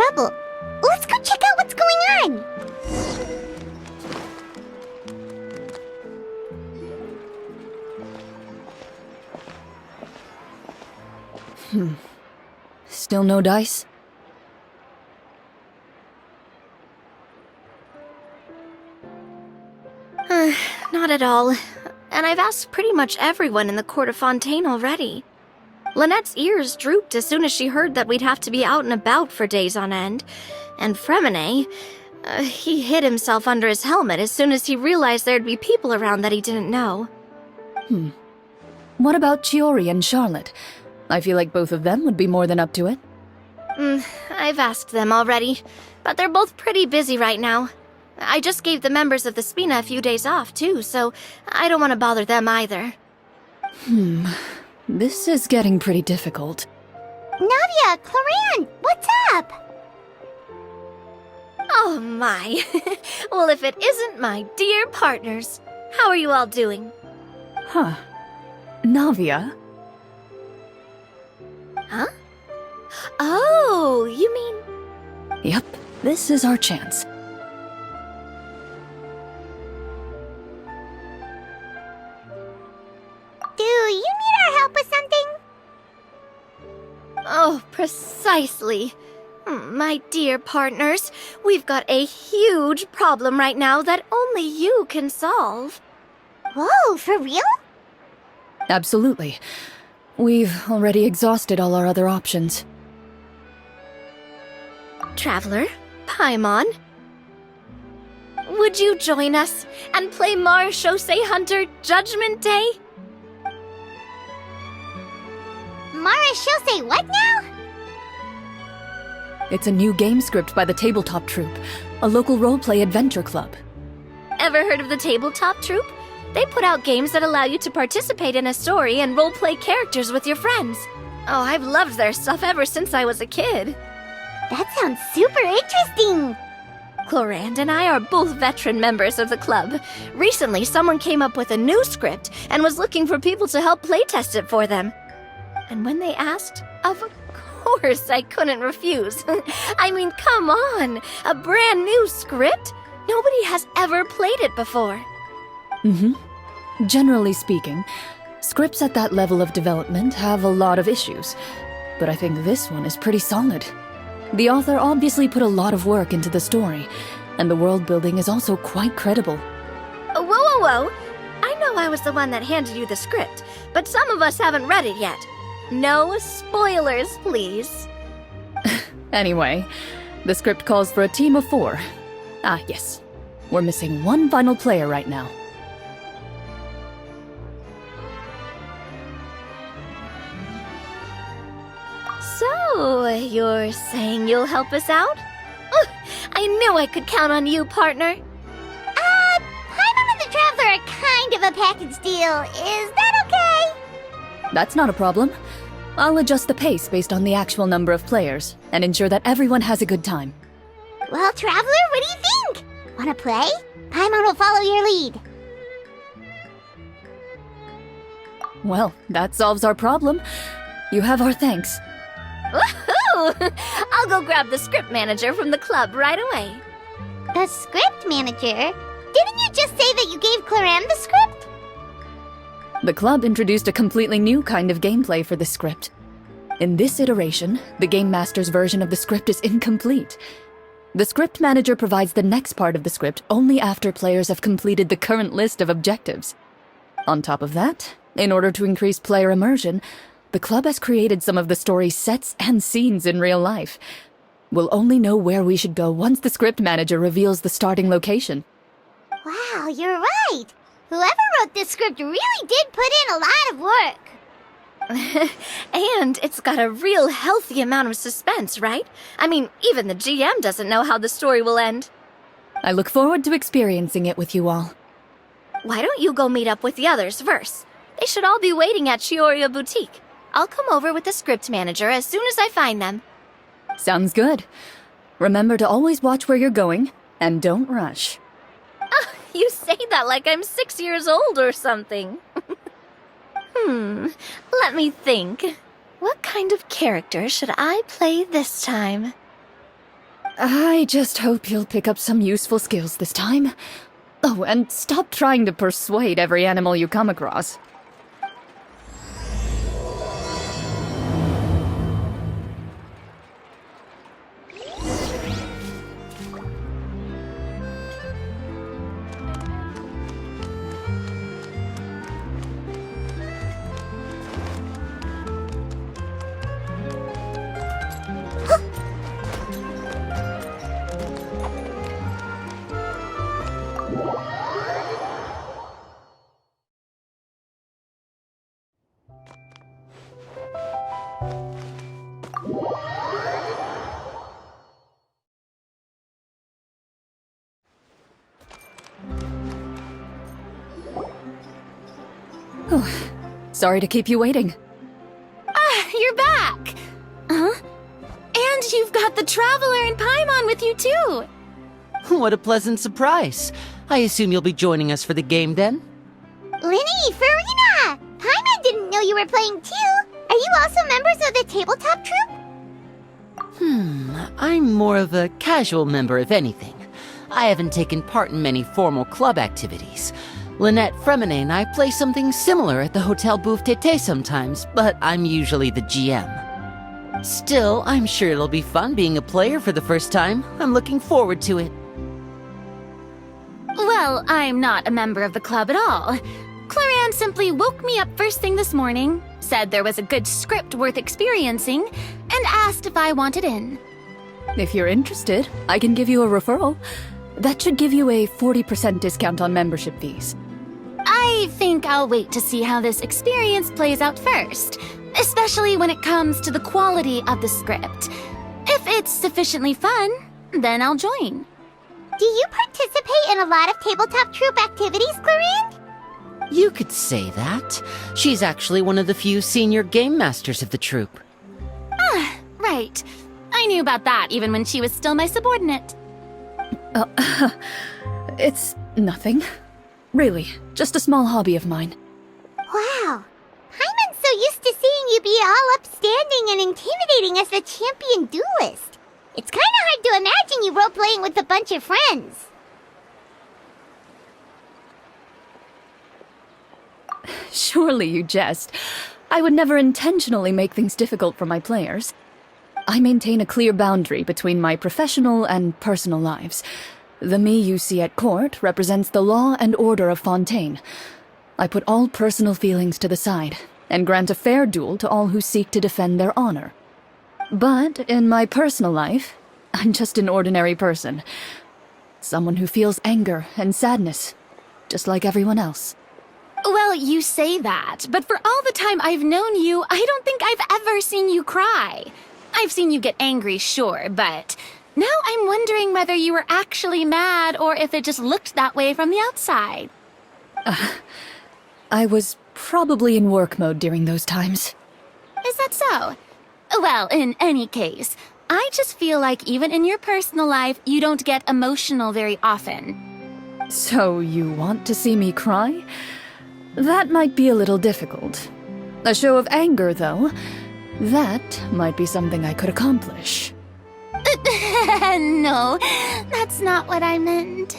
trouble. Let's go check out what's going on. Still no dice? Not at all. And I've asked pretty much everyone in the court of Fontaine already. Lynette's ears drooped as soon as she heard that we'd have to be out and about for days on end. And Fremine, he hid himself under his helmet as soon as he realized there'd be people around that he didn't know. What about Chiori and Charlotte? I feel like both of them would be more than up to it. I've asked them already, but they're both pretty busy right now. I just gave the members of the Spina a few days off, too, so I don't want to bother them either. This is getting pretty difficult. Navia, Clorinde, what's up? Oh my. Well, if it isn't my dear partners. How are you all doing? Huh. Navia? Huh? Oh, you mean... Yep, this is our chance. Do you need our help with something? Oh, precisely. My dear partners, we've got a huge problem right now that only you can solve. Whoa, for real? Absolutely. We've already exhausted all our other options. Traveler, Paimon, would you join us and play Marechaussee Hunter Judgment Day? Marechaussee what now? It's a new game script by the Tabletop Troupe, a local roleplay adventure club. Ever heard of the Tabletop Troupe? They put out games that allow you to participate in a story and roleplay characters with your friends. Oh, I've loved their stuff ever since I was a kid. That sounds super interesting. Clorinde and I are both veteran members of the club. Recently, someone came up with a new script and was looking for people to help playtest it for them. And when they asked, of course I couldn't refuse. I mean, come on, a brand new script? Nobody has ever played it before. Generally speaking, scripts at that level of development have a lot of issues, but I think this one is pretty solid. The author obviously put a lot of work into the story, and the world building is also quite credible. Whoa. I know I was the one that handed you the script, but some of us haven't read it yet. No spoilers, please. Anyway, the script calls for a team of 4. Ah, yes. We're missing one final player right now. So, you're saying you'll help us out? Oh, I knew I could count on you, partner. Paimon and the Traveler are kind of a package deal. Is that okay? That's not a problem. I'll adjust the pace based on the actual number of players, and ensure that everyone has a good time. Well, Traveler, what do you think? Wanna play? Paimon will follow your lead. Well, that solves our problem. You have our thanks. Woohoo! I'll go grab the script manager from the club right away. The script manager? Didn't you just say that you gave Clorinde the script? The club introduced a completely new kind of gameplay for the script. In this iteration, the Game Master's version of the script is incomplete. The script manager provides the next part of the script only after players have completed the current list of objectives. On top of that, in order to increase player immersion, the club has created some of the story's sets and scenes in real life. We'll only know where we should go once the script manager reveals the starting location. Wow, you're right. Whoever wrote this script really did put in a lot of work. And it's got a real healthy amount of suspense, right? I mean, even the GM doesn't know how the story will end. I look forward to experiencing it with you all. Why don't you go meet up with the others first? They should all be waiting at Chioria Boutique. I'll come over with the script manager as soon as I find them. Sounds good. Remember to always watch where you're going, and don't rush. You say that like I'm 6 years old or something. Let me think. What kind of character should I play this time? I just hope you'll pick up some useful skills this time. Oh, and stop trying to persuade every animal you come across. Sorry to keep you waiting. You're back! Huh? And you've got the Traveler and Paimon with you, too! What a pleasant surprise. I assume you'll be joining us for the game then? Linny, Farina! Paimon didn't know you were playing too. Are you also members of the tabletop troupe? I'm more of a casual member, if anything. I haven't taken part in many formal club activities. Lynette Fremine and I play something similar at the Hotel Bouffe Tété sometimes, but I'm usually the GM. Still, I'm sure it'll be fun being a player for the first time. I'm looking forward to it. Well, I'm not a member of the club at all. Clorinde simply woke me up first thing this morning, said there was a good script worth experiencing, and asked if I wanted in. If you're interested, I can give you a referral. That should give you a 40% discount on membership fees. I think I'll wait to see how this experience plays out first, especially when it comes to the quality of the script. If it's sufficiently fun, then I'll join. Do you participate in a lot of tabletop troupe activities, Clorinde? You could say that. She's actually one of the few senior game masters of the troupe. Right. I knew about that even when she was still my subordinate. It's nothing. Really, just a small hobby of mine. Wow. Paimon's so used to seeing you be all upstanding and intimidating as the champion duelist. It's kinda hard to imagine you role-playing with a bunch of friends. Surely you jest. I would never intentionally make things difficult for my players. I maintain a clear boundary between my professional and personal lives. The me you see at court represents the law and order of Fontaine. I put all personal feelings to the side and grant a fair duel to all who seek to defend their honor. But in my personal life, I'm just an ordinary person. Someone who feels anger and sadness, just like everyone else. Well, you say that, but for all the time I've known you, I don't think I've ever seen you cry. I've seen you get angry, sure, but now I'm wondering whether you were actually mad or if it just looked that way from the outside. I was probably in work mode during those times. Is that so? Well, in any case, I just feel like even in your personal life, you don't get emotional very often. So you want to see me cry? That might be a little difficult. A show of anger, though, that might be something I could accomplish. No, that's not what I meant.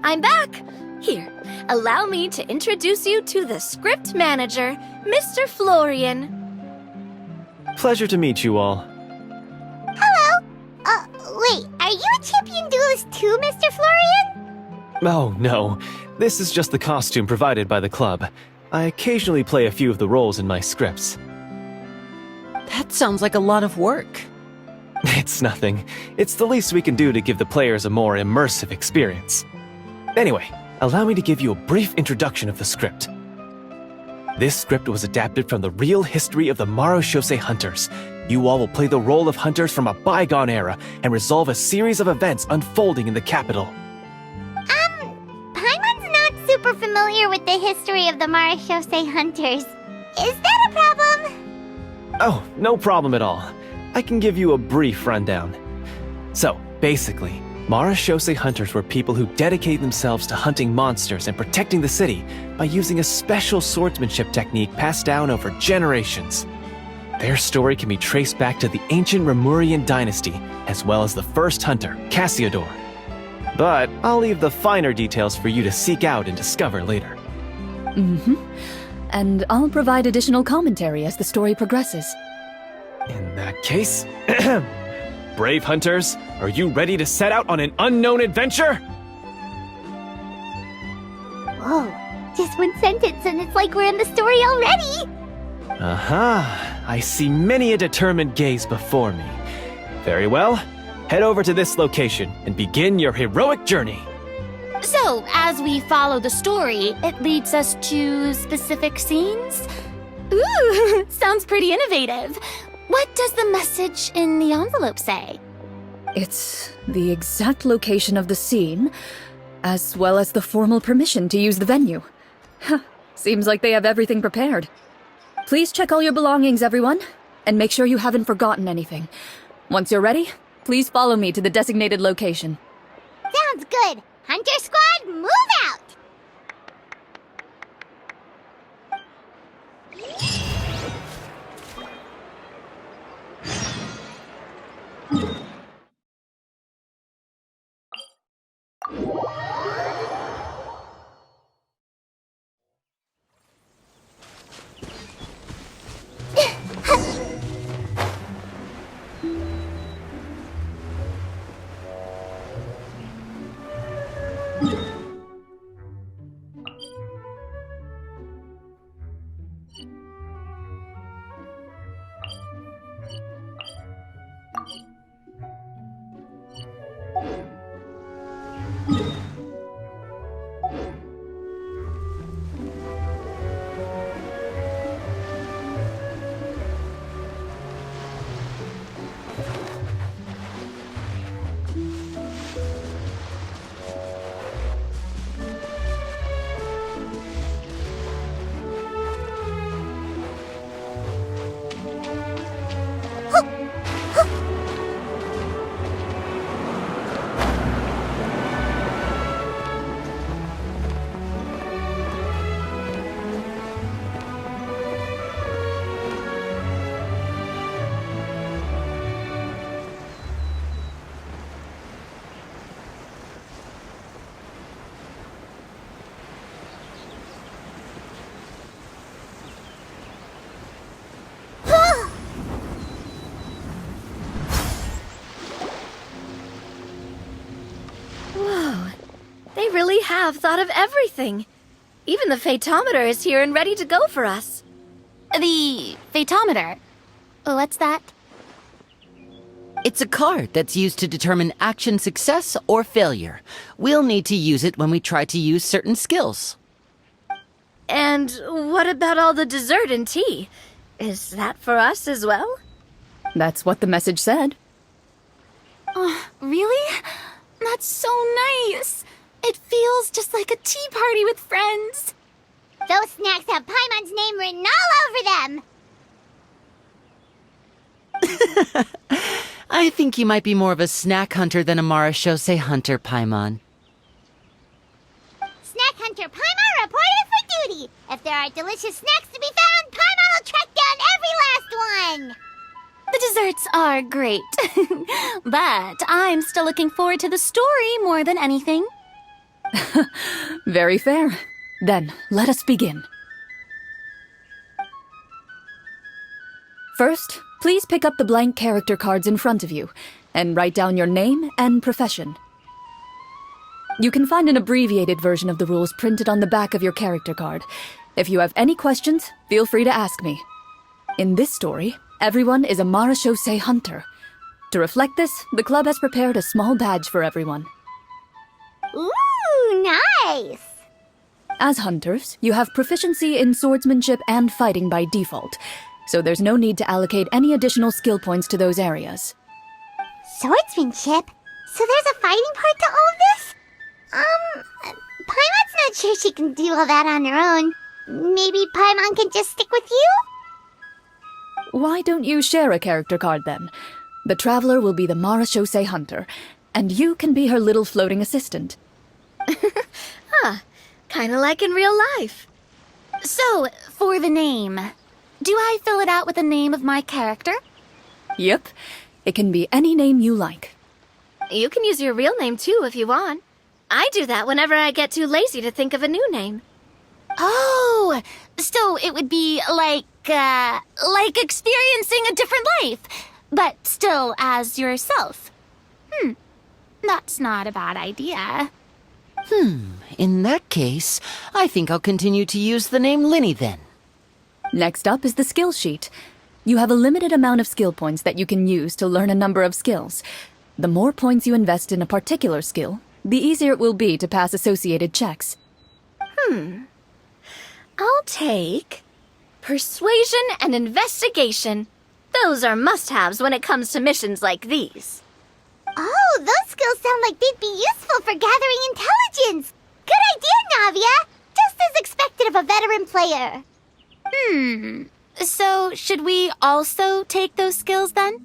I'm back! Here, allow me to introduce you to the script manager, Mr. Florian. Pleasure to meet you all. Hello? Wait, are you a champion duelist too, Mr. Florian? Oh, no. This is just the costume provided by the club. I occasionally play a few of the roles in my scripts. That sounds like a lot of work. It's nothing. It's the least we can do to give the players a more immersive experience. Anyway, allow me to give you a brief introduction of the script. This script was adapted from the real history of the Marechaussee Hunters. You all will play the role of hunters from a bygone era and resolve a series of events unfolding in the capital. Paimon's not super familiar with the history of the Marechaussee Hunters. Is that a problem? Oh, no problem at all. I can give you a brief rundown. So, basically, Marashose hunters were people who dedicated themselves to hunting monsters and protecting the city by using a special swordsmanship technique passed down over generations. Their story can be traced back to the ancient Remurian dynasty, as well as the first hunter, Cassiodor. But I'll leave the finer details for you to seek out and discover later. And I'll provide additional commentary as the story progresses. In that case, brave hunters, are you ready to set out on an unknown adventure? Whoa, just one sentence and it's like we're in the story already! Aha, I see many a determined gaze before me. Very well, head over to this location and begin your heroic journey. So, as we follow the story, it leads us to specific scenes? Ooh, sounds pretty innovative. What does the message in the envelope say? It's the exact location of the scene, as well as the formal permission to use the venue. Seems like they have everything prepared. Please check all your belongings, everyone, and make sure you haven't forgotten anything. Once you're ready, please follow me to the designated location. Sounds good! Hunter Squad, move out! They really have thought of everything. Even the phaetometer is here and ready to go for us. The phaetometer? What's that? It's a card that's used to determine action success or failure. We'll need to use it when we try to use certain skills. And what about all the dessert and tea? Is that for us as well? That's what the message said. Really? That's so nice. It feels just like a tea party with friends. Those snacks have Paimon's name written all over them! I think you might be more of a snack hunter than a Marashose hunter, Paimon. Snack Hunter Paimon reported for duty! If there are delicious snacks to be found, Paimon will track down every last one! The desserts are great. But I'm still looking forward to the story more than anything. Very fair. Then, let us begin. First, please pick up the blank character cards in front of you, and write down your name and profession. You can find an abbreviated version of the rules printed on the back of your character card. If you have any questions, feel free to ask me. In this story, everyone is a Marashose hunter. To reflect this, the club has prepared a small badge for everyone. Ooh, nice! As hunters, you have proficiency in swordsmanship and fighting by default, so there's no need to allocate any additional skill points to those areas. Swordsmanship? So there's a fighting part to all this? Paimon's not sure she can do all that on her own. Maybe Paimon can just stick with you? Why don't you share a character card then? The Traveler will be the Marashose hunter, and you can be her little floating assistant. Kinda like in real life. So, for the name, do I fill it out with the name of my character? Yep, it can be any name you like. You can use your real name too if you want. I do that whenever I get too lazy to think of a new name. Oh, so it would be like experiencing a different life, but still as yourself. That's not a bad idea. In that case, I think I'll continue to use the name Linny then. Next up is the skill sheet. You have a limited amount of skill points that you can use to learn a number of skills. The more points you invest in a particular skill, the easier it will be to pass associated checks. I'll take persuasion and investigation. Those are must-haves when it comes to missions like these. Oh, those skills sound like they'd be useful for gathering intelligence. Good idea, Navia. Just as expected of a veteran player. So, should we also take those skills then?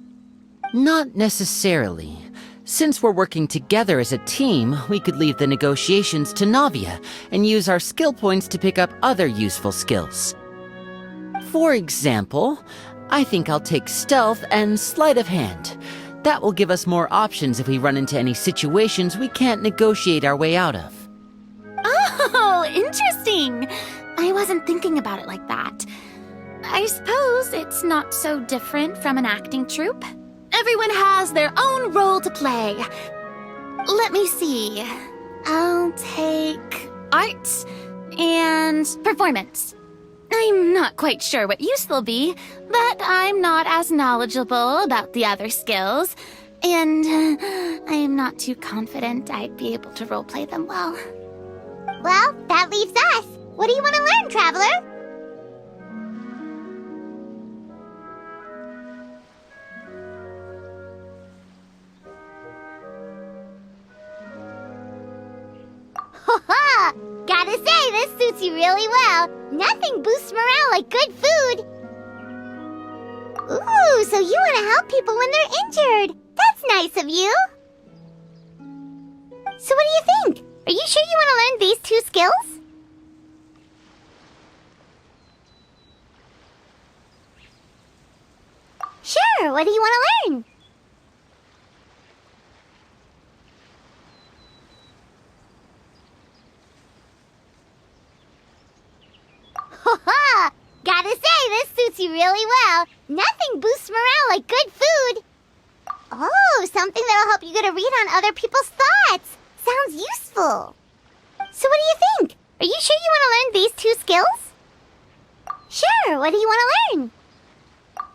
Not necessarily. Since we're working together as a team, we could leave the negotiations to Navia and use our skill points to pick up other useful skills. For example, I think I'll take stealth and sleight of hand. That will give us more options if we run into any situations we can't negotiate our way out of. Oh, interesting. I wasn't thinking about it like that. I suppose it's not so different from an acting troupe. Everyone has their own role to play. Let me see. I'll take art and performance. I'm not quite sure what use they'll be, but I'm not as knowledgeable about the other skills, and I am not too confident I'd be able to roleplay them well. Well, that leaves us. What do you want to learn, Traveler? Ha! Gotta say, this suits you really well. Nothing boosts morale like good food. Ooh, so you want to help people when they're injured. That's nice of you. So what do you think? Are you sure you want to learn these two skills? Sure, what do you want to learn? Ha! Gotta say, this suits you really well. Nothing boosts morale like good food. Oh, something that'll help you get a read on other people's thoughts. Sounds useful. So what do you think? Are you sure you want to learn these two skills? Sure, what do you want to learn?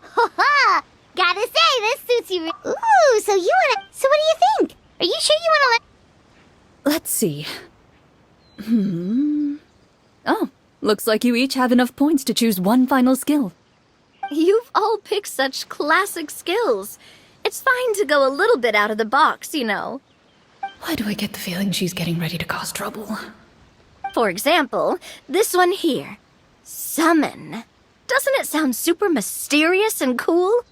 Ha! Gotta say, this suits you Ooh, so you want to... So what do you think? Are you sure you want to learn... Let's see. Oh, looks like you each have enough points to choose one final skill. You've all picked such classic skills. It's fine to go a little bit out of the box, you know. Why do I get the feeling she's getting ready to cause trouble? For example, this one here. Summon. Doesn't it sound super mysterious and cool?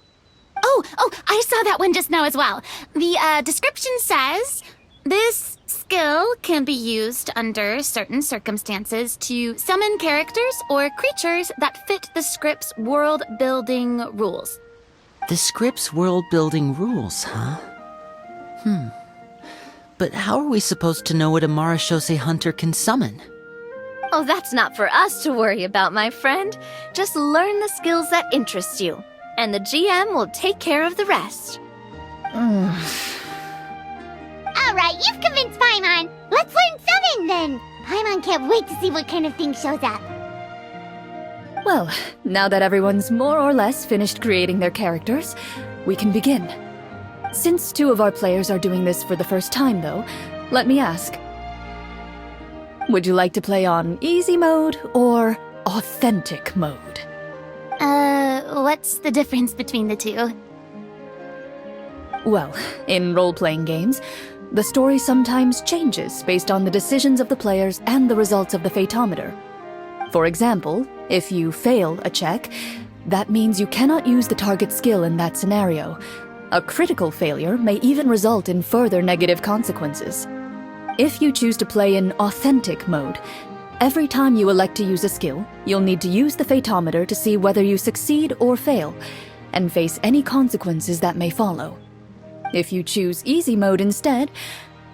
Oh, I saw that one just now as well. The description says, this skill can be used under certain circumstances to summon characters or creatures that fit the script's world-building rules. The script's world-building rules, huh? But how are we supposed to know what a Marashose hunter can summon? Oh, that's not for us to worry about, my friend. Just learn the skills that interest you, and the GM will take care of the rest. All right, you've convinced Paimon. Let's learn summon then. Paimon can't wait to see what kind of thing shows up. Well, now that everyone's more or less finished creating their characters, we can begin. Since two of our players are doing this for the first time, though, let me ask. Would you like to play on easy mode or authentic mode? What's the difference between the two? Well, in role-playing games, the story sometimes changes based on the decisions of the players and the results of the fatometer. For example, if you fail a check, that means you cannot use the target skill in that scenario. A critical failure may even result in further negative consequences. If you choose to play in authentic mode, every time you elect to use a skill, you'll need to use the Fatometer to see whether you succeed or fail, and face any consequences that may follow. If you choose easy mode instead,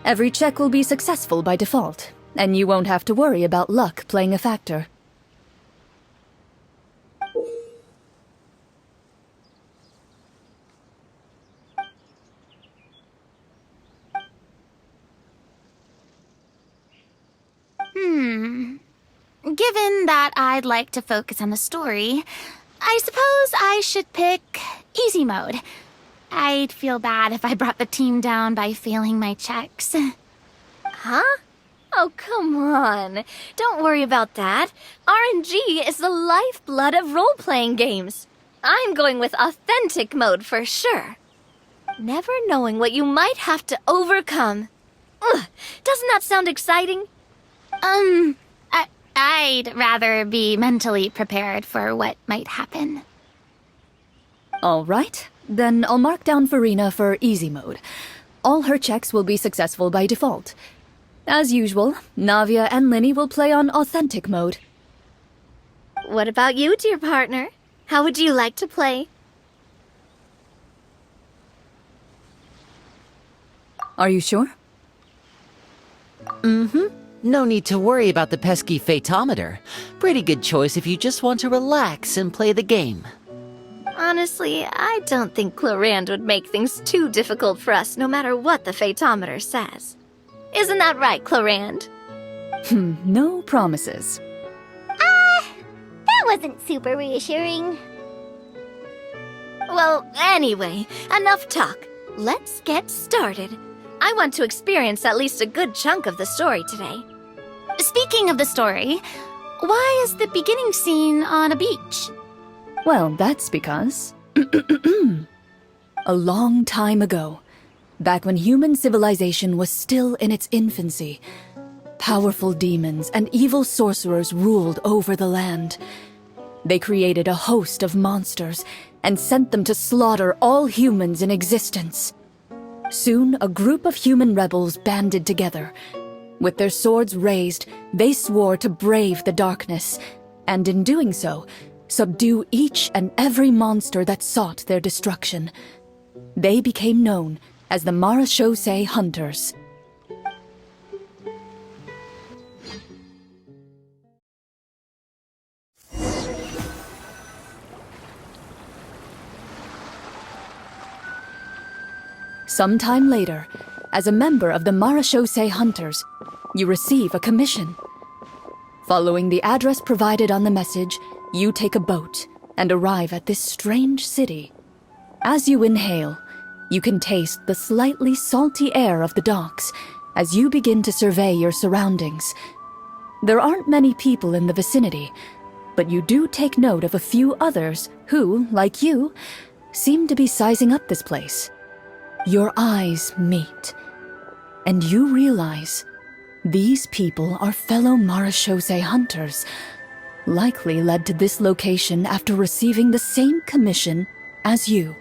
every check will be successful by default, and you won't have to worry about luck playing a factor. Given that I'd like to focus on the story, I suppose I should pick easy mode. I'd feel bad if I brought the team down by failing my checks. Huh? Oh, come on. Don't worry about that. RNG is the lifeblood of role-playing games. I'm going with authentic mode for sure. Never knowing what you might have to overcome. Ugh, doesn't that sound exciting? I'd rather be mentally prepared for what might happen. All right, then I'll mark down Farina for easy mode. All her checks will be successful by default. As usual, Navia and Linny will play on authentic mode. What about you, dear partner? How would you like to play? Are you sure? No need to worry about the pesky Fatometer. Pretty good choice if you just want to relax and play the game. Honestly, I don't think Clorinde would make things too difficult for us no matter what the Fatometer says. Isn't that right, Clorinde? No promises. That wasn't super reassuring. Well, anyway, enough talk. Let's get started. I want to experience at least a good chunk of the story today. Speaking of the story, why is the beginning scene on a beach? Well, that's because... a long time ago, back when human civilization was still in its infancy, powerful demons and evil sorcerers ruled over the land. They created a host of monsters and sent them to slaughter all humans in existence. Soon, a group of human rebels banded together. With their swords raised, they swore to brave the darkness, and in doing so, subdue each and every monster that sought their destruction. They became known as the Marachose Hunters. Sometime later, as a member of the Marachose Hunters, you receive a commission. Following the address provided on the message, you take a boat and arrive at this strange city. As you inhale, you can taste the slightly salty air of the docks as you begin to survey your surroundings. There aren't many people in the vicinity, but you do take note of a few others who, like you, seem to be sizing up this place. Your eyes meet, and you realize these people are fellow Marachose hunters, likely led to this location after receiving the same commission as you.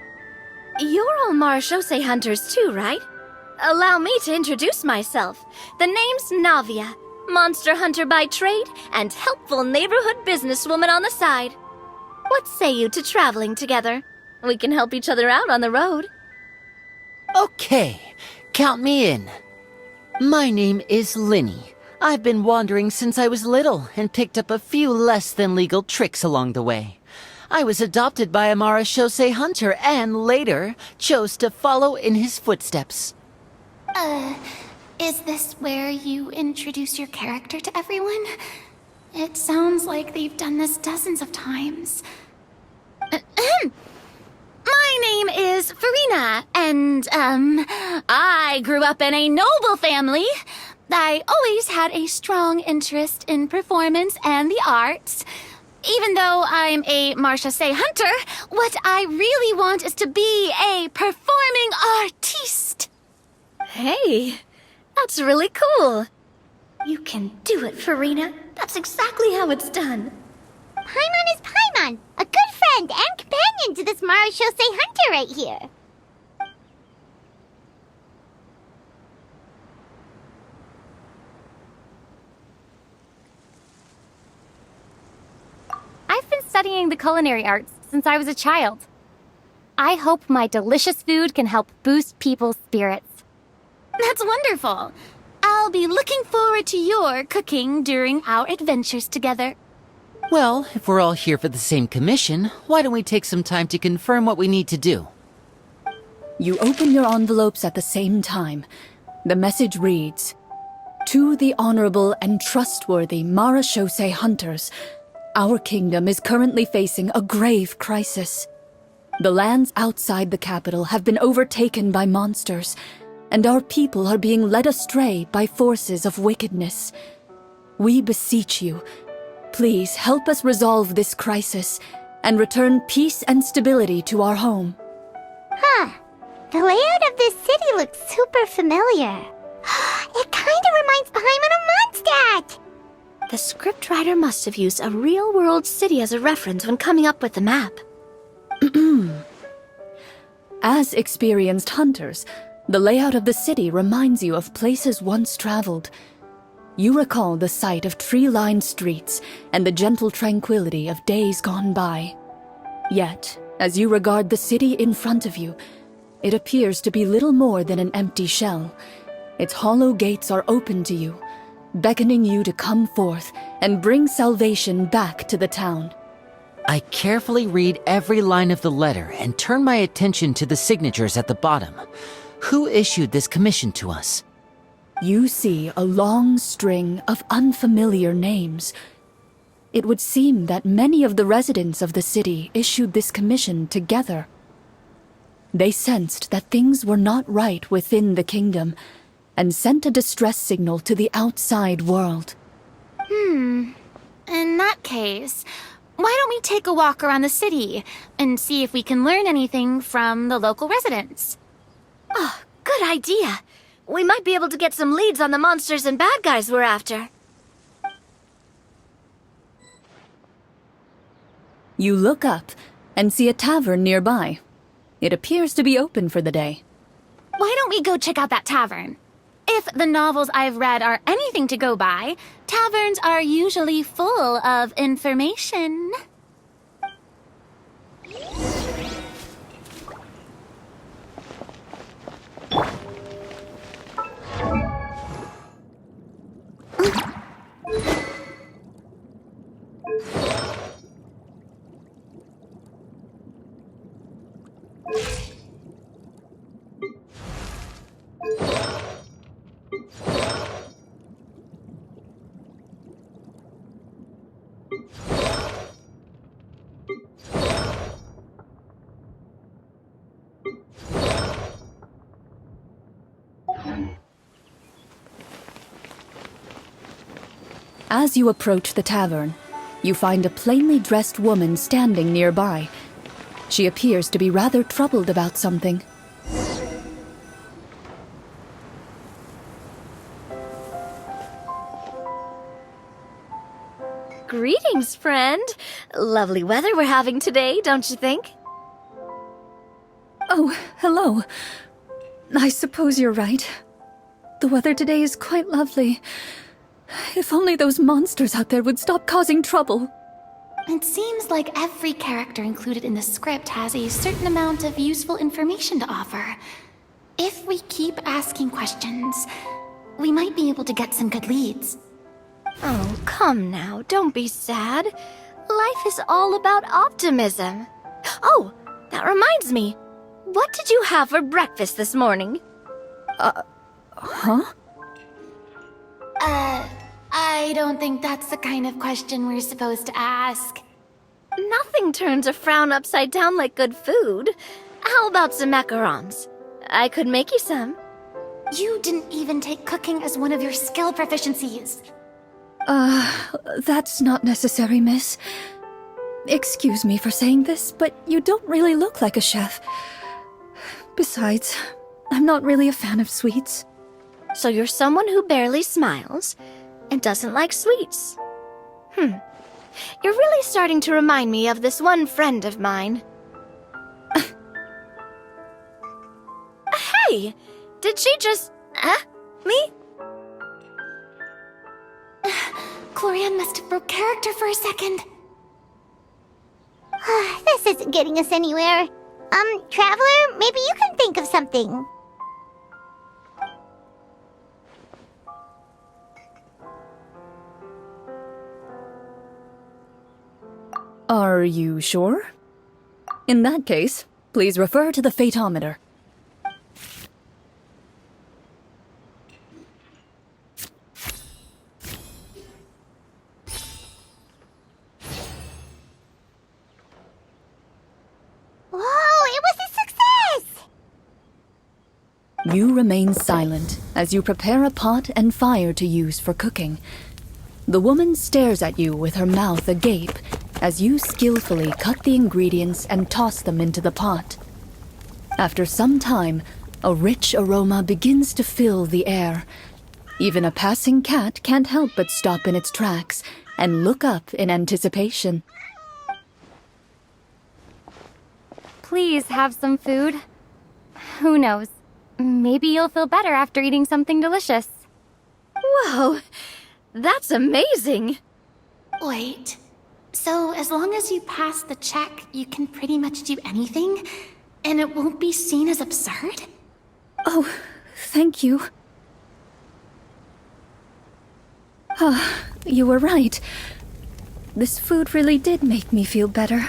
You're all Marachose hunters too, right? Allow me to introduce myself. The name's Navia, monster hunter by trade and helpful neighborhood businesswoman on the side. What say you to traveling together? We can help each other out on the road. Okay, count me in. My name is Linny. I've been wandering since I was little and picked up a few less than legal tricks along the way. I was adopted by a Marachose hunter and later chose to follow in his footsteps. Is this where you introduce your character to everyone? It sounds like they've done this dozens of times. My name is Farina, and, I grew up in a noble family. I always had a strong interest in performance and the arts. Even though I'm a Marachose hunter, what I really want is to be a performing artiste. Hey, that's really cool. You can do it, Farina. That's exactly how it's done. Paimon is Paimon, a good friend and companion to this Marachose hunter right here. studying the culinary arts since I was a child. I hope my delicious food can help boost people's spirits. That's wonderful. I'll be looking forward to your cooking during our adventures together. Well, if we're all here for the same commission, why don't we take some time to confirm what we need to do? You open your envelopes at the same time. The message reads, "To the honorable and trustworthy Marachose hunters, our kingdom is currently facing a grave crisis. The lands outside the capital have been overtaken by monsters, and our people are being led astray by forces of wickedness. We beseech you, please help us resolve this crisis and return peace and stability to our home." Huh. The layout of this city looks super familiar. It kinda reminds Paimon of Mondstadt! The scriptwriter must have used a real-world city as a reference when coming up with the map. As experienced hunters, the layout of the city reminds you of places once traveled. You recall the sight of tree-lined streets and the gentle tranquility of days gone by. Yet, as you regard the city in front of you, it appears to be little more than an empty shell. Its hollow gates are open to you, beckoning you to come forth and bring salvation back to the town. I carefully read every line of the letter and turn my attention to the signatures at the bottom. Who issued this commission to us? You see a long string of unfamiliar names. It would seem that many of the residents of the city issued this commission together. They sensed that things were not right within the kingdom and sent a distress signal to the outside world. In that case, why don't we take a walk around the city and see if we can learn anything from the local residents? Oh, good idea. We might be able to get some leads on the monsters and bad guys we're after. You look up and see a tavern nearby. It appears to be open for the day. Why don't we go check out that tavern? If the novels I've read are anything to go by, taverns are usually full of information. As you approach the tavern, you find a plainly dressed woman standing nearby. She appears to be rather troubled about something. Greetings, friend. Lovely weather we're having today, don't you think? Oh, hello. I suppose you're right. The weather today is quite lovely. If only those monsters out there would stop causing trouble. It seems like every character included in the script has a certain amount of useful information to offer. If we keep asking questions, we might be able to get some good leads. Oh, come now, don't be sad. Life is all about optimism. Oh, that reminds me. What did you have for breakfast this morning? Huh? I don't think that's the kind of question we're supposed to ask. Nothing turns a frown upside down like good food. How about some macarons? I could make you some. You didn't even take cooking as one of your skill proficiencies. That's not necessary, miss. Excuse me for saying this, but you don't really look like a chef. Besides, I'm not really a fan of sweets. So you're someone who barely smiles and doesn't like sweets. You're really starting to remind me of this one friend of mine. Hey! Did she just... me? Clorinde must have broke character for a second. This isn't getting us anywhere. Traveler, maybe you can think of something. Are you sure? In that case, please refer to the fatometer. Whoa, it was a success! You remain silent as you prepare a pot and fire to use for cooking. The woman stares at you with her mouth agape as you skillfully cut the ingredients and toss them into the pot. After some time, a rich aroma begins to fill the air. Even a passing cat can't help but stop in its tracks and look up in anticipation. Please have some food. Who knows? Maybe you'll feel better after eating something delicious. Whoa, that's amazing! Wait. So as long as you pass the check, you can pretty much do anything? And it won't be seen as absurd? Oh, thank you. You were right. This food really did make me feel better.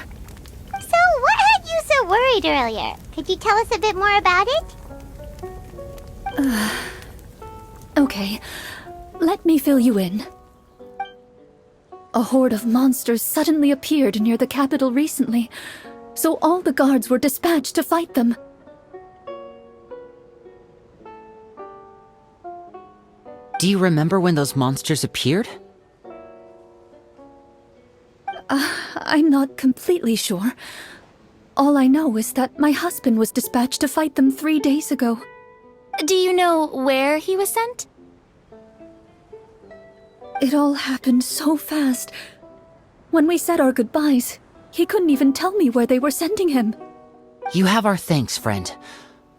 So, what had you so worried earlier? Could you tell us a bit more about it? Okay, let me fill you in. A horde of monsters suddenly appeared near the capital recently, so all the guards were dispatched to fight them. Do you remember when those monsters appeared? I'm not completely sure. All I know is that my husband was dispatched to fight them 3 days ago. Do you know where he was sent? It all happened so fast. When we said our goodbyes, he couldn't even tell me where they were sending him. You have our thanks, friend.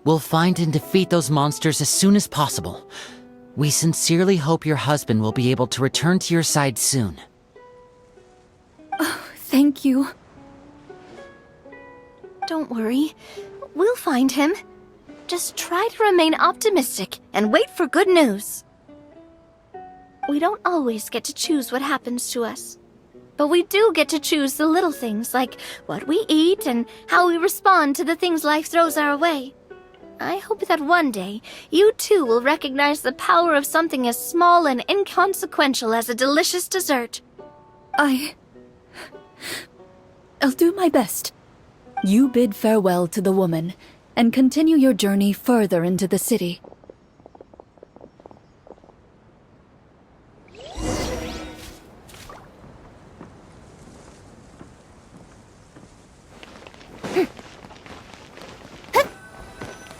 We'll find and defeat those monsters as soon as possible. We sincerely hope your husband will be able to return to your side soon. Thank you. Don't worry. We'll find him. Just try to remain optimistic and wait for good news. We don't always get to choose what happens to us. But we do get to choose the little things, like what we eat and how we respond to the things life throws our way. I hope that one day, you too will recognize the power of something as small and inconsequential as a delicious dessert. I'll do my best. You bid farewell to the woman and continue your journey further into the city.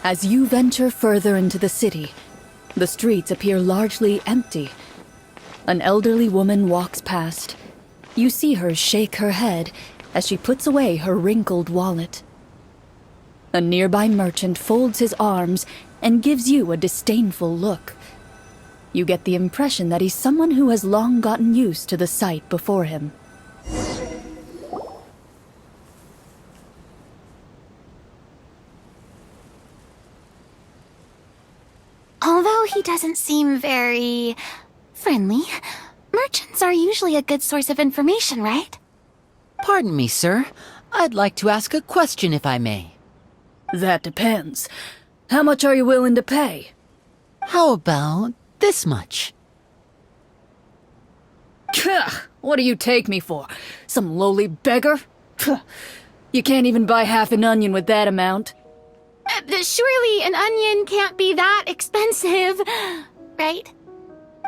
As you venture further into the city, the streets appear largely empty. An elderly woman walks past. You see her shake her head as she puts away her wrinkled wallet. A nearby merchant folds his arms and gives you a disdainful look. You get the impression that he's someone who has long gotten used to the sight before him. Although he doesn't seem very friendly, merchants are usually a good source of information, right? Pardon me, sir. I'd like to ask a question if I may. That depends. How much are you willing to pay? How about this much? What do you take me for? Some lowly beggar? You can't even buy half an onion with that amount. Surely an onion can't be that expensive, right?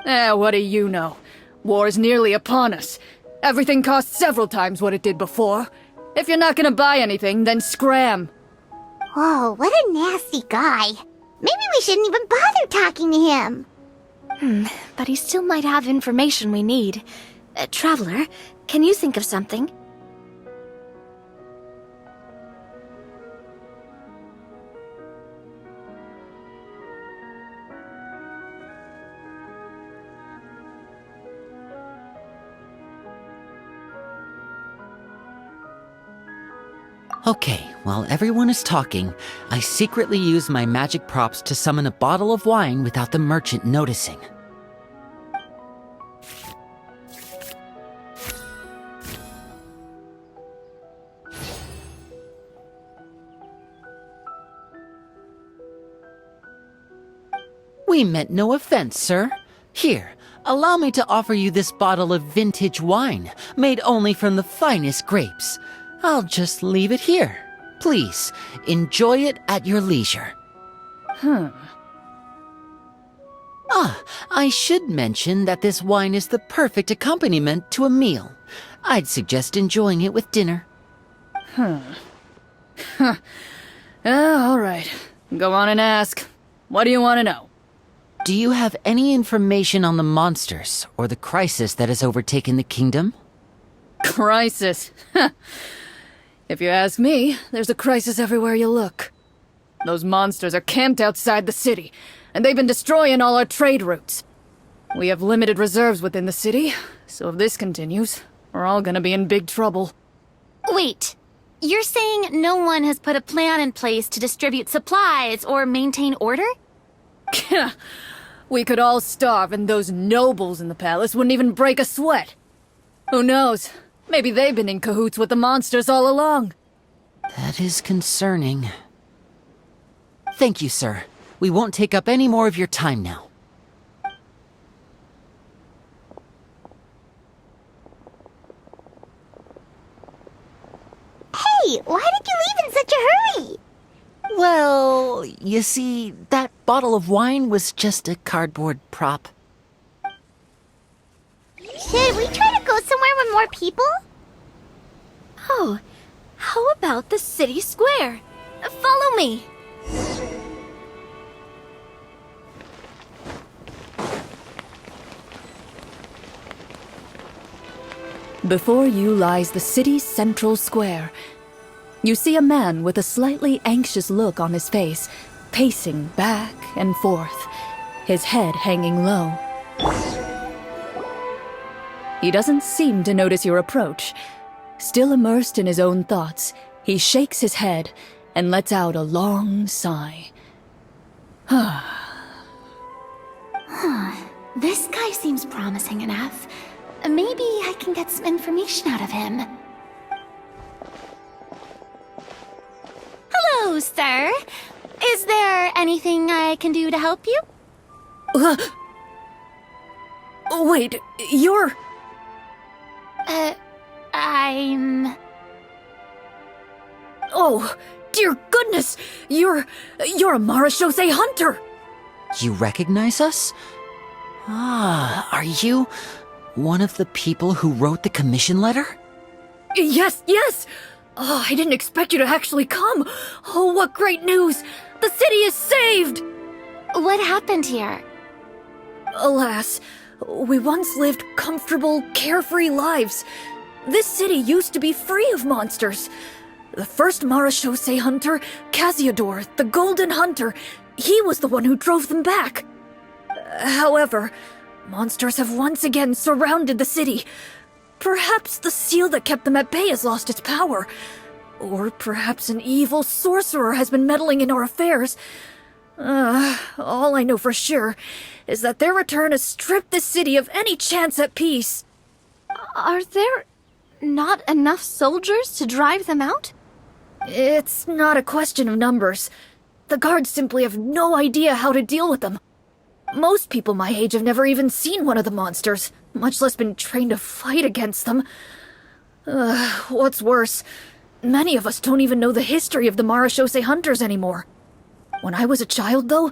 What do you know? War's nearly upon us. Everything costs several times what it did before. If you're not gonna buy anything, then scram. Whoa, what a nasty guy. Maybe we shouldn't even bother talking to him. But he still might have information we need. Traveler, can you think of something? Okay, while everyone is talking, I secretly use my magic props to summon a bottle of wine without the merchant noticing. We meant no offense, sir. Here, allow me to offer you this bottle of vintage wine, made only from the finest grapes. I'll just leave it here. Please, enjoy it at your leisure. I should mention that this wine is the perfect accompaniment to a meal. I'd suggest enjoying it with dinner. All right. Go on and ask. What do you want to know? Do you have any information on the monsters or the crisis that has overtaken the kingdom? Crisis. If you ask me, there's a crisis everywhere you look. Those monsters are camped outside the city, and they've been destroying all our trade routes. We have limited reserves within the city, so if this continues, we're all gonna be in big trouble. Wait, you're saying no one has put a plan in place to distribute supplies or maintain order? We could all starve and those nobles in the palace wouldn't even break a sweat. Who knows? Maybe they've been in cahoots with the monsters all along. That is concerning. Thank you, sir. We won't take up any more of your time now. Hey, why did you leave in such a hurry? Well, you see, that bottle of wine was just a cardboard prop. Should we try to go somewhere with more people? Oh, how about the city square? Follow me. Before you lies the city's central square. You see a man with a slightly anxious look on his face, pacing back and forth, his head hanging low. He doesn't seem to notice your approach. Still immersed in his own thoughts, he shakes his head and lets out a long sigh. This guy seems promising enough. Maybe I can get some information out of him. Hello, sir. Is there anything I can do to help you? Wait, you're... I'm... Oh, dear goodness! You're a Marashose hunter! You recognize us? Are you one of the people who wrote the commission letter? Yes! Oh, I didn't expect you to actually come! Oh, what great news! The city is saved! What happened here? Alas, we once lived comfortable, carefree lives. This city used to be free of monsters. The first Marashose hunter, Casiodor, the Golden Hunter, he was the one who drove them back. However, monsters have once again surrounded the city. Perhaps the seal that kept them at bay has lost its power. Or perhaps an evil sorcerer has been meddling in our affairs. All I know for sure is that their return has stripped the city of any chance at peace. Are there not enough soldiers to drive them out? It's not a question of numbers. The guards simply have no idea how to deal with them. Most people my age have never even seen one of the monsters, much less been trained to fight against them. What's worse, many of us don't even know the history of the Marashose hunters anymore. When I was a child, though,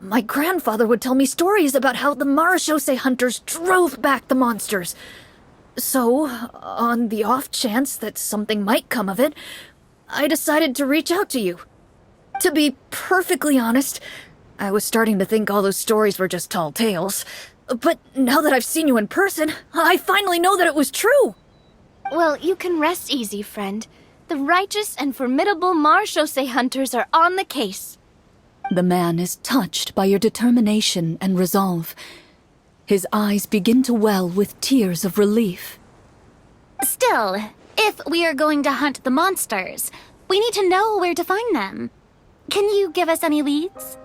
my grandfather would tell me stories about how the Marashose hunters drove back the monsters. So, on the off chance that something might come of it, I decided to reach out to you. To be perfectly honest, I was starting to think all those stories were just tall tales. But now that I've seen you in person, I finally know that it was true! Well, you can rest easy, friend. The righteous and formidable Marashose hunters are on the case. The man is touched by your determination and resolve. His eyes begin to well with tears of relief. Still, if we are going to hunt the monsters, We need to know where to find them. Can you give us any leads?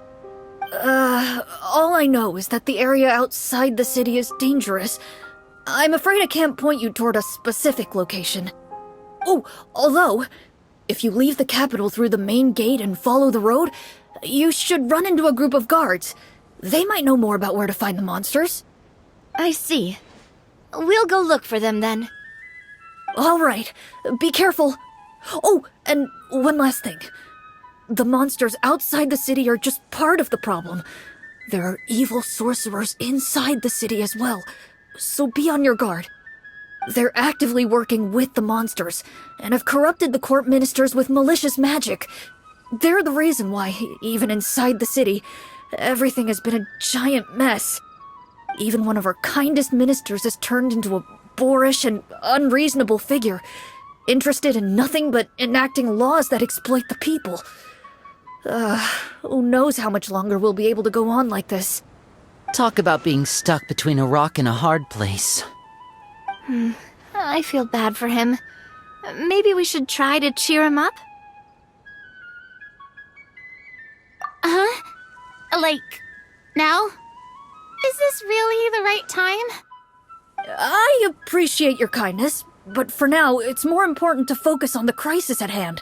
All I know is that the area outside the city is dangerous. I'm afraid I can't point you toward a specific location. Oh, although, if you leave the capital through the main gate and follow the road, you should run into a group of guards. They might know more about where to find the monsters. I see. We'll go look for them then. All right, be careful. Oh, and one last thing. The monsters outside the city are just part of the problem. There are evil sorcerers inside the city as well, so be on your guard. They're actively working with the monsters, and have corrupted the court ministers with malicious magic. They're the reason why, even inside the city, everything has been a giant mess. Even one of our kindest ministers has turned into a boorish and unreasonable figure, interested in nothing but enacting laws that exploit the people. Who knows how much longer we'll be able to go on like this. Talk about being stuck between a rock and a hard place. I feel bad for him. Maybe we should try to cheer him up? Like, now? Is this really the right time? I appreciate your kindness, but for now, it's more important to focus on the crisis at hand.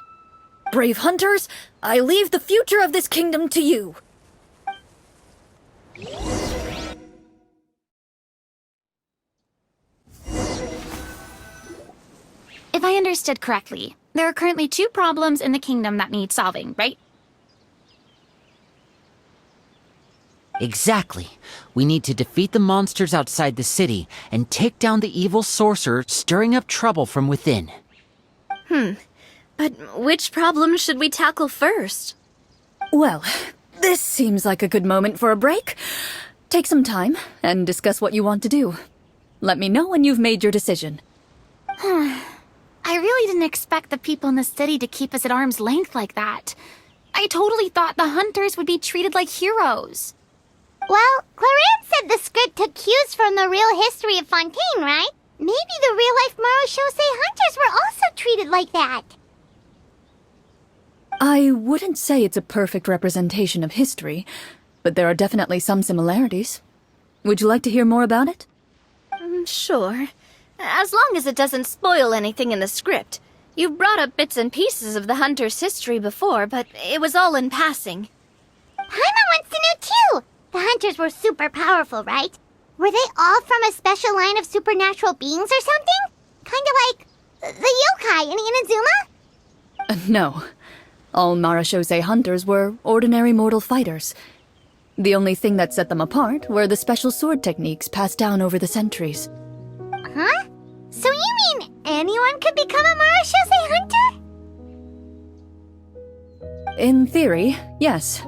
Brave hunters, I leave the future of this kingdom to you. If I understood correctly, there are currently 2 problems in the kingdom that need solving, right? Exactly. We need to defeat the monsters outside the city and take down the evil sorcerer stirring up trouble from within. But which problem should we tackle first? Well, this seems like a good moment for a break. Take some time and discuss what you want to do. Let me know when you've made your decision. I really didn't expect the people in the city to keep us at arm's length like that. I totally thought the hunters would be treated like heroes. Well, Clorinde said the script took cues from the real history of Fontaine, right? Maybe the real-life Marashose hunters were also treated like that. I wouldn't say it's a perfect representation of history, but there are definitely some similarities. Would you like to hear more about it? Sure. As long as it doesn't spoil anything in the script. You brought up bits and pieces of the hunter's history before, but it was all in passing. Paimon wants to know too! The hunters were super powerful, right? Were they all from a special line of supernatural beings or something? Kind of like the yokai in Inazuma? No. All Marashose hunters were ordinary mortal fighters. The only thing that set them apart were the special sword techniques passed down over the centuries. Huh? So you mean anyone could become a Marashose hunter? In theory, yes.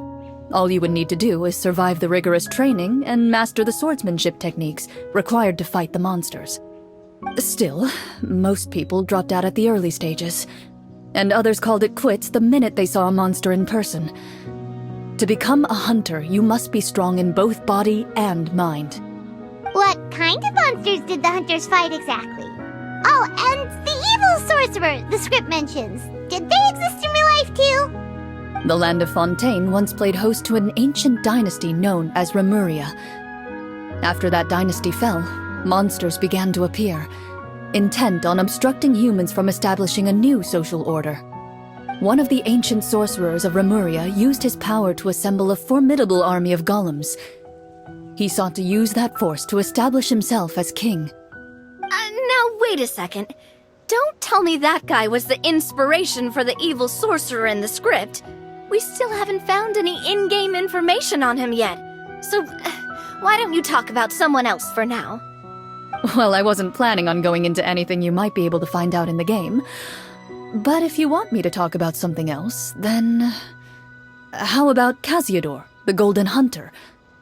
All you would need to do is survive the rigorous training and master the swordsmanship techniques required to fight the monsters. Still, most people dropped out at the early stages, and others called it quits the minute they saw a monster in person. To become a hunter, you must be strong in both body and mind. What kind of monsters did the hunters fight exactly? Oh, and the evil sorcerer the script mentions. Did they exist in real life too? The land of Fontaine once played host to an ancient dynasty known as Remuria. After that dynasty fell, monsters began to appear, intent on obstructing humans from establishing a new social order. One of the ancient sorcerers of Remuria used his power to assemble a formidable army of golems. He sought to use that force to establish himself as king. Now wait a second. Don't tell me that guy was the inspiration for the evil sorcerer in the script. We still haven't found any in-game information on him yet. So, why don't you talk about someone else for now? Well, I wasn't planning on going into anything you might be able to find out in the game. But if you want me to talk about something else, then... How about Casiodor, the Golden Hunter?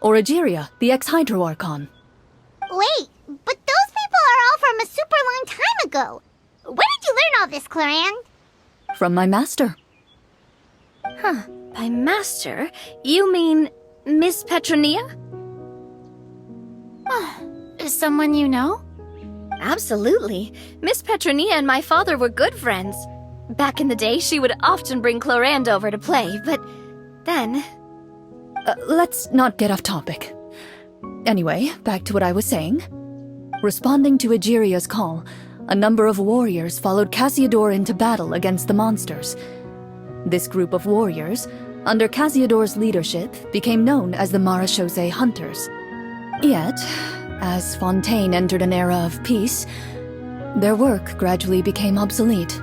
Or Egeria, the ex-Hydro Archon? Wait, but those people are all from a super long time ago. Where did you learn all this, Clorinde? From my master. By master, you mean Miss Petronia? Is someone you know? Absolutely. Miss Petronia and my father were good friends. Back in the day, she would often bring Clorinde over to play, but then... Let's not get off topic. Anyway, back to what I was saying. Responding to Egeria's call, a number of warriors followed Cassiodor into battle against the monsters. This group of warriors, under Cassiodor's leadership, became known as the Marechaussee Hunters. Yet, as Fontaine entered an era of peace, their work gradually became obsolete.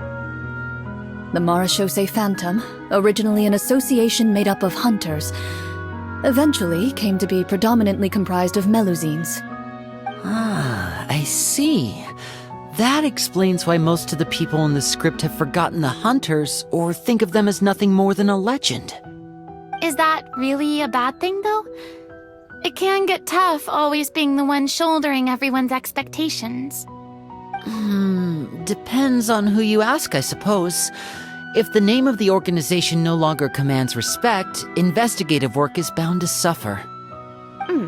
The Marechaussee Phantom, originally an association made up of hunters, eventually came to be predominantly comprised of Melusines. Ah, I see. That explains why most of the people in the script have forgotten the hunters or think of them as nothing more than a legend. Is that really a bad thing, though? It can get tough always being the one shouldering everyone's expectations. Depends on who you ask, I suppose. If the name of the organization no longer commands respect, investigative work is bound to suffer.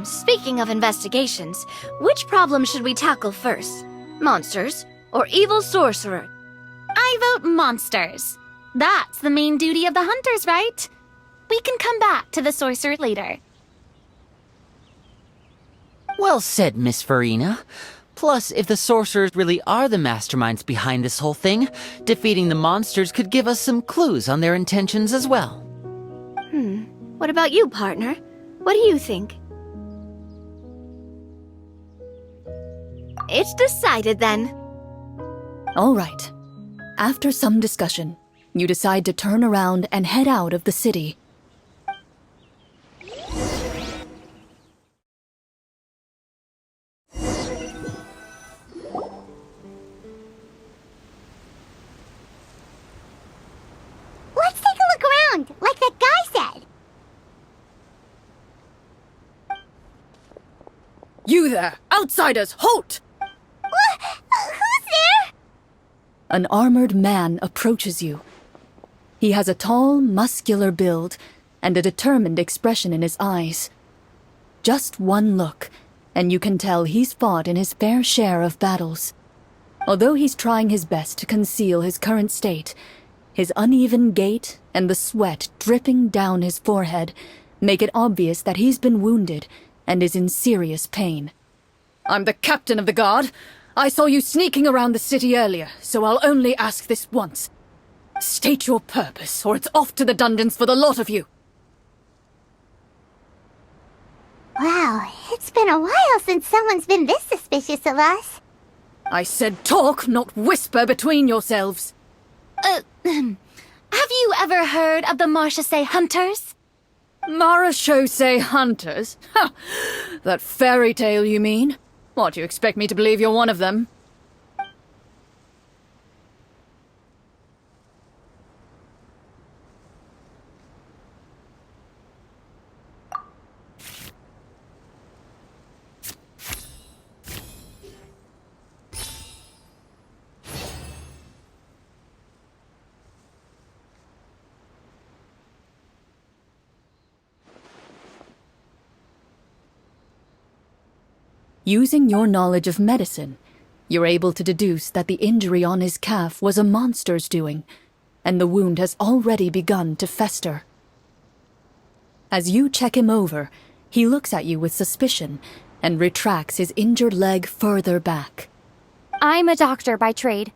Speaking of investigations, which problem should we tackle first? Monsters or evil sorcerer? I vote monsters. That's the main duty of the hunters, right? We can come back to the sorcerer later. Well said, Miss Farina. Plus, if the sorcerers really are the masterminds behind this whole thing, defeating the monsters could give us some clues on their intentions as well. What about you, partner? What do you think? It's decided then. All right. After some discussion, you decide to turn around and head out of the city. Let's take a look around, like that guy said. You there! Outsiders, halt! Who's there? An armored man approaches you. He has a tall, muscular build and a determined expression in his eyes. Just one look, and you can tell he's fought in his fair share of battles. Although he's trying his best to conceal his current state, his uneven gait and the sweat dripping down his forehead make it obvious that he's been wounded and is in serious pain. I'm the captain of the guard. I saw you sneaking around the city earlier, so I'll only ask this once. State your purpose, or it's off to the dungeons for the lot of you. Wow, it's been a while since someone's been this suspicious of us. I said talk, not whisper between yourselves. Have you ever heard of the Marechaussee Hunters? Marechaussee Hunters? Ha! That fairy tale, you mean? What, you expect me to believe you're one of them? Using your knowledge of medicine, you're able to deduce that the injury on his calf was a monster's doing, and the wound has already begun to fester. As you check him over, he looks at you with suspicion and retracts his injured leg further back. I'm a doctor by trade.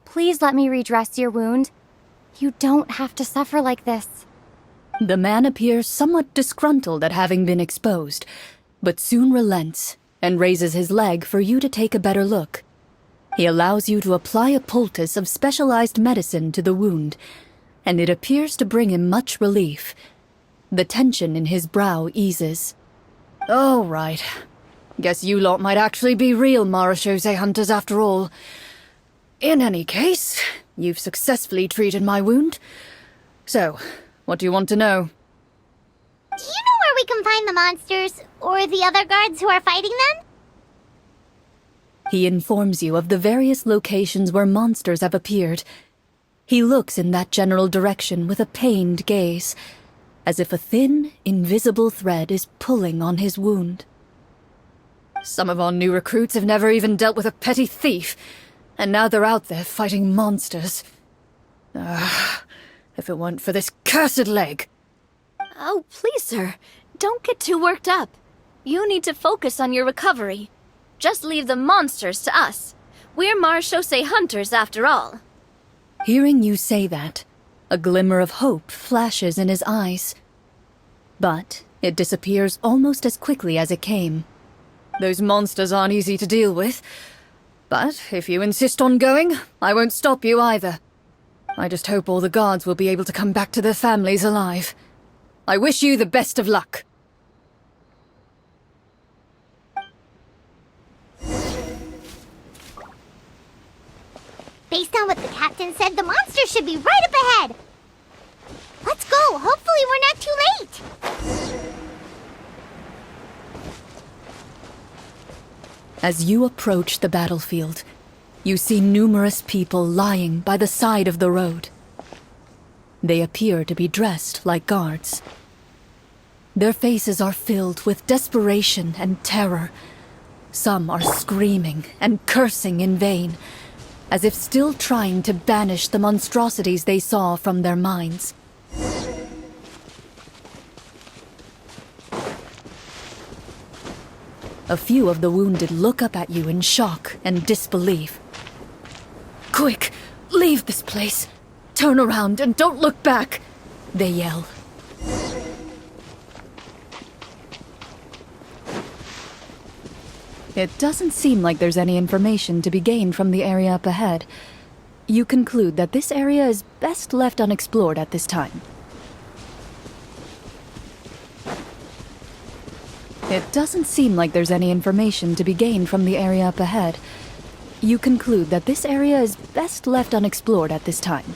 Please let me redress your wound. You don't have to suffer like this. The man appears somewhat disgruntled at having been exposed, but soon relents and raises his leg for you to take a better look. He allows you to apply a poultice of specialized medicine to the wound, and it appears to bring him much relief. The tension in his brow eases. Oh, right. Guess you lot might actually be real Marechaussee Hunters after all. In any case, you've successfully treated my wound. So, what do you want to know? Do you know where we can find the monsters, or the other guards who are fighting them? He informs you of the various locations where monsters have appeared. He looks in that general direction with a pained gaze, as if a thin, invisible thread is pulling on his wound. Some of our new recruits have never even dealt with a petty thief, and now they're out there fighting monsters. If it weren't for this cursed leg. Oh, please, sir. Don't get too worked up. You need to focus on your recovery. Just leave the monsters to us. We're marechaussee hunters, after all. Hearing you say that, a glimmer of hope flashes in his eyes. But it disappears almost as quickly as it came. Those monsters aren't easy to deal with. But if you insist on going, I won't stop you either. I just hope all the guards will be able to come back to their families alive. I wish you the best of luck. Based on what the captain said, the monster should be right up ahead. Let's go. Hopefully we're not too late. As you approach the battlefield, you see numerous people lying by the side of the road. They appear to be dressed like guards. Their faces are filled with desperation and terror. Some are screaming and cursing in vain, as if still trying to banish the monstrosities they saw from their minds. A few of the wounded look up at you in shock and disbelief. "Quick, leave this place. Turn around and don't look back," they yell. It doesn't seem like there's any information to be gained from the area up ahead. You conclude that this area is best left unexplored at this time. It doesn't seem like there's any information to be gained from the area up ahead. You conclude that this area is best left unexplored at this time.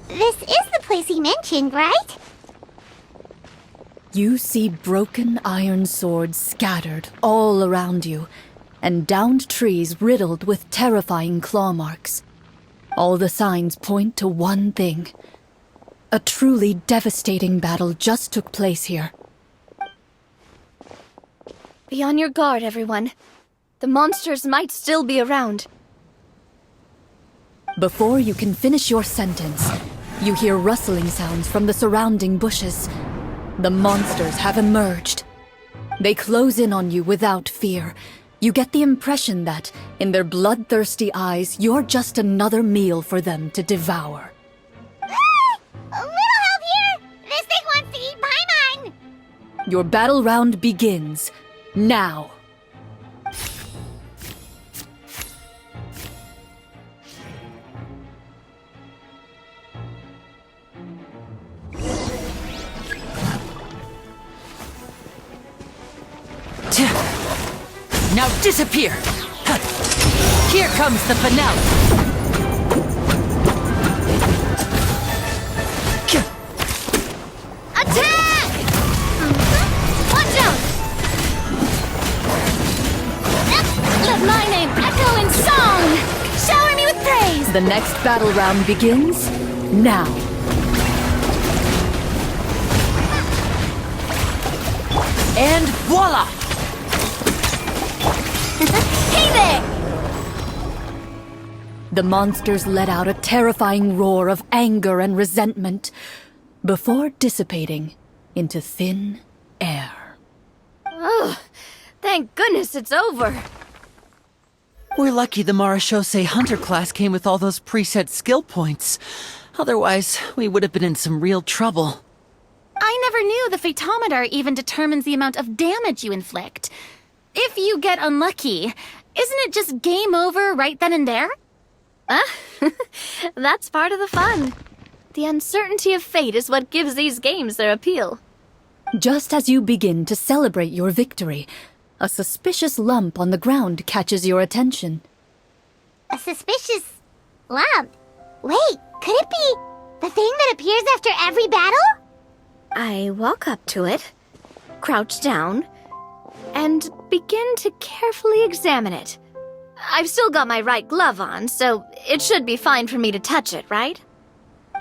This is the place he mentioned, right? You see broken iron swords scattered all around you, and downed trees riddled with terrifying claw marks. All the signs point to one thing. A truly devastating battle just took place here. Be on your guard, everyone. The monsters might still be around. Before you can finish your sentence, you hear rustling sounds from the surrounding bushes. The monsters have emerged. They close in on you without fear. You get the impression that, in their bloodthirsty eyes, you're just another meal for them to devour. A little help here! This thing wants to eat Paimon! Your battle round begins now. Now disappear! Here comes the finale! Attack! Watch out! Let my name echo in song! Shower me with praise! The next battle round begins now. And voila! Hey there! The monsters let out a terrifying roar of anger and resentment before dissipating into thin air. Oh, thank goodness it's over. We're lucky the marechaussee hunter class came with all those preset skill points. Otherwise, we would have been in some real trouble. I never knew the photometer even determines the amount of damage you inflict. If you get unlucky, isn't it just game over right then and there? That's part of the fun. The uncertainty of fate is what gives these games their appeal. Just as you begin to celebrate your victory, a suspicious lump on the ground catches your attention. A suspicious lump? Wait, could it be the thing that appears after every battle? I walk up to it, crouch down, and begin to carefully examine it. I've still got my right glove on, so it should be fine for me to touch it, right?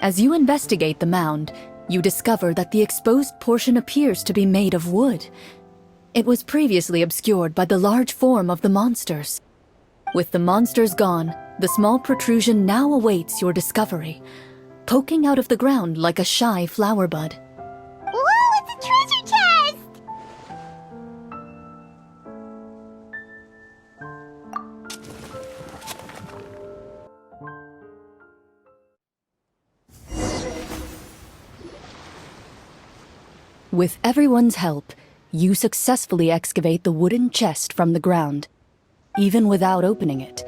As you investigate the mound, you discover that the exposed portion appears to be made of wood. It was previously obscured by the large form of the monsters. With the monsters gone, the small protrusion now awaits your discovery, poking out of the ground like a shy flower bud. Whoa, it's a treasure chest! With everyone's help, you successfully excavate the wooden chest from the ground. Even without opening it,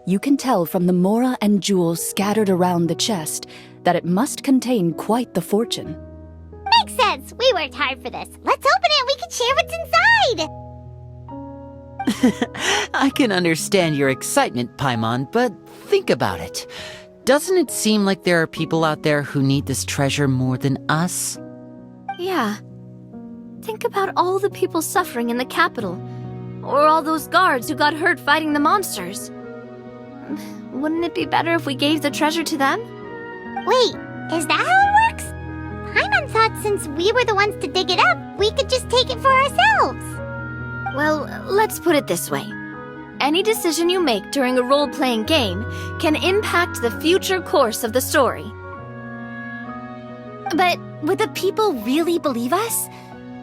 you can tell from the mora and jewels scattered around the chest that it must contain quite the fortune. Makes sense. We worked hard for this. Let's open it and we can share what's inside. I can understand your excitement, Paimon, but think about it. Doesn't it seem like there are people out there who need this treasure more than us? Yeah. Think about all the people suffering in the capital, or all those guards who got hurt fighting the monsters. Wouldn't it be better if we gave the treasure to them? Wait, is that how it works? Paimon thought since we were the ones to dig it up, we could just take it for ourselves. Well, let's put it this way. Any decision you make during a role-playing game can impact the future course of the story. But would the people really believe us?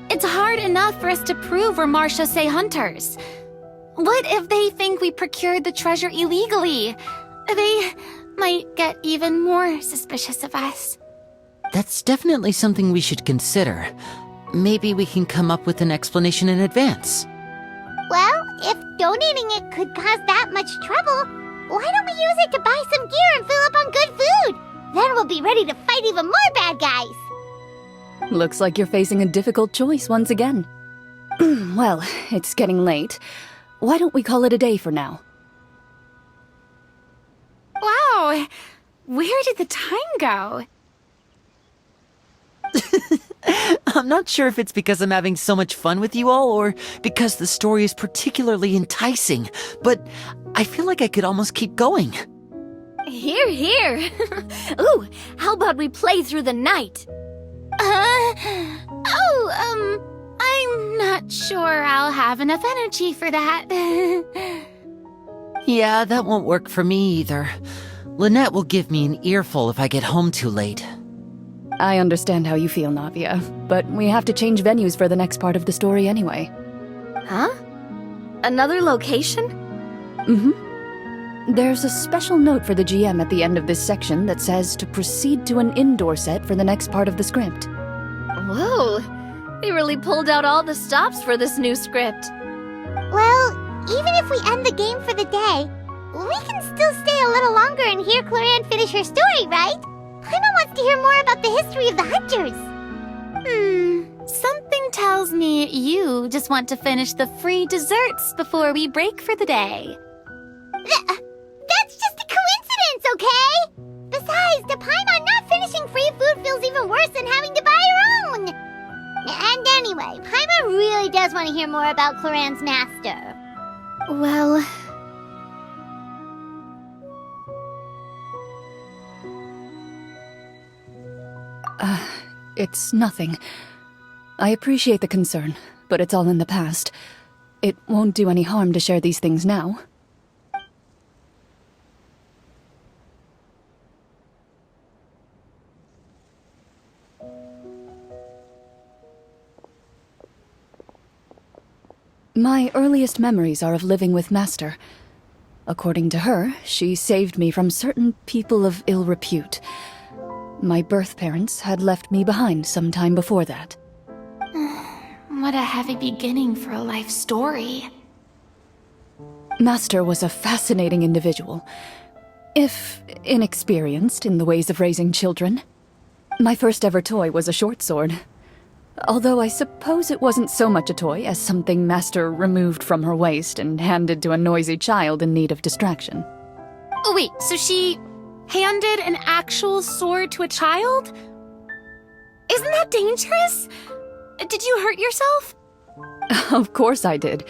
It's hard enough for us to prove we're Marchese hunters. What if they think we procured the treasure illegally? They might get even more suspicious of us. That's definitely something we should consider. Maybe we can come up with an explanation in advance. Well, if donating it could cause that much trouble, why don't we use it to buy some gear and fill up on good food? Then we'll be ready to fight even more bad guys. Looks like you're facing a difficult choice once again. Well, it's getting late. Why don't we call it a day for now? Wow, where did the time go? I'm not sure if it's because I'm having so much fun with you all or because the story is particularly enticing, but I feel like I could almost keep going. Here, here. Ooh, how about we play through the night? I'm not sure I'll have enough energy for that. Yeah, that won't work for me either. Lynette will give me an earful if I get home too late. I understand how you feel, Navia, but we have to change venues for the next part of the story anyway. Huh? Another location? There's a special note for the GM at the end of this section that says to proceed to an indoor set for the next part of the script. Whoa, they really pulled out all the stops for this new script. Well, even if we end the game for the day, we can still stay a little longer and hear Clorinde finish her story, right? Paimon wants to hear more about the history of the hunters. Something tells me you just want to finish the free desserts before we break for the day. That's just a coincidence, okay? Besides, to Paimon, not finishing free food feels even worse than having to buy her own. And anyway, Paimon really does want to hear more about Clorinde's master. Well... It's nothing. I appreciate the concern, but it's all in the past. It won't do any harm to share these things now. My earliest memories are of living with Master. According to her, she saved me from certain people of ill repute. My birth parents had left me behind some time before that. What a heavy beginning for a life story. Master was a fascinating individual, if inexperienced in the ways of raising children. My first ever toy was a short sword. Although I suppose it wasn't so much a toy as something Master removed from her waist and handed to a noisy child in need of distraction. Oh wait, so she handed an actual sword to a child? Isn't that dangerous? Did you hurt yourself? Of course I did.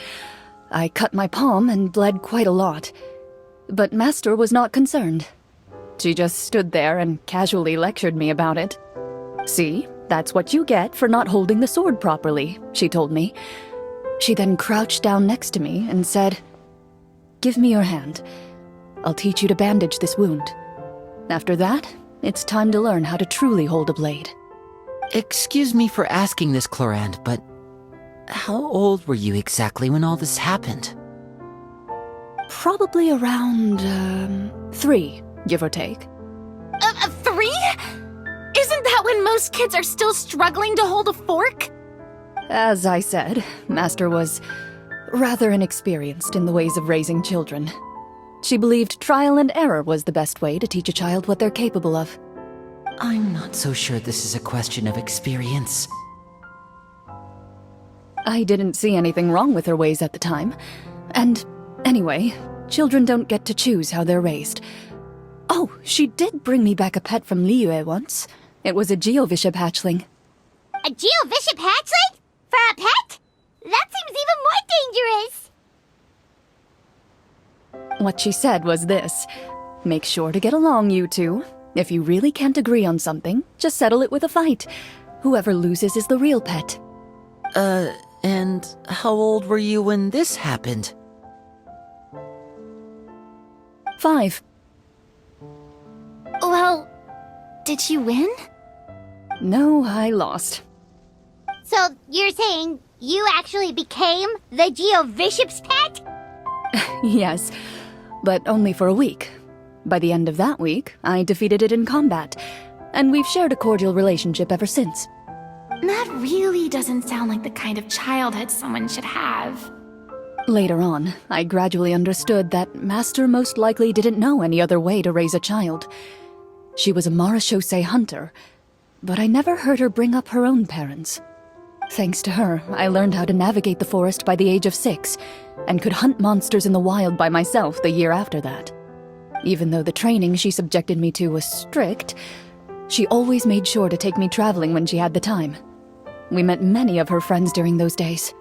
I cut my palm and bled quite a lot. But Master was not concerned. She just stood there and casually lectured me about it. "See, that's what you get for not holding the sword properly," she told me. She then crouched down next to me and said, "Give me your hand. I'll teach you to bandage this wound. After that, it's time to learn how to truly hold a blade." Excuse me for asking this, Clorinde, but how old were you exactly when all this happened? Probably around, 3, give or take. 3? Isn't that when most kids are still struggling to hold a fork? As I said, Master was rather inexperienced in the ways of raising children. She believed trial and error was the best way to teach a child what they're capable of. I'm not so sure this is a question of experience. I didn't see anything wrong with her ways at the time. And anyway, children don't get to choose how they're raised. Oh, she did bring me back a pet from Liyue once. It was a Geovishap hatchling. A Geovishap hatchling? For a pet? That seems even more dangerous. What she said was this: "Make sure to get along, you two. If you really can't agree on something, just settle it with a fight. Whoever loses is the real pet." And how old were you when this happened? 5. Well, did you win? No, I lost. So you're saying you actually became the Geovishap's pet? Yes, but only for a week. By the end of that week, I defeated it in combat, and we've shared a cordial relationship ever since. That really doesn't sound like the kind of childhood someone should have. Later on, I gradually understood that Master most likely didn't know any other way to raise a child. She was a Marachose hunter, but I never heard her bring up her own parents. Thanks to her, I learned how to navigate the forest by the age of 6, and could hunt monsters in the wild by myself the year after that. Even though the training she subjected me to was strict, she always made sure to take me traveling when she had the time. We met many of her friends during those days.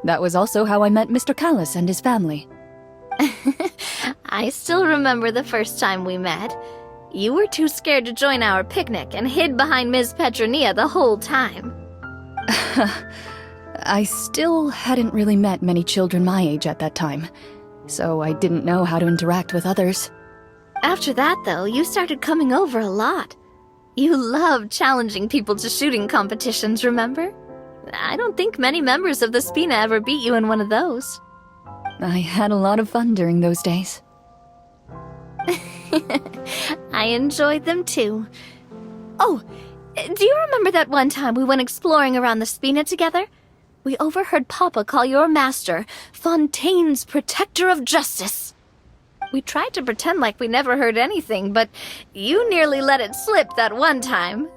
That was also how I met Mr. Callis and his family. I still remember the first time we met. You were too scared to join our picnic and hid behind Ms. Petronia the whole time. I still hadn't really met many children my age at that time, so I didn't know how to interact with others. After that, though, you started coming over a lot. You loved challenging people to shooting competitions, remember? I don't think many members of the Spina ever beat you in one of those. I had a lot of fun during those days. I enjoyed them too. Oh, do you remember that one time we went exploring around the Spina together? We overheard Papa call your master Fontaine's Protector of Justice. We tried to pretend like we never heard anything, but you nearly let it slip that one time.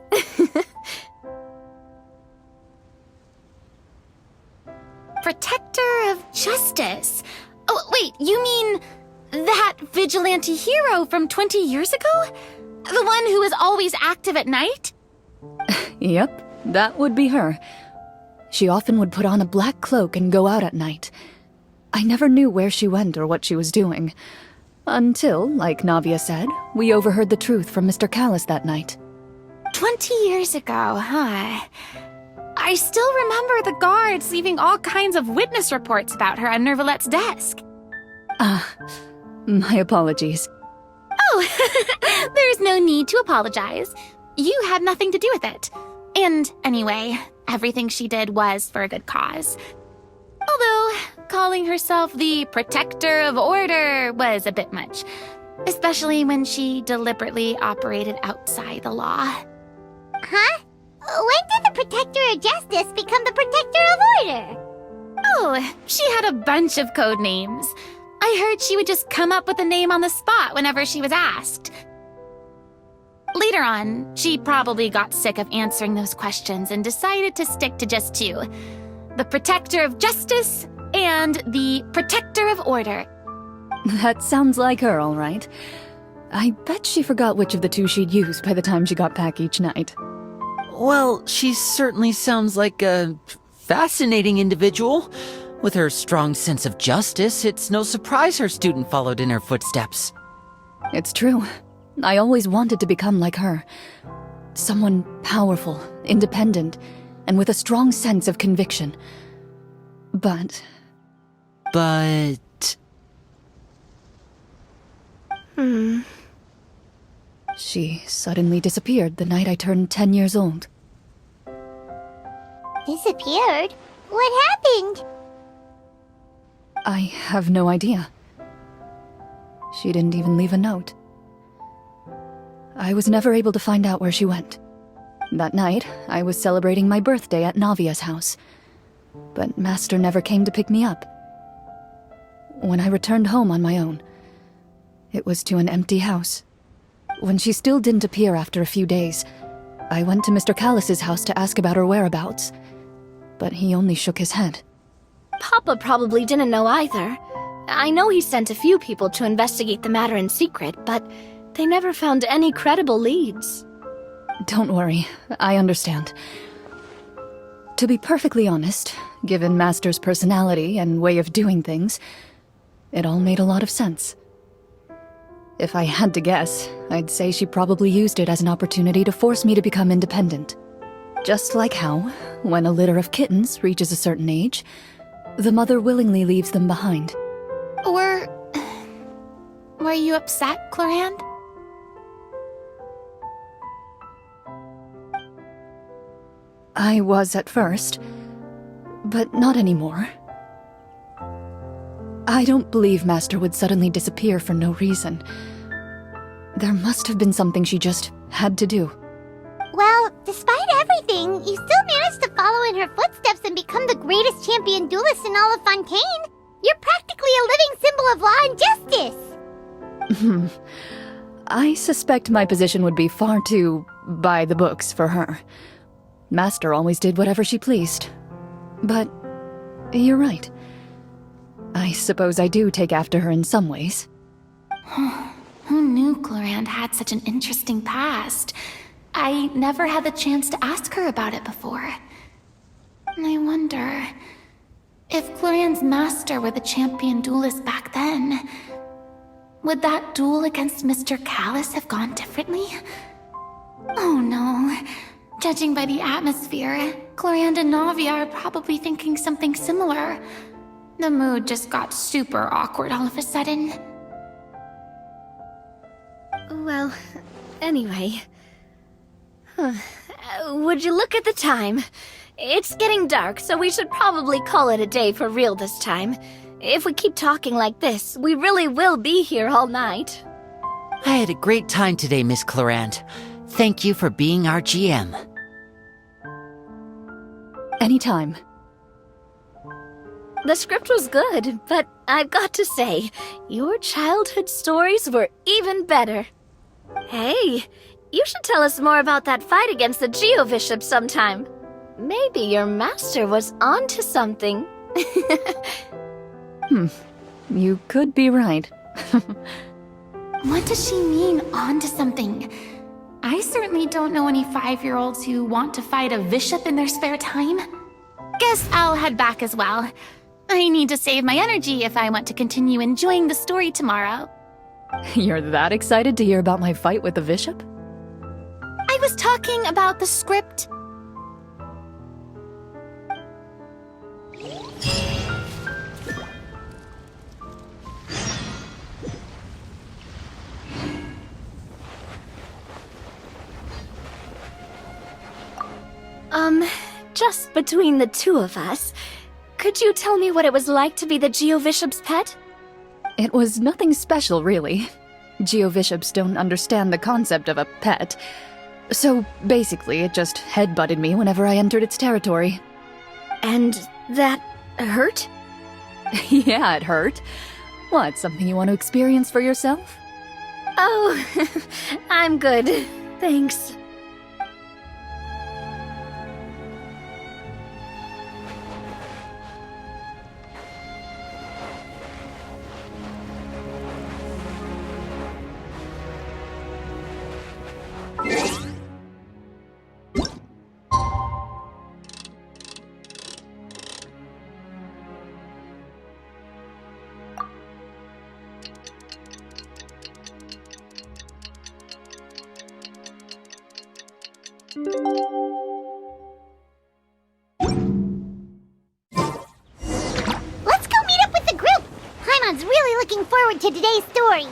Protector of Justice? Oh, wait, you mean that vigilante hero from 20 years ago? The one who is always active at night? Yep, that would be her. She often would put on a black cloak and go out at night. I never knew where she went or what she was doing. Until, like Navia said, we overheard the truth from Mr. Callis that night. 20 years ago, huh? I still remember the guards leaving all kinds of witness reports about her on Nervalette's desk. My apologies. Oh, there's no need to apologize. You had nothing to do with it. And anyway, everything she did was for a good cause. Although, calling herself the Protector of Order was a bit much. Especially when she deliberately operated outside the law. Huh? When did the Protector of Justice become the Protector of Order? Oh, she had a bunch of code names. I heard she would just come up with a name on the spot whenever she was asked. Later on, she probably got sick of answering those questions and decided to stick to just 2. The Protector of Justice and the Protector of Order. That sounds like her, all right. I bet she forgot which of the 2 she'd use by the time she got back each night. Well, she certainly sounds like a fascinating individual. With her strong sense of justice, it's no surprise her student followed in her footsteps. It's true. I always wanted to become like her. Someone powerful, independent, and with a strong sense of conviction. But... She suddenly disappeared the night I turned 10 years old. Disappeared? What happened? I have no idea. She didn't even leave a note. I was never able to find out where she went. That night, I was celebrating my birthday at Navia's house, but Master never came to pick me up. When I returned home on my own, it was to an empty house. When she still didn't appear after a few days, I went to Mr. Callus's house to ask about her whereabouts, but he only shook his head. Papa probably didn't know either. I know he sent a few people to investigate the matter in secret, but they never found any credible leads. Don't worry, I understand. To be perfectly honest, given Master's personality and way of doing things, it all made a lot of sense. If I had to guess, I'd say she probably used it as an opportunity to force me to become independent. Just like how, when a litter of kittens reaches a certain age, the mother willingly leaves them behind. Were you upset, Clorinde? I was at first, but not anymore. I don't believe Master would suddenly disappear for no reason. There must have been something she just had to do. Well, despite everything, you still managed to follow in her footsteps and become the greatest champion duelist in all of Fontaine. You're practically a living symbol of law and justice. I suspect my position would be far too by the books for her. Master always did whatever she pleased. But you're right. I suppose I do take after her in some ways. Who knew Clorinde had such an interesting past? I never had the chance to ask her about it before. I wonder... if Clorinde's master were the champion duelist back then, would that duel against Mr. Callus have gone differently? Oh no. Judging by the atmosphere, Clorinde and Navia are probably thinking something similar. The mood just got super awkward all of a sudden. Well, anyway... would you look at the time? It's getting dark, so we should probably call it a day for real this time. If we keep talking like this, we really will be here all night. I had a great time today, Miss Clorinde. Thank you for being our GM. Anytime. The script was good, but I've got to say, your childhood stories were even better. Hey, you should tell us more about that fight against the Geo-Bishop sometime. Maybe your master was onto something. You could be right. What does she mean, onto something? I certainly don't know any 5-year-olds who want to fight a bishop in their spare time. Guess I'll head back as well. I need to save my energy if I want to continue enjoying the story tomorrow. You're that excited to hear about my fight with the bishop? I was talking about the script. Just between the two of us, could you tell me what it was like to be the Geo-Bishop's pet? It was nothing special, really. Geo-Bishops don't understand the concept of a pet. So basically, it just headbutted me whenever I entered its territory. And that hurt? Yeah, it hurt. What, something you want to experience for yourself? Oh, I'm good. Thanks. Let's go meet up with the group! Paimon's really looking forward to today's story.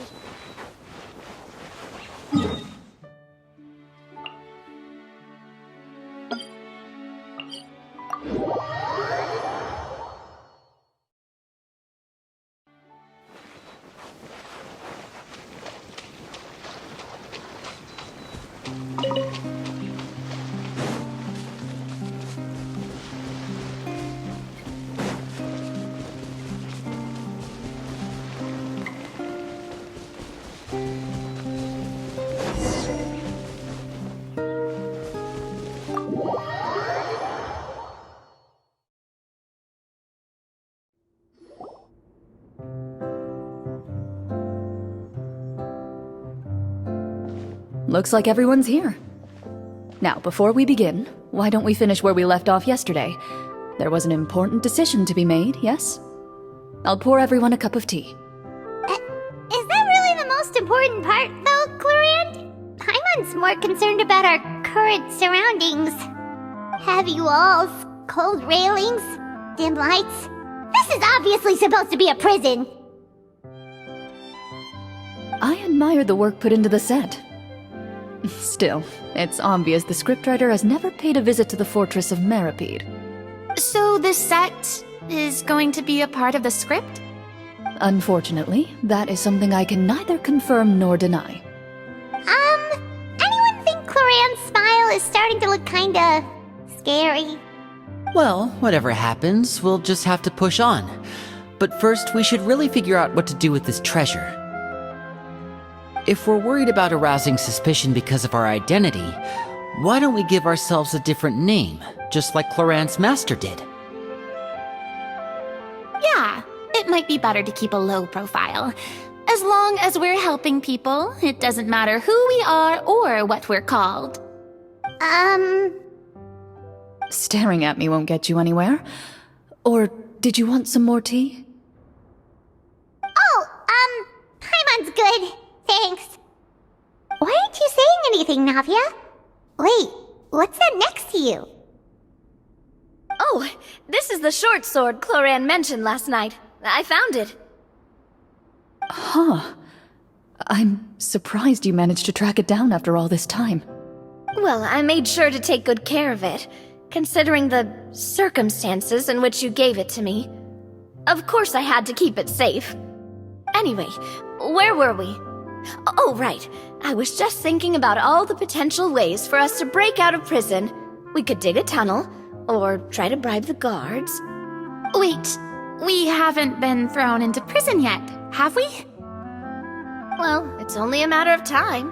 Looks like everyone's here. Now, before we begin, why don't we finish where we left off yesterday? There was an important decision to be made, yes? I'll pour everyone a cup of tea. Is that really the most important part, though, Clorinde? Paimon's more concerned about our current surroundings. Heavy walls, cold railings, dim lights. This is obviously supposed to be a prison. I admire the work put into the set. Still, it's obvious the scriptwriter has never paid a visit to the fortress of Meripede. So the set is going to be a part of the script? Unfortunately, that is something I can neither confirm nor deny. Anyone think Clorinde's smile is starting to look kinda scary? Well, whatever happens, we'll just have to push on. But first, we should really figure out what to do with this treasure. If we're worried about arousing suspicion because of our identity, why don't we give ourselves a different name, just like Clorinde's master did? Yeah, it might be better to keep a low profile. As long as we're helping people, it doesn't matter who we are or what we're called. Staring at me won't get you anywhere. Or did you want some more tea? Oh, Paimon's good. Thanks. Why aren't you saying anything, Navia? Wait, what's that next to you? Oh, this is the short sword Clorinde mentioned last night. I found it. Huh. I'm surprised you managed to track it down after all this time. Well, I made sure to take good care of it, considering the circumstances in which you gave it to me. Of course I had to keep it safe. Anyway, where were we? Oh, right. I was just thinking about all the potential ways for us to break out of prison. We could dig a tunnel, or try to bribe the guards. Wait, we haven't been thrown into prison yet, have we? Well, it's only a matter of time.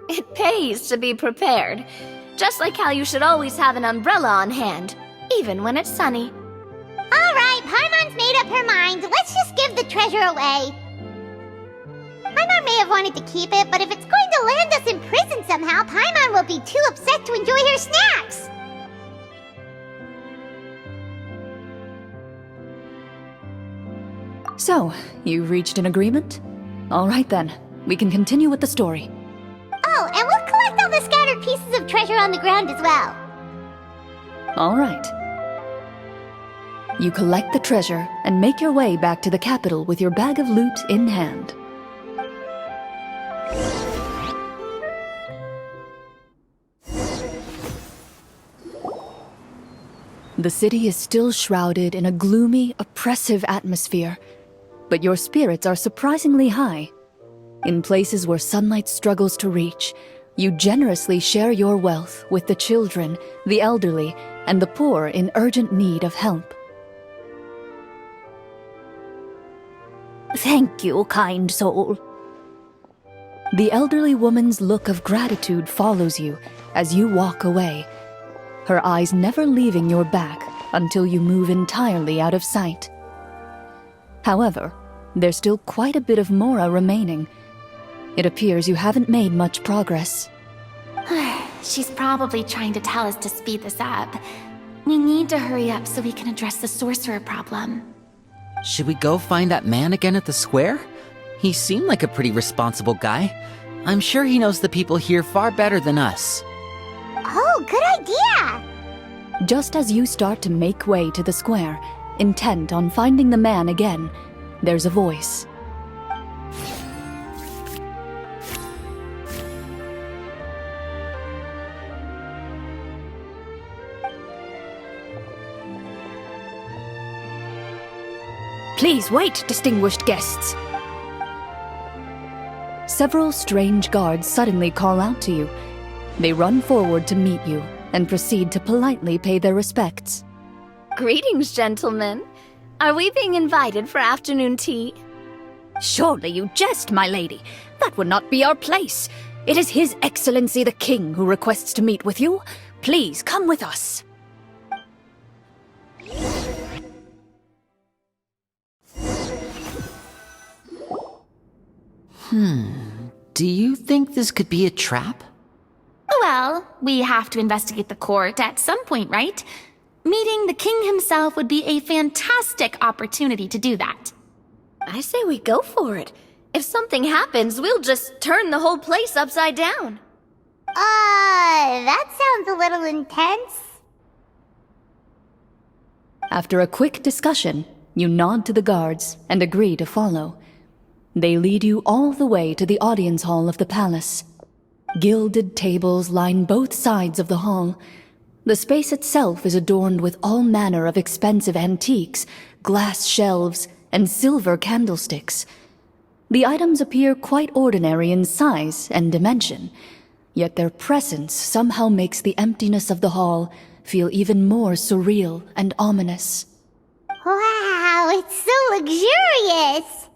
It pays to be prepared. Just like how you should always have an umbrella on hand, even when it's sunny. Alright, Paimon's made up her mind. Let's just give the treasure away. Paimon may have wanted to keep it, but if it's going to land us in prison somehow, Paimon will be too upset to enjoy her snacks. So, you've reached an agreement? All right then, we can continue with the story. Oh, and we'll collect all the scattered pieces of treasure on the ground as well. All right. You collect the treasure and make your way back to the capital with your bag of loot in hand. The city is still shrouded in a gloomy, oppressive atmosphere, but your spirits are surprisingly high. In places where sunlight struggles to reach, you generously share your wealth with the children, the elderly, and the poor in urgent need of help. Thank you, kind soul. The elderly woman's look of gratitude follows you as you walk away, her eyes never leaving your back until you move entirely out of sight. However, there's still quite a bit of Mora remaining. It appears you haven't made much progress. She's probably trying to tell us to speed this up. We need to hurry up so we can address the sorcerer problem. Should we go find that man again at the square? He seemed like a pretty responsible guy. I'm sure he knows the people here far better than us. Oh, Oh, good idea! Just as you start to make way to the square, intent on finding the man again, there's a voice. Please wait, distinguished guests. Several strange guards suddenly call out to you. They run forward to meet you and proceed to politely pay their respects. Greetings, gentlemen. Are we being invited for afternoon tea? Surely you jest, my lady. That would not be our place. It is His Excellency the King who requests to meet with you. Please come with us. Do you think this could be a trap? Well, we have to investigate the court at some point, right? Meeting the king himself would be a fantastic opportunity to do that. I say we go for it. If something happens, we'll just turn the whole place upside down. That sounds a little intense. After a quick discussion, you nod to the guards and agree to follow. They lead you all the way to the audience hall of the palace. Gilded tables line both sides of the hall. The space itself is adorned with all manner of expensive antiques, glass shelves, and silver candlesticks. The items appear quite ordinary in size and dimension, yet their presence somehow makes the emptiness of the hall feel even more surreal and ominous. Wow, it's so luxurious!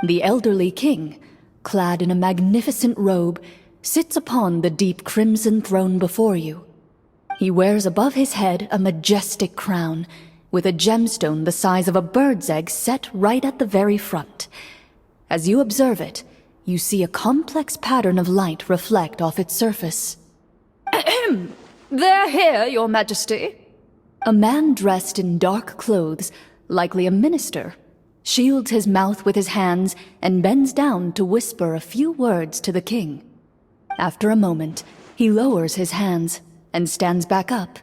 The elderly king, clad in a magnificent robe, sits upon the deep crimson throne before you. He wears above his head a majestic crown, with a gemstone the size of a bird's egg set right at the very front. As you observe it, you see a complex pattern of light reflect off its surface. They're here, Your Majesty. A man dressed in dark clothes, likely a minister, shields his mouth with his hands and bends down to whisper a few words to the king. After a moment, he lowers his hands and stands back up.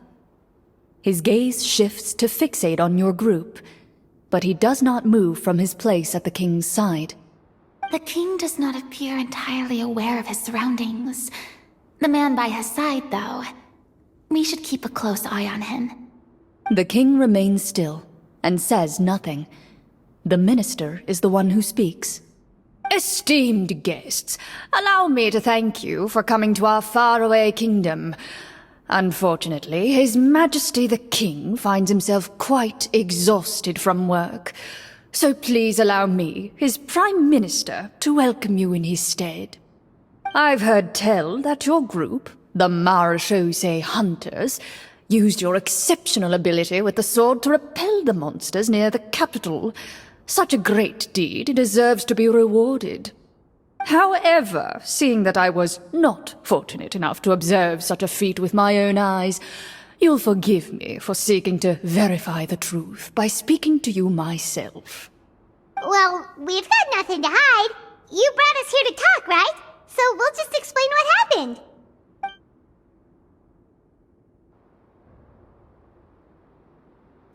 His gaze shifts to fixate on your group, but he does not move from his place at the king's side. The king does not appear entirely aware of his surroundings. The man by his side, though. We should keep a close eye on him. The king remains still and says nothing. The minister is the one who speaks. Esteemed guests, allow me to thank you for coming to our faraway kingdom. Unfortunately, His Majesty the King finds himself quite exhausted from work. So please allow me, his Prime Minister, to welcome you in his stead. I've heard tell that your group, the Marechaussee Hunters, used your exceptional ability with the sword to repel the monsters near the capital. Such a great deed deserves to be rewarded. However, seeing that I was not fortunate enough to observe such a feat with my own eyes, you'll forgive me for seeking to verify the truth by speaking to you myself. Well, we've got nothing to hide. You brought us here to talk, right? So we'll just explain what happened.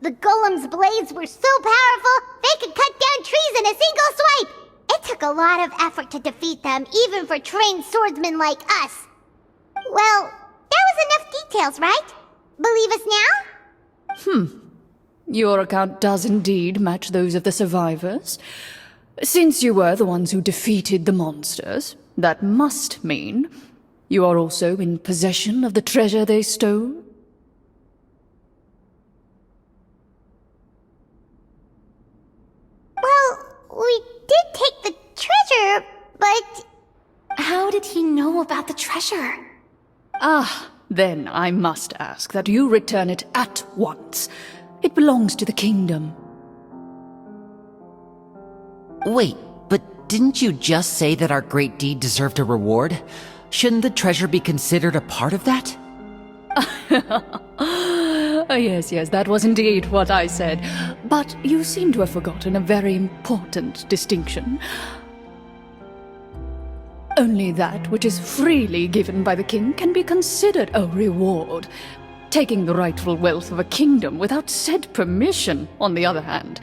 The golem's blades were so powerful, they could cut down trees in a single swipe! It took a lot of effort to defeat them, even for trained swordsmen like us. Well, that was enough details, right? Believe us now? Your account does indeed match those of the survivors. Since you were the ones who defeated the monsters, that must mean you are also in possession of the treasure they stole? Well, we did take the treasure, but... How did he know about the treasure? Then I must ask that you return it at once. It belongs to the kingdom. Wait, but didn't you just say that our great deed deserved a reward? Shouldn't the treasure be considered a part of that? Yes, that was indeed what I said. But you seem to have forgotten a very important distinction. Only that which is freely given by the king can be considered a reward. Taking the rightful wealth of a kingdom without said permission, on the other hand,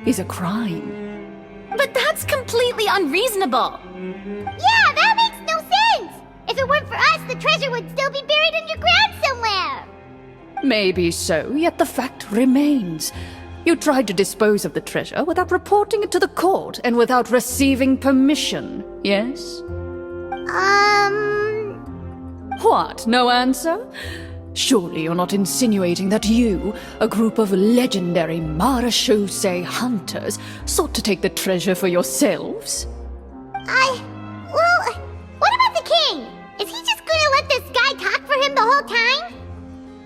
is a crime. But that's completely unreasonable. Yeah, that makes no sense! If it weren't for us, the treasure would still be buried underground somewhere! Maybe so, yet the fact remains. You tried to dispose of the treasure without reporting it to the court and without receiving permission, yes? What, no answer? Surely you're not insinuating that you, a group of legendary marechaussee hunters, sought to take the treasure for yourselves? Well, what about the king? Is he just gonna let this guy talk for him the whole time?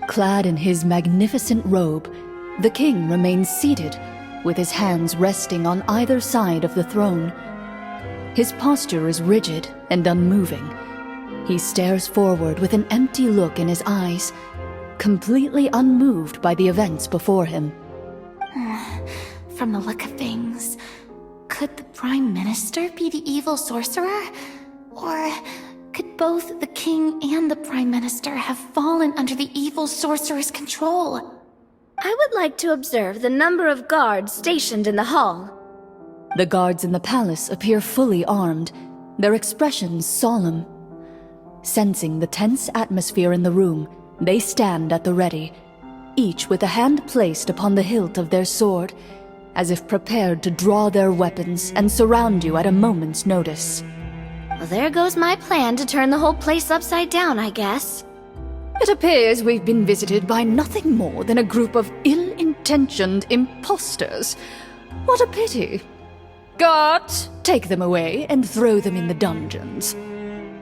Clad in his magnificent robe, the king remains seated, with his hands resting on either side of the throne. His posture is rigid and unmoving. He stares forward with an empty look in his eyes, completely unmoved by the events before him. From the look of things, could the Prime Minister be the evil sorcerer? Or could both the King and the Prime Minister have fallen under the evil sorcerer's control? I would like to observe the number of guards stationed in the hall. The guards in the palace appear fully armed, their expressions solemn. Sensing the tense atmosphere in the room, they stand at the ready, each with a hand placed upon the hilt of their sword, as if prepared to draw their weapons and surround you at a moment's notice. Well, there goes my plan to turn the whole place upside down, I guess. It appears we've been visited by nothing more than a group of ill-intentioned imposters. What a pity. Guards, take them away and throw them in the dungeons.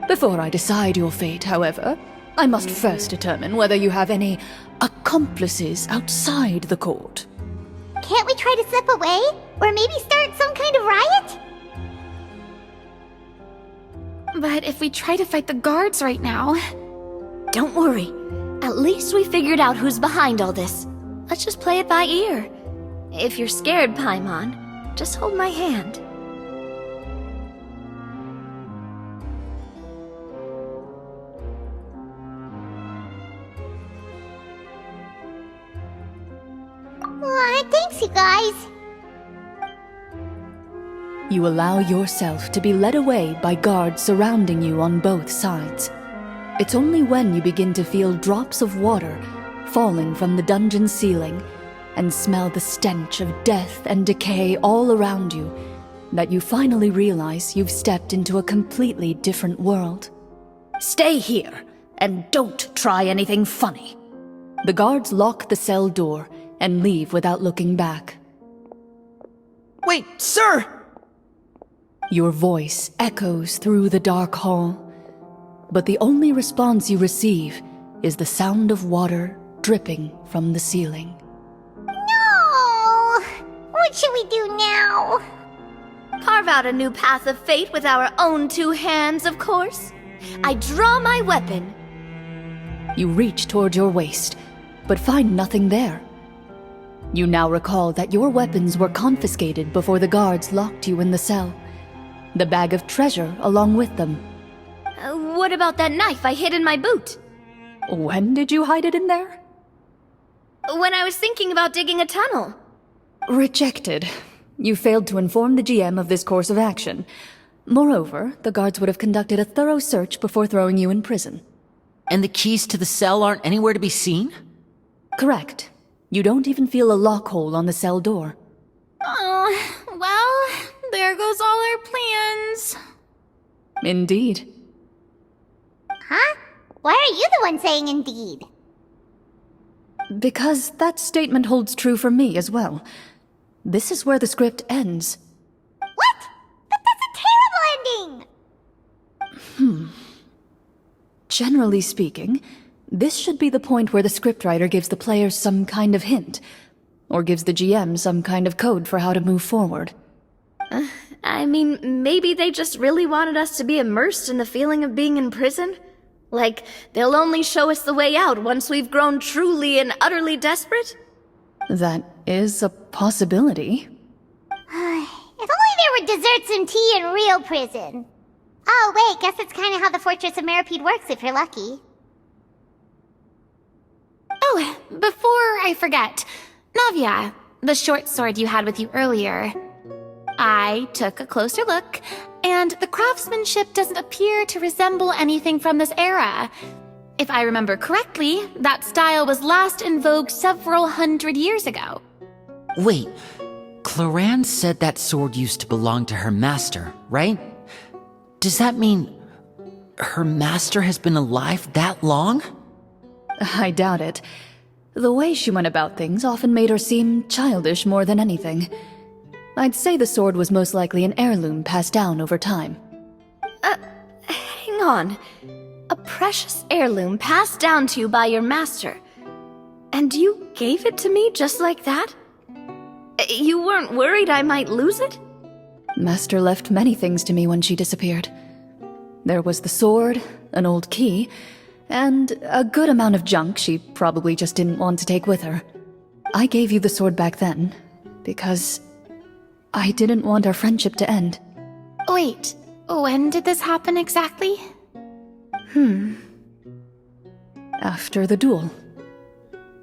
Before I decide your fate, however, I must first determine whether you have any accomplices outside the court. Can't we try to slip away? Or maybe start some kind of riot? But if we try to fight the guards right now... Don't worry. At least we figured out who's behind all this. Let's just play it by ear. If you're scared, Paimon, just hold my hand. Thanks, you guys. You allow yourself to be led away by guards surrounding you on both sides. It's only when you begin to feel drops of water falling from the dungeon ceiling and smell the stench of death and decay all around you that you finally realize you've stepped into a completely different world. Stay here, and don't try anything funny. The guards lock the cell door and leave without looking back. Wait, sir! Your voice echoes through the dark hall, but the only response you receive is the sound of water dripping from the ceiling. No! What should we do now? Carve out a new path of fate with our own two hands, of course. I draw my weapon. You reach toward your waist, but find nothing there. You now recall that your weapons were confiscated before the guards locked you in the cell. The bag of treasure along with them. What about that knife I hid in my boot? When did you hide it in there? When I was thinking about digging a tunnel. Rejected. You failed to inform the GM of this course of action. Moreover, the guards would have conducted a thorough search before throwing you in prison. And the keys to the cell aren't anywhere to be seen? Correct. You don't even feel a lock hole on the cell door. Oh, well, there goes all our plans. Indeed. Huh? Why are you the one saying indeed? Because that statement holds true for me as well. This is where the script ends. What? But that's a terrible ending! Generally speaking, this should be the point where the scriptwriter gives the players some kind of hint, or gives the GM some kind of code for how to move forward. I mean, maybe they just really wanted us to be immersed in the feeling of being in prison? Like, they'll only show us the way out once we've grown truly and utterly desperate? That is a possibility. If only there were desserts and tea in real prison. Oh, wait, guess it's kind of how the Fortress of Meripede works if you're lucky. Oh, before I forget, Navia, the short sword you had with you earlier. I took a closer look, and the craftsmanship doesn't appear to resemble anything from this era. If I remember correctly, that style was last in vogue several hundred years ago. Wait, Clorinde said that sword used to belong to her master, right? Does that mean her master has been alive that long? I doubt it. The way she went about things often made her seem childish more than anything. I'd say the sword was most likely an heirloom passed down over time. Hang on. A precious heirloom passed down to you by your master. And you gave it to me just like that? You weren't worried I might lose it? Master left many things to me when she disappeared. There was the sword, an old key, and a good amount of junk she probably just didn't want to take with her. I gave you the sword back then, because I didn't want our friendship to end. Wait, when did this happen exactly? After the duel.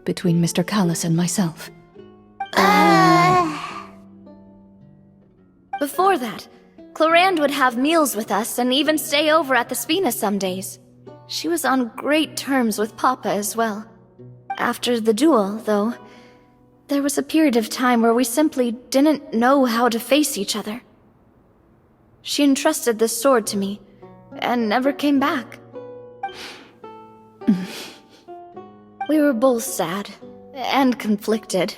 Between Mr. Callis and myself. Before that, Clorinde would have meals with us and even stay over at the Spina some days. She was on great terms with Papa as well. After the duel, though, there was a period of time where we simply didn't know how to face each other. She entrusted this sword to me, and never came back. We were both sad, and conflicted,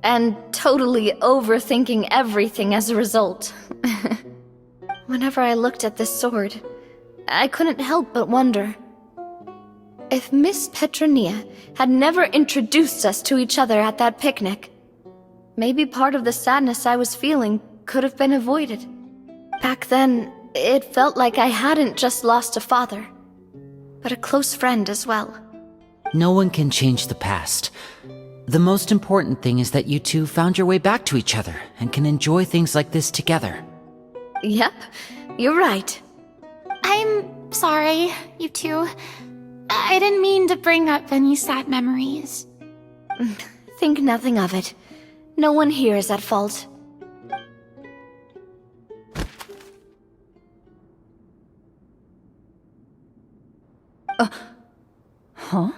and totally overthinking everything as a result. Whenever I looked at this sword, I couldn't help but wonder. If Miss Petronia had never introduced us to each other at that picnic, maybe part of the sadness I was feeling could have been avoided. Back then, it felt like I hadn't just lost a father, but a close friend as well. No one can change the past. The most important thing is that you two found your way back to each other and can enjoy things like this together. Yep, you're right. I'm sorry, you two. I didn't mean to bring up any sad memories. Think nothing of it. No one here is at fault. Huh?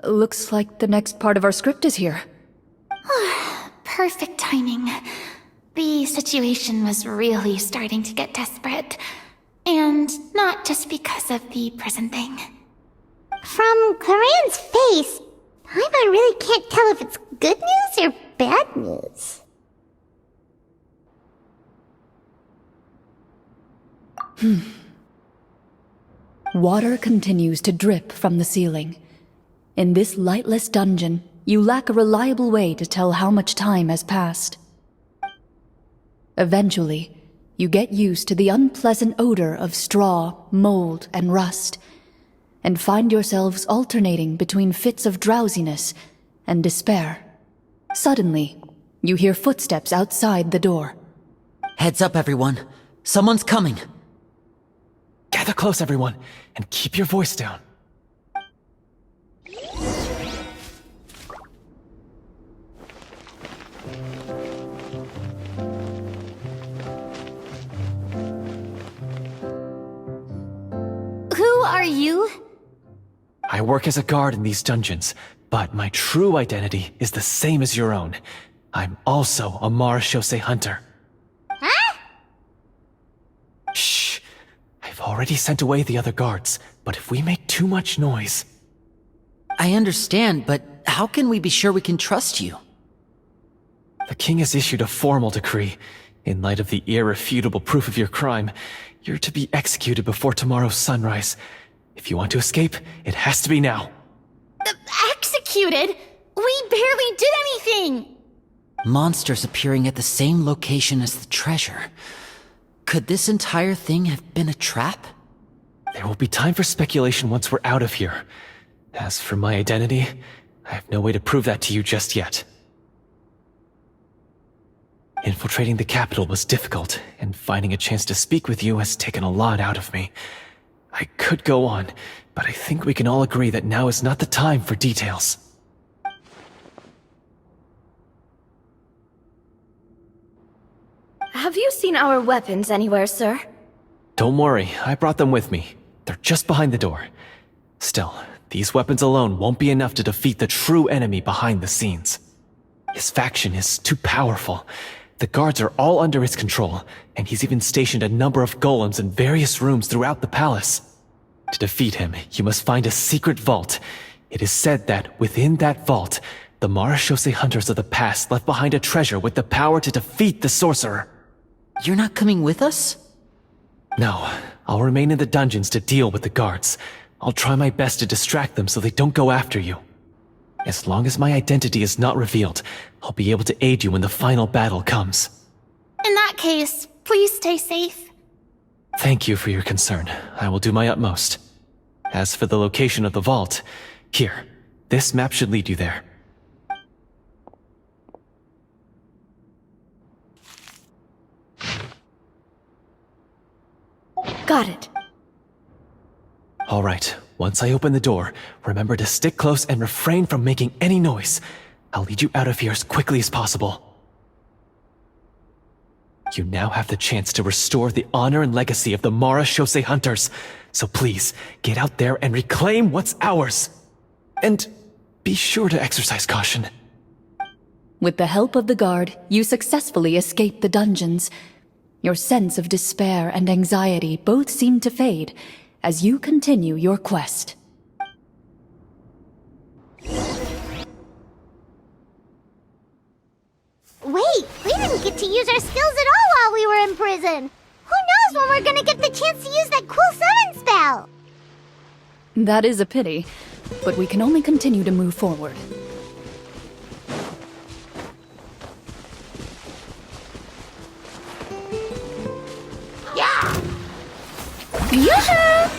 Looks like the next part of our script is here. Perfect timing. The situation was really starting to get desperate. And not just because of the prison thing. From Clorinde's face, I really can't tell if it's good news or bad news. Water continues to drip from the ceiling. In this lightless dungeon, you lack a reliable way to tell how much time has passed. Eventually, you get used to the unpleasant odor of straw, mold, and rust, and find yourselves alternating between fits of drowsiness and despair. Suddenly, you hear footsteps outside the door. Heads up, everyone. Someone's coming. Gather close, everyone, and keep your voice down. Who are you? I work as a guard in these dungeons, but my true identity is the same as your own. I'm also a marechaussee hunter. Huh? Shh! I've already sent away the other guards, but if we make too much noise... I understand, but how can we be sure we can trust you? The king has issued a formal decree. In light of the irrefutable proof of your crime, you're to be executed before tomorrow's sunrise. If you want to escape, it has to be now. Executed? We barely did anything! Monsters appearing at the same location as the treasure. Could this entire thing have been a trap? There will be time for speculation once we're out of here. As for my identity, I have no way to prove that to you just yet. Infiltrating the capital was difficult, and finding a chance to speak with you has taken a lot out of me. I could go on, but I think we can all agree that now is not the time for details. Have you seen our weapons anywhere, sir? Don't worry, I brought them with me. They're just behind the door. Still, these weapons alone won't be enough to defeat the true enemy behind the scenes. His faction is too powerful. The guards are all under his control, and he's even stationed a number of golems in various rooms throughout the palace. To defeat him, you must find a secret vault. It is said that within that vault, the Marachose hunters of the past left behind a treasure with the power to defeat the sorcerer. You're not coming with us? No, I'll remain in the dungeons to deal with the guards. I'll try my best to distract them so they don't go after you. As long as my identity is not revealed, I'll be able to aid you when the final battle comes. In that case, please stay safe. Thank you for your concern. I will do my utmost. As for the location of the vault, here, this map should lead you there. Got it. All right, once I open the door, remember to stick close and refrain from making any noise. I'll lead you out of here as quickly as possible. You now have the chance to restore the honor and legacy of the Marachose hunters. So please, get out there and reclaim what's ours. And be sure to exercise caution. With the help of the guard, you successfully escape the dungeons. Your sense of despair and anxiety both seem to fade as you continue your quest. Wait, we didn't get to use our skills at all while we were in prison. Who knows when we're gonna get the chance to use that cool summon spell? That is a pity, but we can only continue to move forward. Yoo-hoo!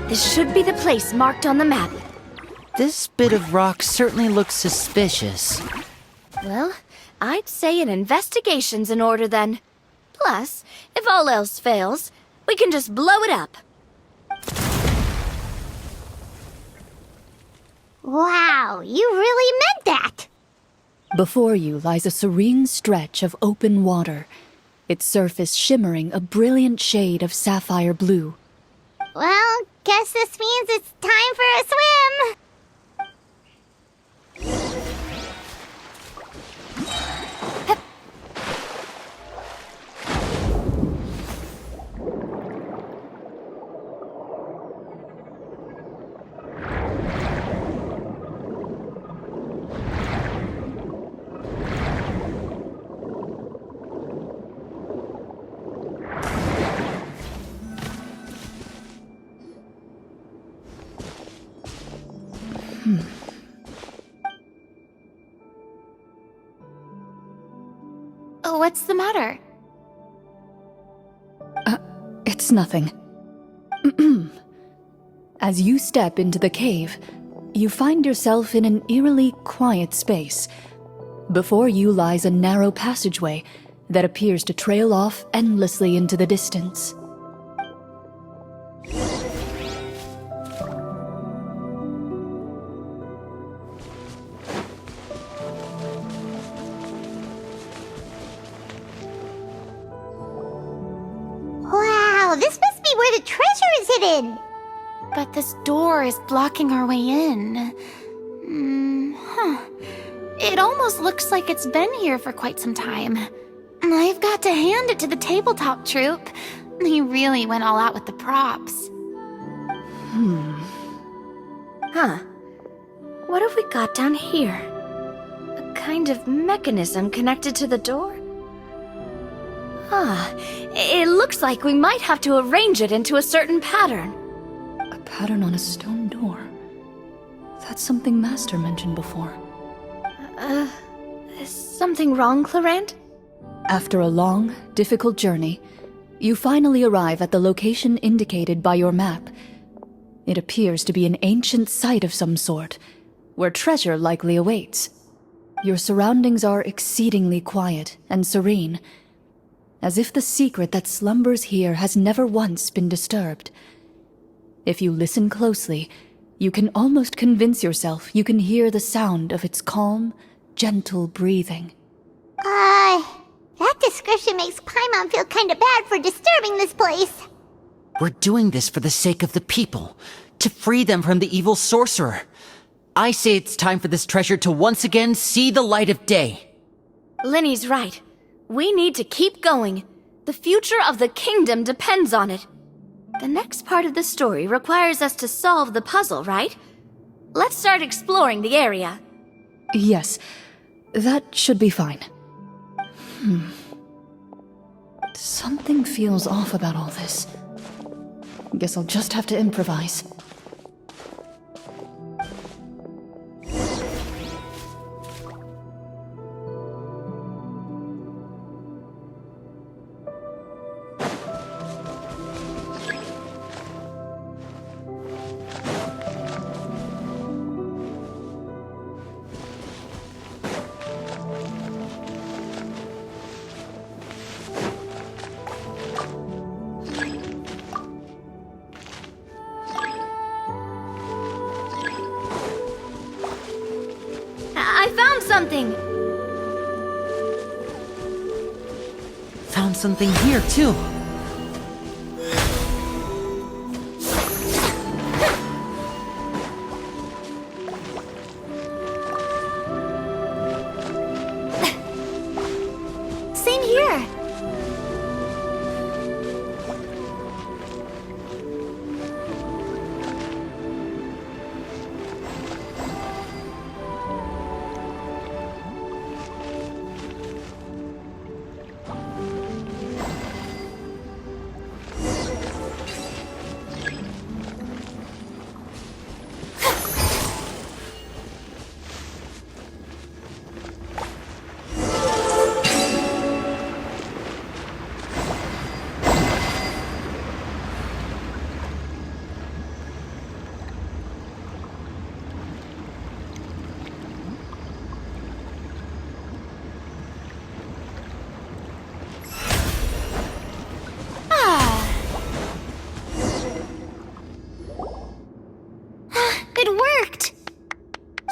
This should be the place marked on the map. This bit of rock certainly looks suspicious. Well, I'd say an investigation's in order then. Plus, if all else fails, we can just blow it up. Wow, you really meant that! Before you lies a serene stretch of open water, its surface shimmering a brilliant shade of sapphire blue. Well, guess this means it's time for a swim! What's the matter? It's nothing. As you step into the cave, you find yourself in an eerily quiet space. Before you lies a narrow passageway that appears to trail off endlessly into the distance. Wow, this must be where the treasure is hidden! But this door is blocking our way in. It almost looks like it's been here for quite some time. I've got to hand it to the tabletop troupe. They really went all out with the props. Huh. What have we got down here? A kind of mechanism connected to the door? Ah, it looks like we might have to arrange it into a certain pattern. A pattern on a stone door. That's something Master mentioned before. Is something wrong, Clorinde? After a long, difficult journey, you finally arrive at the location indicated by your map. It appears to be an ancient site of some sort, where treasure likely awaits. Your surroundings are exceedingly quiet and serene, as if the secret that slumbers here has never once been disturbed. If you listen closely, you can almost convince yourself you can hear the sound of its calm, gentle breathing. That description makes Paimon feel kinda bad for disturbing this place. We're doing this for the sake of the people, to free them from the evil sorcerer. I say it's time for this treasure to once again see the light of day. Linny's right. We need to keep going. The future of the kingdom depends on it. The next part of the story requires us to solve the puzzle, right? Let's start exploring the area. Yes, that should be fine. Something feels off about all this. Guess I'll just have to improvise. I found something! Found something here, too. Same here!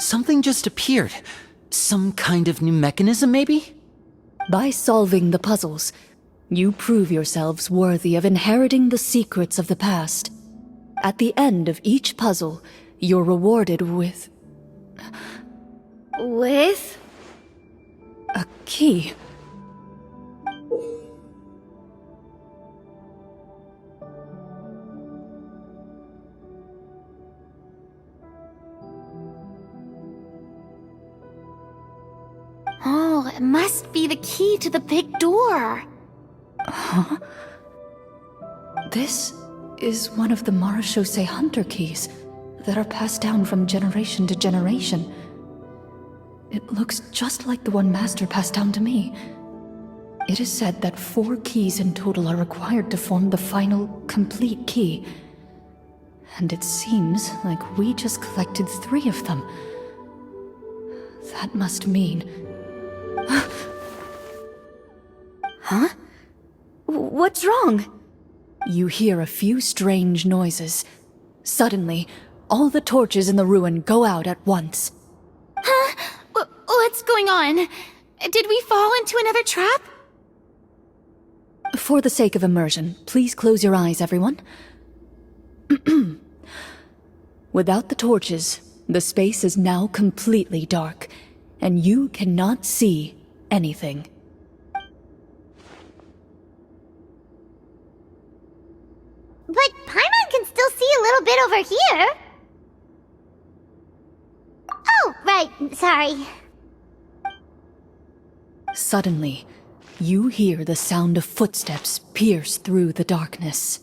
Something just appeared. Some kind of new mechanism, maybe? By solving the puzzles, you prove yourselves worthy of inheriting the secrets of the past. At the end of each puzzle, you're rewarded with With? a key. Oh, it must be the key to the big door. Huh? This is one of the Marechaussee Hunter keys that are passed down from generation to generation. It looks just like the one Master passed down to me. It is said that 4 keys in total are required to form the final, complete key. And it seems like we just collected 3 of them. That must mean... Huh? What's wrong? You hear a few strange noises. Suddenly, all the torches in the ruin go out at once. Huh? What's going on? Did we fall into another trap? For the sake of immersion, please close your eyes, everyone. Without the torches, the space is now completely dark, and you cannot see anything. But Paimon can still see a little bit over here. Sorry. Suddenly, you hear the sound of footsteps pierce through the darkness.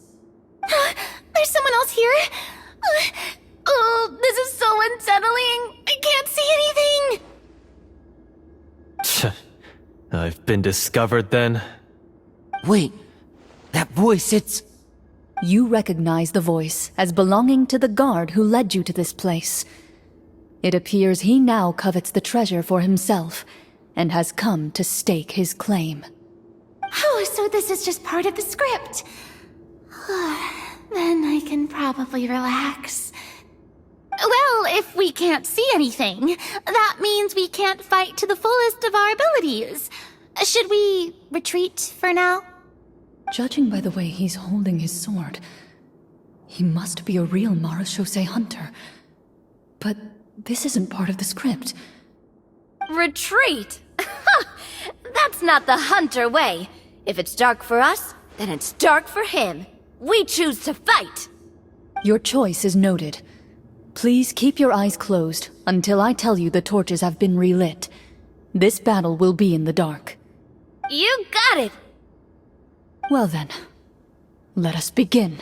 There's someone else here? Oh, this is so unsettling. I can't see anything. I've been discovered then? Wait, that voice, it's... You recognize the voice as belonging to the guard who led you to this place. It appears he now covets the treasure for himself and has come to stake his claim. Oh, so this is just part of the script. Then I can probably relax. Well, if we can't see anything, that means we can't fight to the fullest of our abilities. Should we retreat for now? Judging by the way he's holding his sword, he must be a real marechaussee hunter. But this isn't part of the script. Retreat? That's not the hunter way. If it's dark for us, then it's dark for him. We choose to fight. Your choice is noted. Please keep your eyes closed until I tell you the torches have been relit. This battle will be in the dark. You got it! Well then, let us begin.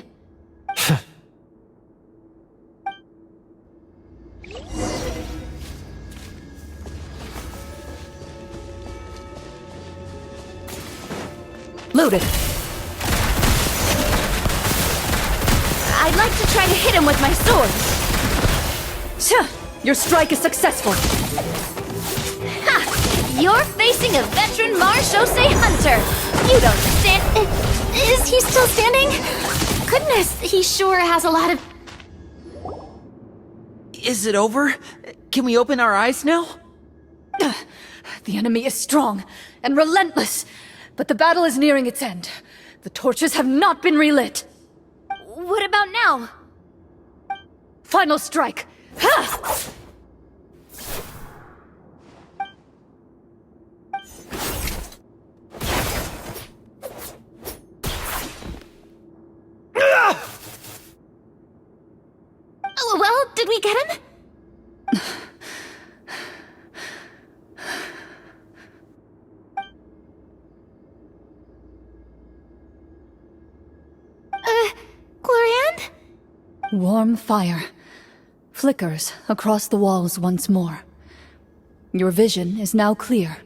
Loaded. I'd like to try to hit him with my sword. Your strike is successful. Ha! You're facing a veteran marechaussee hunter. You don't stand... Is he still standing? Goodness, he sure has a lot of... Is it over? Can we open our eyes now? The enemy is strong and relentless, but the battle is nearing its end. The torches have not been relit. What about now? Final strike. Ha! Well, did we get him? Clorinde? Warm fire flickers across the walls once more. Your vision is now clear.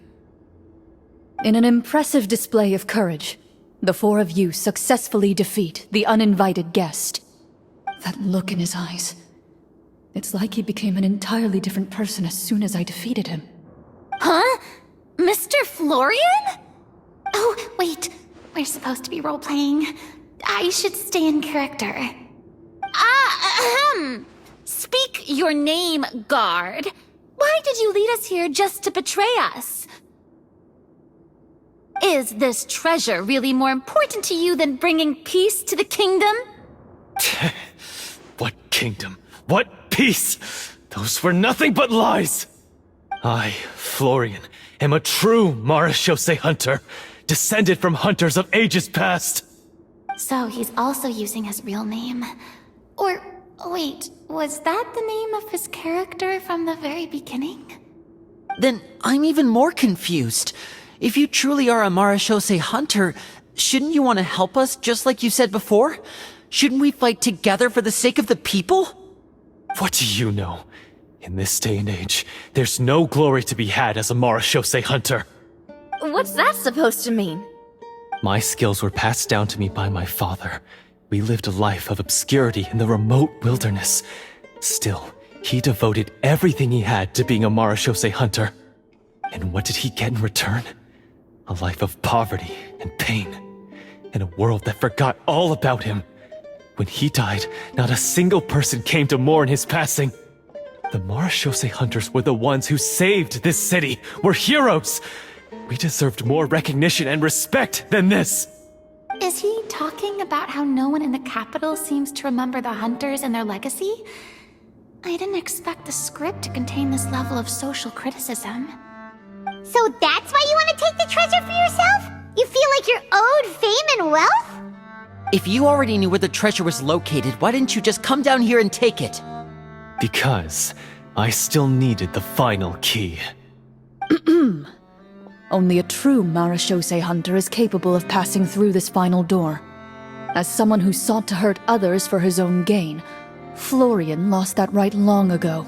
In an impressive display of courage, the four of you successfully defeat the uninvited guest. That look in his eyes. It's like he became an entirely different person as soon as I defeated him. Huh? Mr. Florian? Oh, wait. We're supposed to be role-playing. I should stay in character. Speak your name, guard. Why did you lead us here just to betray us? Is this treasure really more important to you than bringing peace to the kingdom? What kingdom? What peace? Those were nothing but lies! I, Florian, am a true marechaussee hunter, descended from hunters of ages past. So he's also using his real name. Or, wait, was that the name of his character from the very beginning? Then I'm even more confused. If you truly are a marechaussee hunter, shouldn't you want to help us just like you said before? Shouldn't we fight together for the sake of the people? What do you know? In this day and age, there's no glory to be had as a marechaussee hunter. What's that supposed to mean? My skills were passed down to me by my father. We lived a life of obscurity in the remote wilderness. Still, he devoted everything he had to being a marechaussee hunter. And what did he get in return? A life of poverty and pain. In a world that forgot all about him. When he died, not a single person came to mourn his passing. The marechaussee hunters were the ones who saved this city, were heroes. We deserved more recognition and respect than this. Is he talking about how no one in the capital seems to remember the hunters and their legacy? I didn't expect the script to contain this level of social criticism. So that's why you want to take the treasure for yourself? You feel like you're owed fame and wealth? If you already knew where the treasure was located, why didn't you just come down here and take it? Because I still needed the final key. Only a true Marashose hunter is capable of passing through this final door. As someone who sought to hurt others for his own gain, Florian lost that right long ago.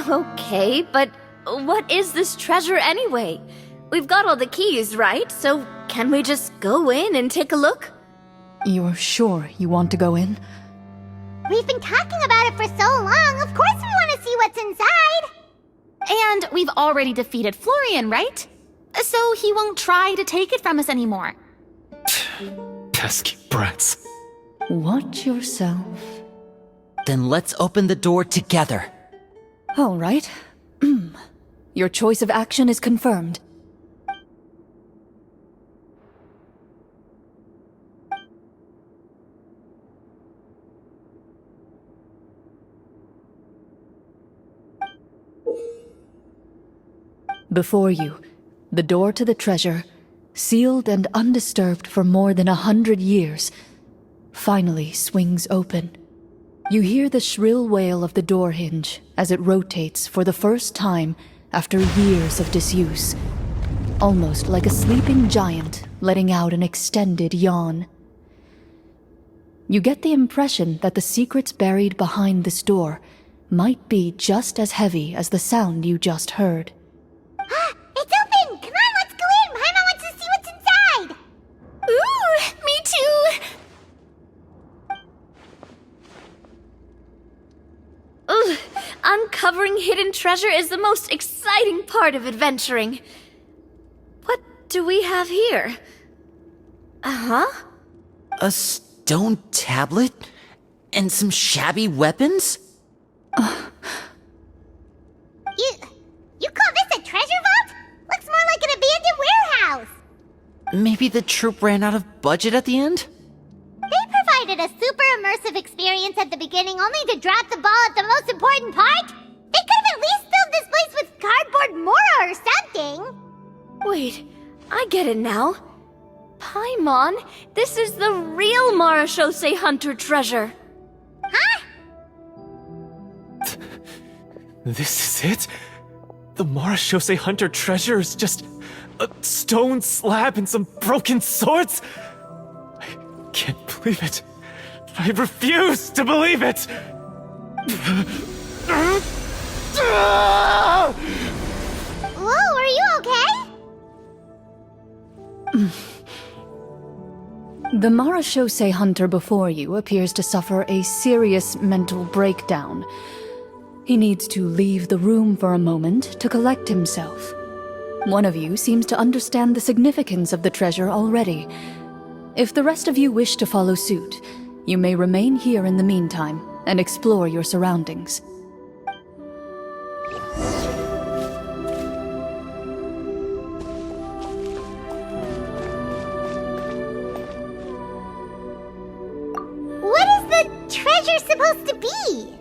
Okay, but what is this treasure anyway? We've got all the keys, right? So can we just go in and take a look? You're sure you want to go in? We've been talking about it for so long, of course we want to see what's inside! And we've already defeated Florian, right? So he won't try to take it from us anymore. Pesky brats. Watch yourself. Then let's open the door together. All right. Your choice of action is confirmed. Before you, the door to the treasure, sealed and undisturbed for more than 100 years, finally swings open. You hear the shrill wail of the door hinge as it rotates for the first time after years of disuse, almost like a sleeping giant letting out an extended yawn. You get the impression that the secrets buried behind this door might be just as heavy as the sound you just heard. It's open! Come on, let's go in! Paimon wants to see what's inside! Ooh, me too! Ugh, uncovering hidden treasure is the most exciting part of adventuring. What do we have here? Uh-huh. A stone tablet? And some shabby weapons? You call this a treasure vault? Looks more like an abandoned warehouse! Maybe the troop ran out of budget at the end? They provided a super immersive experience at the beginning only to drop the ball at the most important part? They could have at least filled this place with cardboard Mora or something! Wait, I get it now. Paimon, this is the real Marashose hunter treasure. Huh? This is it? The Marashose hunter treasure is just a stone slab and some broken swords? I can't believe it. I refuse to believe it! Whoa, are you okay? The Marashose hunter before you appears to suffer a serious mental breakdown. He needs to leave the room for a moment to collect himself. One of you seems to understand the significance of the treasure already. If the rest of you wish to follow suit, you may remain here in the meantime and explore your surroundings. What is the treasure supposed to be?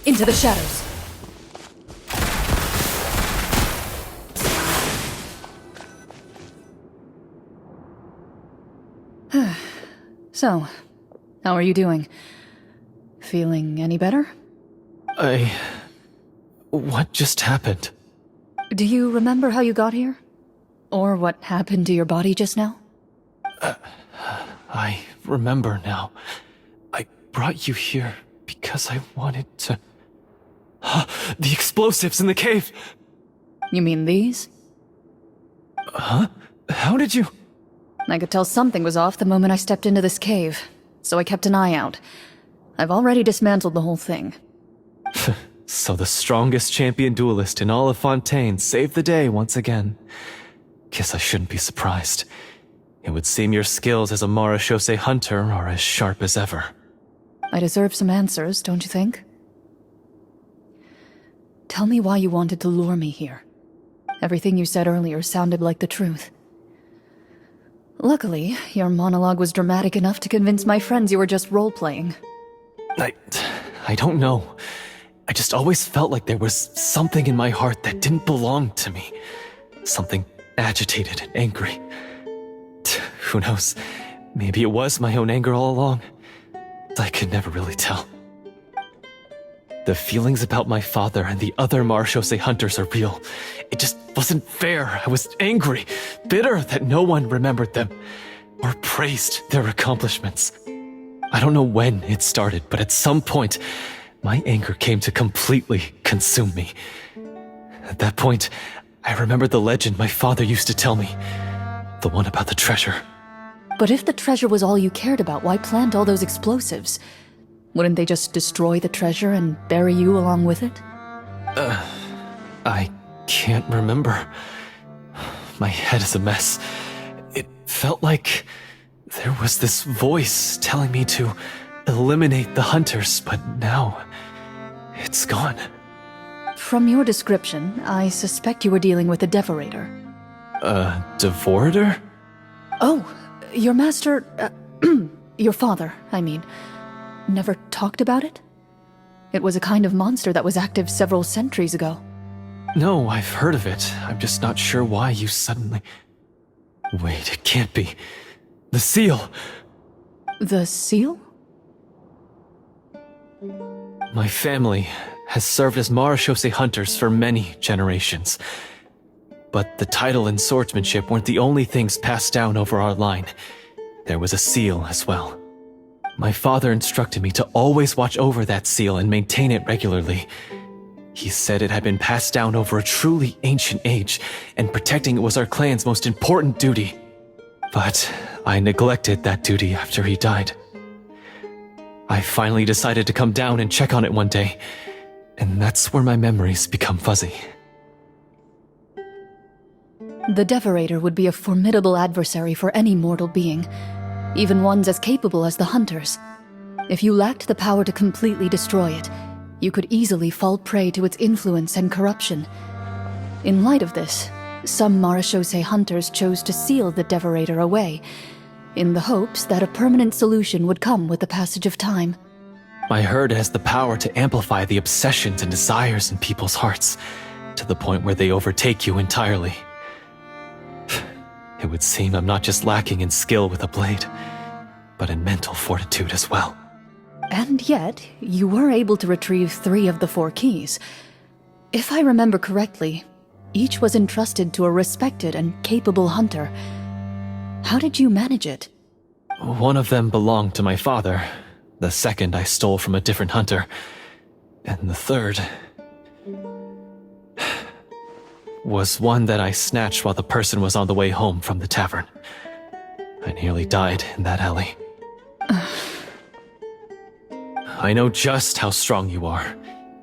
Into the shadows. So, how are you doing? Feeling any better? What just happened? Do you remember how you got here? Or what happened to your body just now? I remember now. I brought you here because I wanted to... The explosives in the cave! You mean these? Huh? How did you... I could tell something was off the moment I stepped into this cave, so I kept an eye out. I've already dismantled the whole thing. So the strongest champion duelist in all of Fontaine saved the day once again. Guess I shouldn't be surprised. It would seem your skills as a Marashose hunter are as sharp as ever. I deserve some answers, don't you think? Tell me why you wanted to lure me here. Everything you said earlier sounded like the truth. Luckily, your monologue was dramatic enough to convince my friends you were just role-playing. I don't know. I just always felt like there was something in my heart that didn't belong to me. Something agitated and angry. Who knows? Maybe it was my own anger all along. I could never really tell. The feelings about my father and the other Marechaussee hunters are real. It just wasn't fair. I was angry, bitter that no one remembered them or praised their accomplishments. I don't know when it started, but at some point, my anger came to completely consume me. At that point, I remembered the legend my father used to tell me. The one about the treasure. But if the treasure was all you cared about, why plant all those explosives? Wouldn't they just destroy the treasure and bury you along with it? I can't remember. My head is a mess. It felt like there was this voice telling me to eliminate the hunters, but now it's gone. From your description, I suspect you were dealing with a devorator. A devorator? Oh, your master... your father, I mean, never talked about it? It was a kind of monster that was active several centuries ago. No, I've heard of it. I'm just not sure why you suddenly... Wait, it can't be. The seal! The seal? My family has served as Marechaussee hunters for many generations. But the title and swordsmanship weren't the only things passed down over our line. There was a seal as well. My father instructed me to always watch over that seal and maintain it regularly. He said it had been passed down over a truly ancient age, and protecting it was our clan's most important duty. But I neglected that duty after he died. I finally decided to come down and check on it one day, and that's where my memories become fuzzy. The devorator would be a formidable adversary for any mortal being, even ones as capable as the hunters. If you lacked the power to completely destroy it, you could easily fall prey to its influence and corruption. In light of this, some Marechaussee hunters chose to seal the devorator away, in the hopes that a permanent solution would come with the passage of time. I heard it has the power to amplify the obsessions and desires in people's hearts, to the point where they overtake you entirely. It would seem I'm not just lacking in skill with a blade, but in mental fortitude as well. And yet, you were able to retrieve 3 of the 4 keys. If I remember correctly, each was entrusted to a respected and capable hunter. How did you manage it? One of them belonged to my father. The second I stole from a different hunter. And the third... was one that I snatched while the person was on the way home from the tavern. I nearly died in that alley. I know just how strong you are.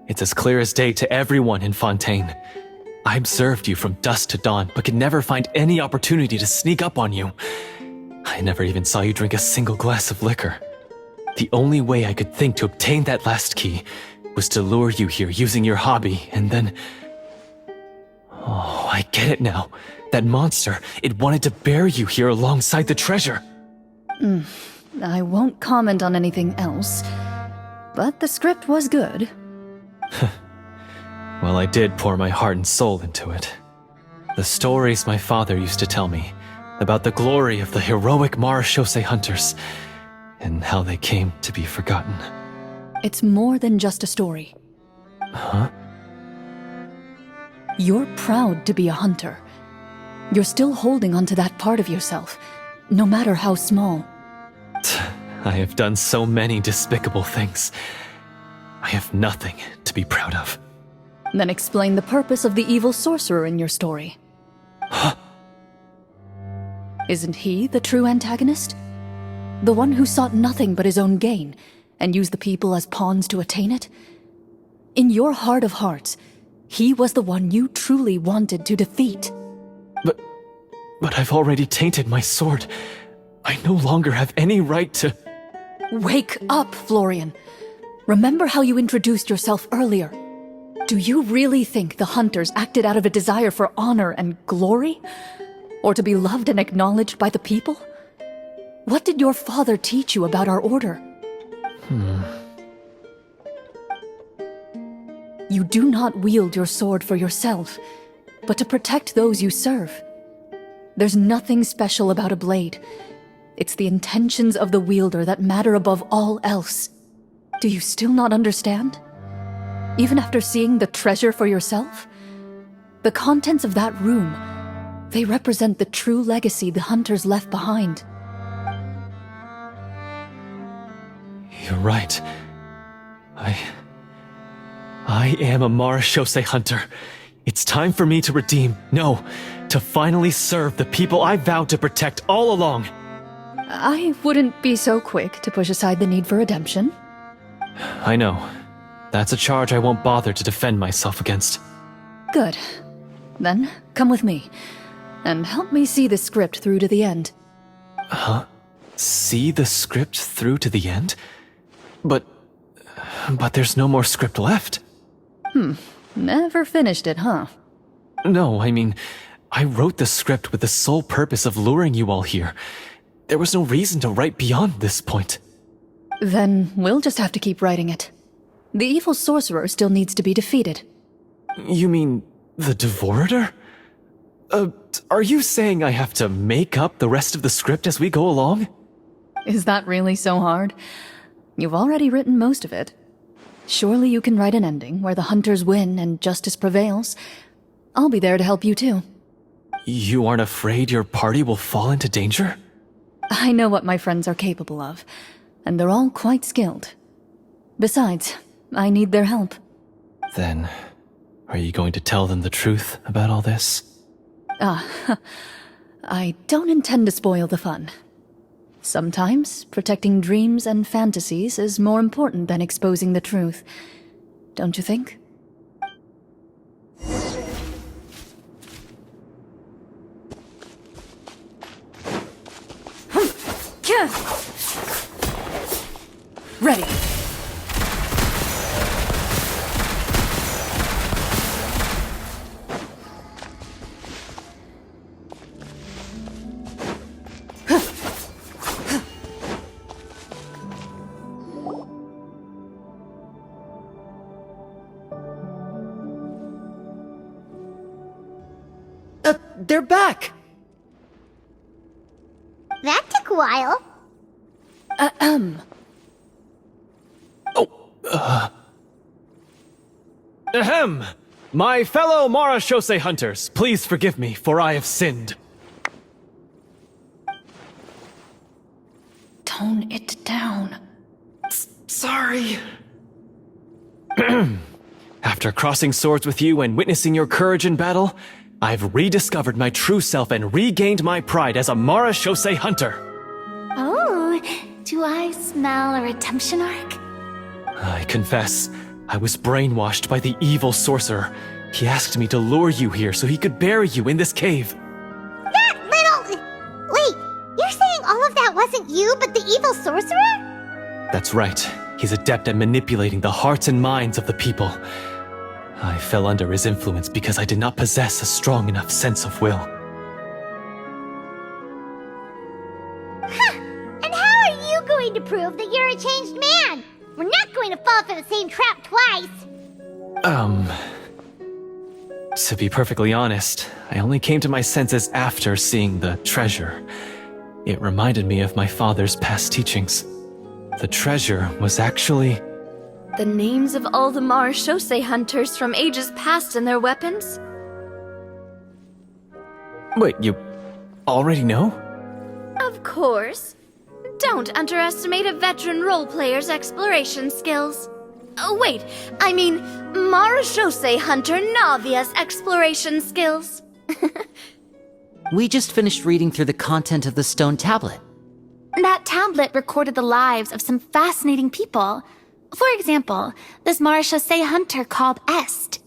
It's as clear as day to everyone in Fontaine. I observed you from dusk to dawn, but could never find any opportunity to sneak up on you. I never even saw you drink a single glass of liquor. The only way I could think to obtain that last key was to lure you here using your hobby, and then... Oh, I get it now. That monster, it wanted to bury you here alongside the treasure. I won't comment on anything else, but the script was good. Well, I did pour my heart and soul into it. The stories my father used to tell me about the glory of the heroic Marechaussee hunters and how they came to be forgotten. It's more than just a story. Huh? You're proud to be a hunter. You're still holding onto that part of yourself, no matter how small. I have done so many despicable things. I have nothing to be proud of. Then explain the purpose of the evil sorcerer in your story. Huh? Isn't he the true antagonist? The one who sought nothing but his own gain, and used the people as pawns to attain it? In your heart of hearts, he was the one you truly wanted to defeat. But I've already tainted my sword. I no longer have any right to... Wake up, Florian. Remember how you introduced yourself earlier. Do you really think the hunters acted out of a desire for honor and glory? Or to be loved and acknowledged by the people? What did your father teach you about our order? You do not wield your sword for yourself, but to protect those you serve. There's nothing special about a blade. It's the intentions of the wielder that matter above all else. Do you still not understand? Even after seeing the treasure for yourself? The contents of that room, they represent the true legacy the hunters left behind. You're right. I am a Marashose hunter. It's time for me to redeem, no, to finally serve the people I vowed to protect all along. I wouldn't be so quick to push aside the need for redemption. I know. That's a charge I won't bother to defend myself against. Good. Then, come with me, and help me see the script through to the end. Huh? See the script through to the end? But there's no more script left. Never finished it, huh? No, I mean, I wrote the script with the sole purpose of luring you all here. There was no reason to write beyond this point. Then we'll just have to keep writing it. The evil sorcerer still needs to be defeated. You mean the Devorator? Are you saying I have to make up the rest of the script as we go along? Is that really so hard? You've already written most of it. Surely you can write an ending where the hunters win and justice prevails. I'll be there to help you too. You aren't afraid your party will fall into danger? I know what my friends are capable of, and they're all quite skilled. Besides, I need their help. Then, are you going to tell them the truth about all this? I don't intend to spoil the fun. Sometimes, protecting dreams and fantasies is more important than exposing the truth. Don't you think? Ready. They're back! That took a while. Ahem! My fellow Marashose hunters, please forgive me, for I have sinned. Tone it down. Sorry. After crossing swords with you and witnessing your courage in battle, I've rediscovered my true self and regained my pride as a Marashose hunter. Oh, do I smell a redemption arc? I confess, I was brainwashed by the evil sorcerer. He asked me to lure you here so he could bury you in this cave. That little... Wait, you're saying all of that wasn't you, but the evil sorcerer? That's right. He's adept at manipulating the hearts and minds of the people. I fell under his influence because I did not possess a strong enough sense of will. And how are you going to prove that you're a changed man? We're not going to fall for the same trap twice. To be perfectly honest, I only came to my senses after seeing the treasure. It reminded me of my father's past teachings. The treasure was actually... The names of all the Marashose hunters from ages past and their weapons? Wait, you already know? Of course. Don't underestimate a veteran role player's exploration skills. Oh, wait, I mean Marashose hunter Navia's exploration skills. We just finished reading through the content of the stone tablet. That tablet recorded the lives of some fascinating people. For example, this Marashose hunter called Est.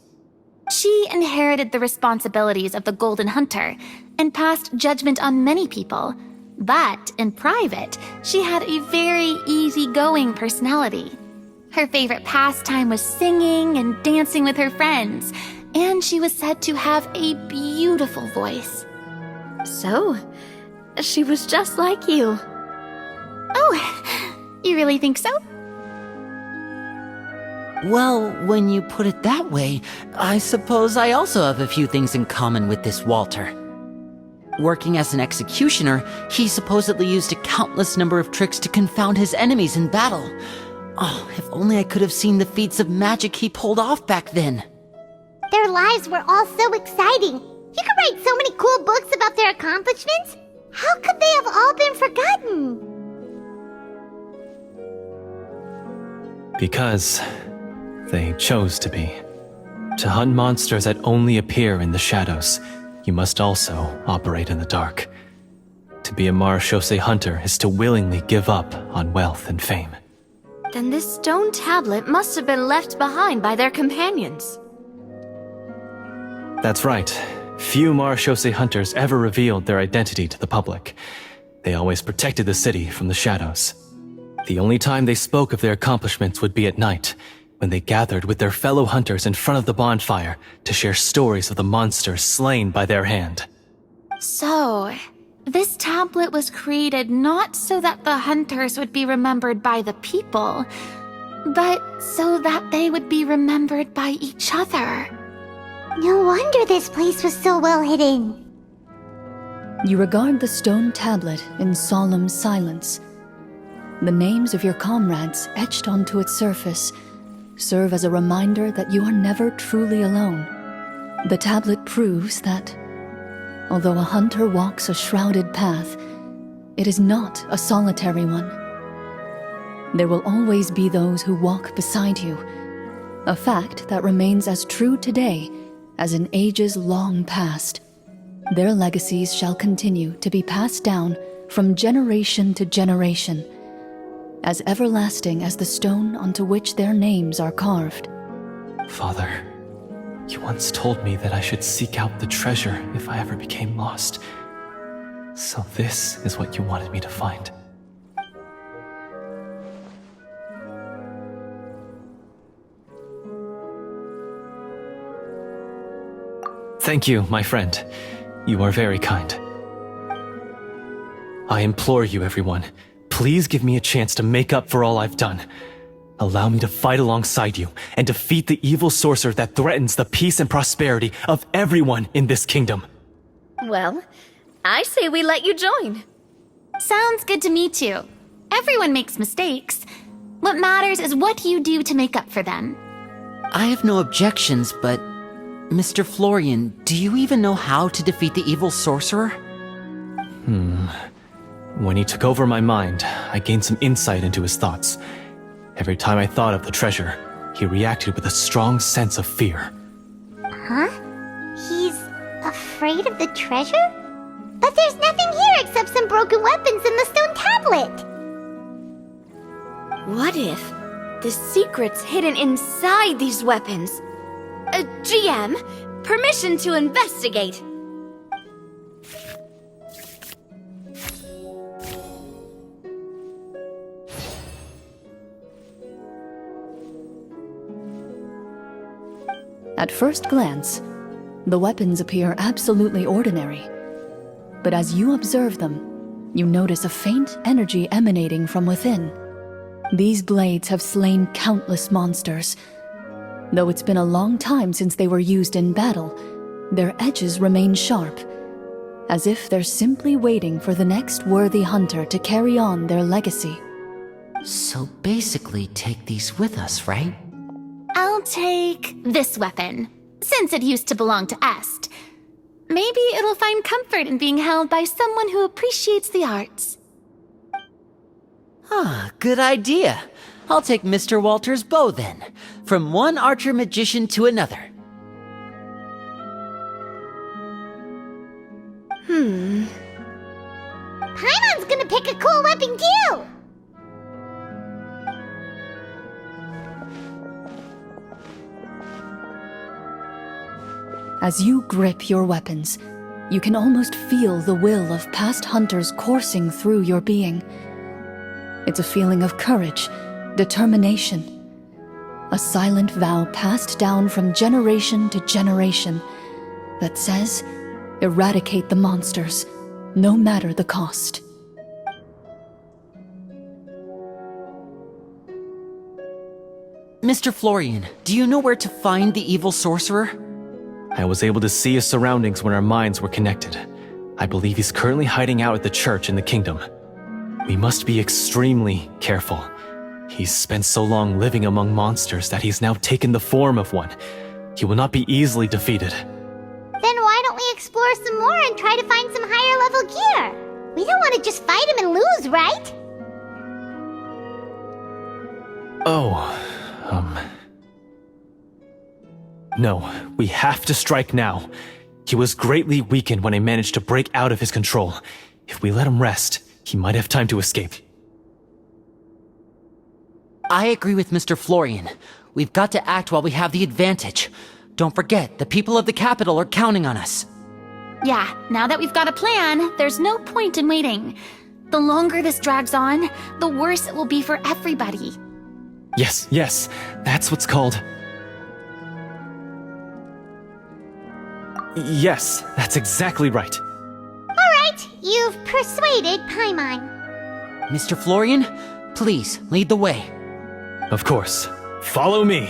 She inherited the responsibilities of the Golden Hunter and passed judgment on many people. But in private, she had a very easygoing personality. Her favorite pastime was singing and dancing with her friends, and she was said to have a beautiful voice. So, she was just like you. Oh, you really think so? Well, when you put it that way, I suppose I also have a few things in common with this Walter. Working as an executioner, he supposedly used a countless number of tricks to confound his enemies in battle. Oh, if only I could have seen the feats of magic he pulled off back then. Their lives were all so exciting. You could write so many cool books about their accomplishments. How could they have all been forgotten? Because they chose to be. To hunt monsters that only appear in the shadows, you must also operate in the dark. To be a Marechaussee hunter is to willingly give up on wealth and fame. Then this stone tablet must have been left behind by their companions. That's right. Few Marechaussee hunters ever revealed their identity to the public. They always protected the city from the shadows. The only time they spoke of their accomplishments would be at night, when they gathered with their fellow hunters in front of the bonfire to share stories of the monsters slain by their hand. So, this tablet was created not so that the hunters would be remembered by the people, but so that they would be remembered by each other. No wonder this place was so well hidden. You regard the stone tablet in solemn silence. The names of your comrades etched onto its surface serve as a reminder that you are never truly alone. The tablet proves that, although a hunter walks a shrouded path, it is not a solitary one. There will always be those who walk beside you, a fact that remains as true today as in ages long past. Their legacies shall continue to be passed down from generation to generation, as everlasting as the stone onto which their names are carved. Father, you once told me that I should seek out the treasure if I ever became lost. So this is what you wanted me to find. Thank you, my friend. You are very kind. I implore you, everyone, please give me a chance to make up for all I've done. Allow me to fight alongside you and defeat the evil sorcerer that threatens the peace and prosperity of everyone in this kingdom. Well, I say we let you join. Sounds good to me too. Everyone makes mistakes. What matters is what you do to make up for them. I have no objections, but Mr. Florian, do you even know how to defeat the evil sorcerer? When he took over my mind, I gained some insight into his thoughts. Every time I thought of the treasure, he reacted with a strong sense of fear. Huh? He's afraid of the treasure? But there's nothing here except some broken weapons and the stone tablet! What if the secret's hidden inside these weapons? GM, permission to investigate. At first glance, the weapons appear absolutely ordinary. But as you observe them, you notice a faint energy emanating from within. These blades have slain countless monsters. Though it's been a long time since they were used in battle, their edges remain sharp, as if they're simply waiting for the next worthy hunter to carry on their legacy. So basically take these with us, right? I'll take this weapon, since it used to belong to Est. Maybe it'll find comfort in being held by someone who appreciates the arts. Ah, good idea. I'll take Mr. Walter's bow then, from one archer magician to another. Paimon's gonna pick a cool weapon too! As you grip your weapons, you can almost feel the will of past hunters coursing through your being. It's a feeling of courage, determination, A silent vow passed down from generation to generation that says, eradicate the monsters, no matter the cost. Mr. Florian, do you know where to find the evil sorcerer? I was able to see his surroundings when our minds were connected. I believe he's currently hiding out at the church in the kingdom. We must be extremely careful. He's spent so long living among monsters that he's now taken the form of one. He will not be easily defeated. Then why don't we explore some more and try to find some higher level gear? We don't want to just fight him and lose, right? No, we have to strike now. He was greatly weakened when I managed to break out of his control. If we let him rest, he might have time to escape. I agree with Mr. Florian. We've got to act while we have the advantage. Don't forget, the people of the capital are counting on us. Yeah, now that we've got a plan, there's no point in waiting. The longer this drags on, the worse it will be for everybody. Yes, that's what's called... Yes, that's exactly right. Alright, you've persuaded Paimon. Mr. Florian, please lead the way. Of course. Follow me.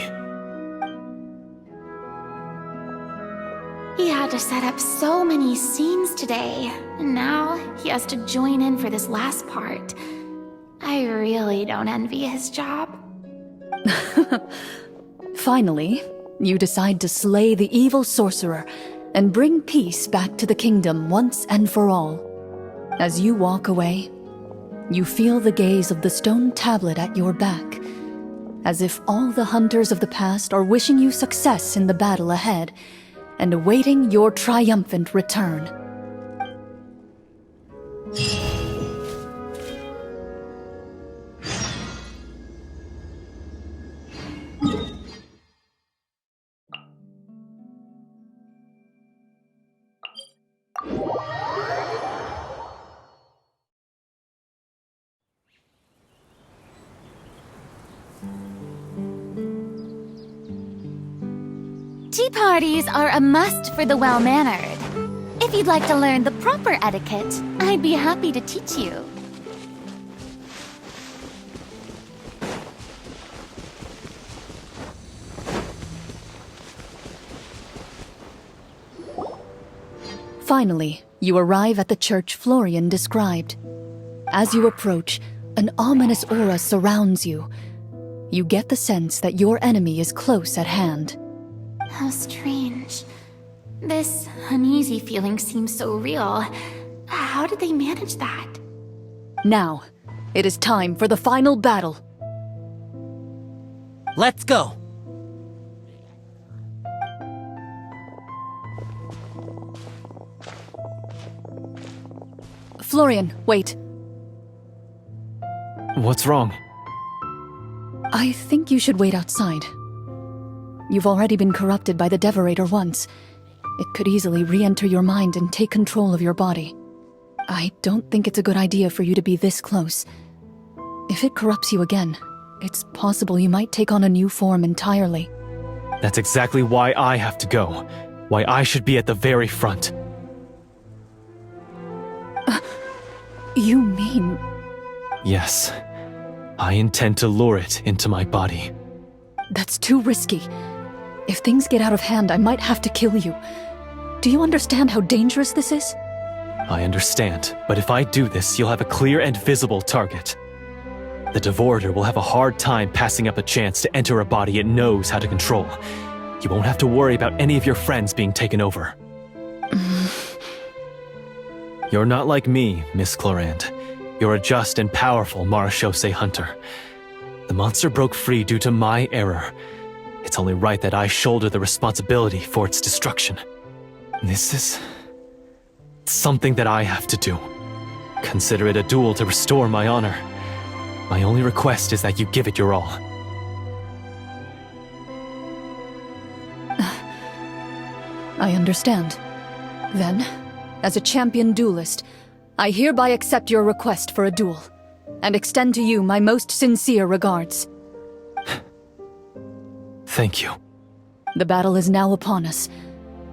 He had to set up so many scenes today, and now he has to join in for this last part. I really don't envy his job. Finally, you decide to slay the evil sorcerer and bring peace back to the kingdom once and for all. As you walk away, you feel the gaze of the stone tablet at your back, as if all the hunters of the past are wishing you success in the battle ahead and awaiting your triumphant return. Tea parties are a must for the well-mannered. If you'd like to learn the proper etiquette, I'd be happy to teach you. Finally, you arrive at the church Florian described. As you approach, an ominous aura surrounds you. You get the sense that your enemy is close at hand. How strange. This uneasy feeling seems so real. How did they manage that? Now, it is time for the final battle. Let's go! Florian, wait. What's wrong? I think you should wait outside. You've already been corrupted by the Devorator once. It could easily re-enter your mind and take control of your body. I don't think it's a good idea for you to be this close. If it corrupts you again, it's possible you might take on a new form entirely. That's exactly why I have to go. Why I should be at the very front. You mean... Yes. I intend to lure it into my body. That's too risky. If things get out of hand, I might have to kill you. Do you understand how dangerous this is? I understand, but if I do this, you'll have a clear and visible target. The Devorator will have a hard time passing up a chance to enter a body it knows how to control. You won't have to worry about any of your friends being taken over. You're not like me, Miss Clorinde. You're a just and powerful Marechaussee hunter. The monster broke free due to my error. It's only right that I shoulder the responsibility for its destruction. This is... something that I have to do. Consider it a duel to restore my honor. My only request is that you give it your all. I understand. Then, as a champion duelist, I hereby accept your request for a duel, and extend to you my most sincere regards. Thank you. The battle is now upon us.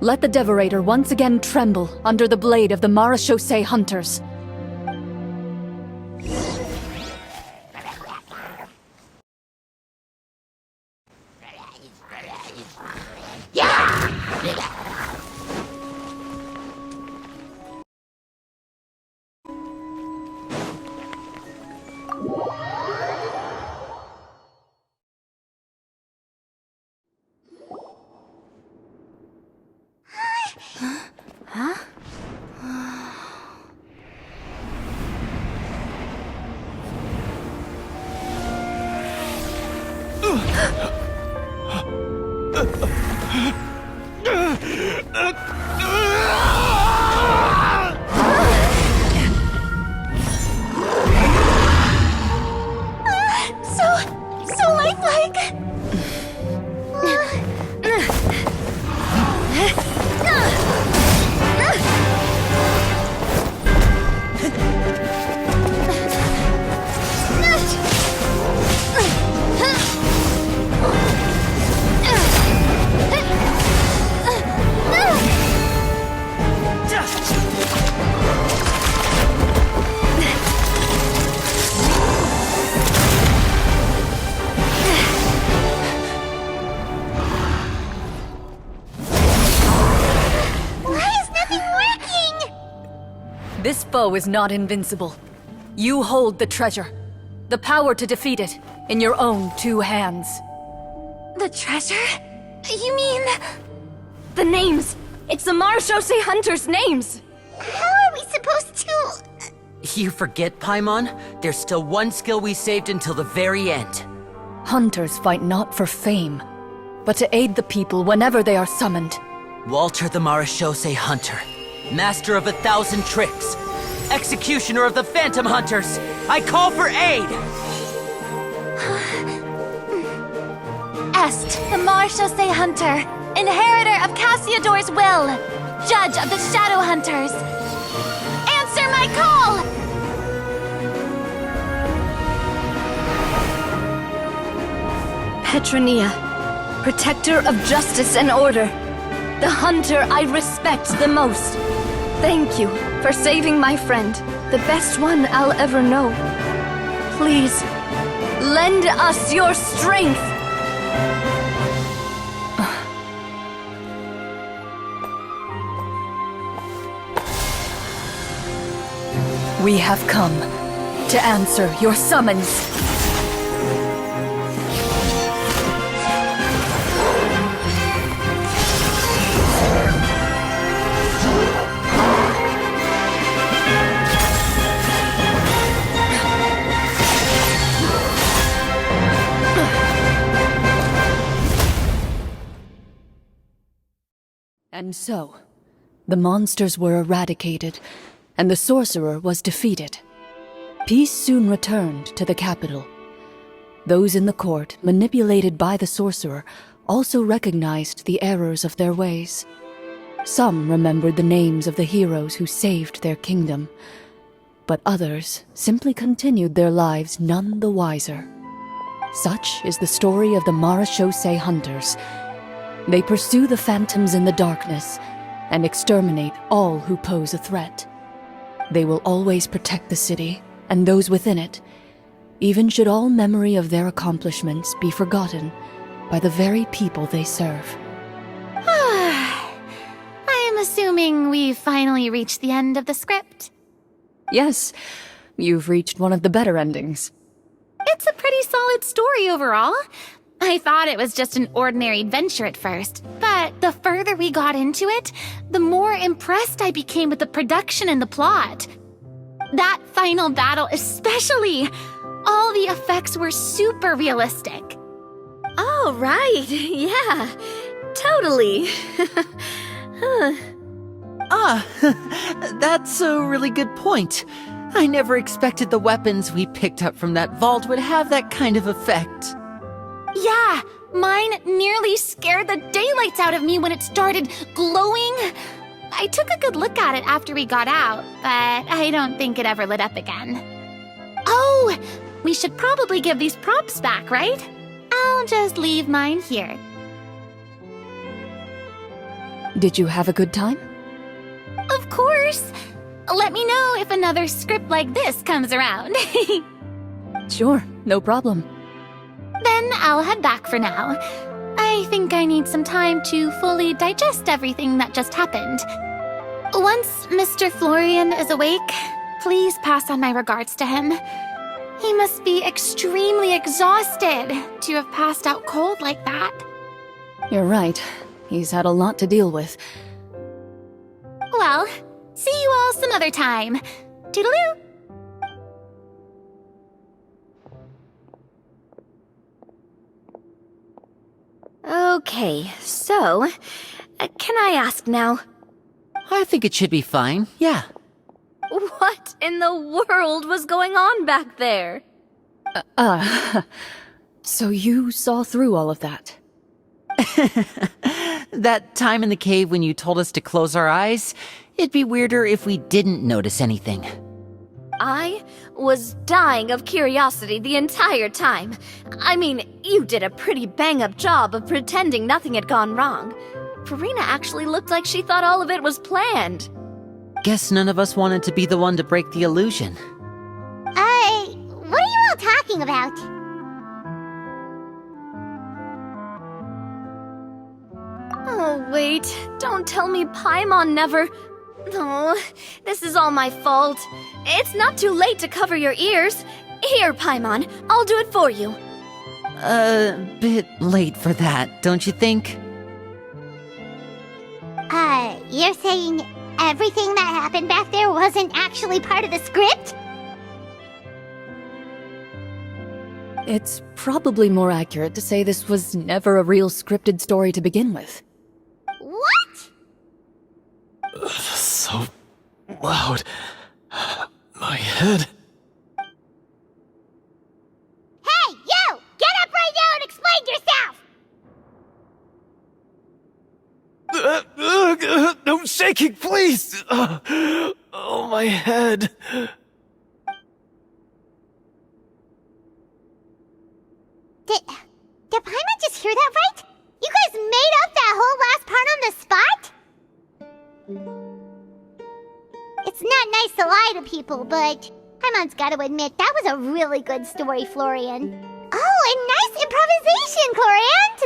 Let the Devorator once again tremble under the blade of the Marechaussee hunters. So lifelike! This foe is not invincible. You hold the treasure. The power to defeat it in your own 2 hands. The treasure? You mean... The names! It's the Marechaussee hunters' names! How are we supposed to... You forget, Paimon? There's still one skill we saved until the very end. Hunters fight not for fame, but to aid the people whenever they are summoned. Walter the Marechaussee Hunter, master of 1,000 tricks, executioner of the Phantom Hunters, I call for aid! Est, the Marechaussee Hunter, inheritor of Cassiodor's will, judge of the Shadow Hunters. Answer my call! Petronia, protector of justice and order. The hunter I respect the most. Thank you for saving my friend, the best one I'll ever know. Please, lend us your strength! We have come to answer your summons. And so, the monsters were eradicated, and the sorcerer was defeated. Peace soon returned to the capital. Those in the court, manipulated by the sorcerer, also recognized the errors of their ways. Some remembered the names of the heroes who saved their kingdom, but others simply continued their lives none the wiser. Such is the story of the Marechaussee Hunters. They pursue the phantoms in the darkness and exterminate all who pose a threat. They will always protect the city and those within it, even should all memory of their accomplishments be forgotten by the very people they serve. I am assuming we've finally reached the end of the script. Yes, you've reached one of the better endings. It's a pretty solid story overall. I thought it was just an ordinary adventure at first, but the further we got into it, the more impressed I became with the production and the plot. That final battle especially! All the effects were super realistic. Oh, right. Yeah, totally. That's a really good point. I never expected the weapons we picked up from that vault would have that kind of effect. Yeah, mine nearly scared the daylights out of me when it started glowing. I took a good look at it after we got out, but I don't think it ever lit up again. Oh, we should probably give these props back, right? I'll just leave mine here. Did you have a good time? Of course! Let me know if another script like this comes around. Sure, no problem. Then I'll head back for now. I think I need some time to fully digest everything that just happened. Once Mr. Florian is awake, please pass on my regards to him. He must be extremely exhausted to have passed out cold like that. You're right. He's had a lot to deal with. Well, see you all some other time. Toodaloo! Okay, so, can I ask now, I think it should be fine, yeah. what in the world was going on back there? So you saw through all of that? That time in the cave when you told us to close our eyes, it'd be weirder if we didn't notice anything. I was dying of curiosity the entire time. I mean, you did a pretty bang-up job of pretending nothing had gone wrong. Farina actually looked like she thought all of it was planned. Guess none of us wanted to be the one to break the illusion. What are you all talking about? Oh, wait. Don't tell me Paimon never... Oh, this is all my fault. It's not too late to cover your ears. Here, Paimon, I'll do it for you. Bit late for that, don't you think? You're saying everything that happened back there wasn't actually part of the script? It's probably more accurate to say this was never a real scripted story to begin with. What? So loud. My head. Hey, you! Get up right now and explain yourself! No shaking, please! Oh, my head. Did Paimon just hear that right? You guys made up that whole last part on the spot? It's not nice to lie to people, but Paimon's gotta admit, that was a really good story, Florian. Oh, and nice improvisation, Clorinde!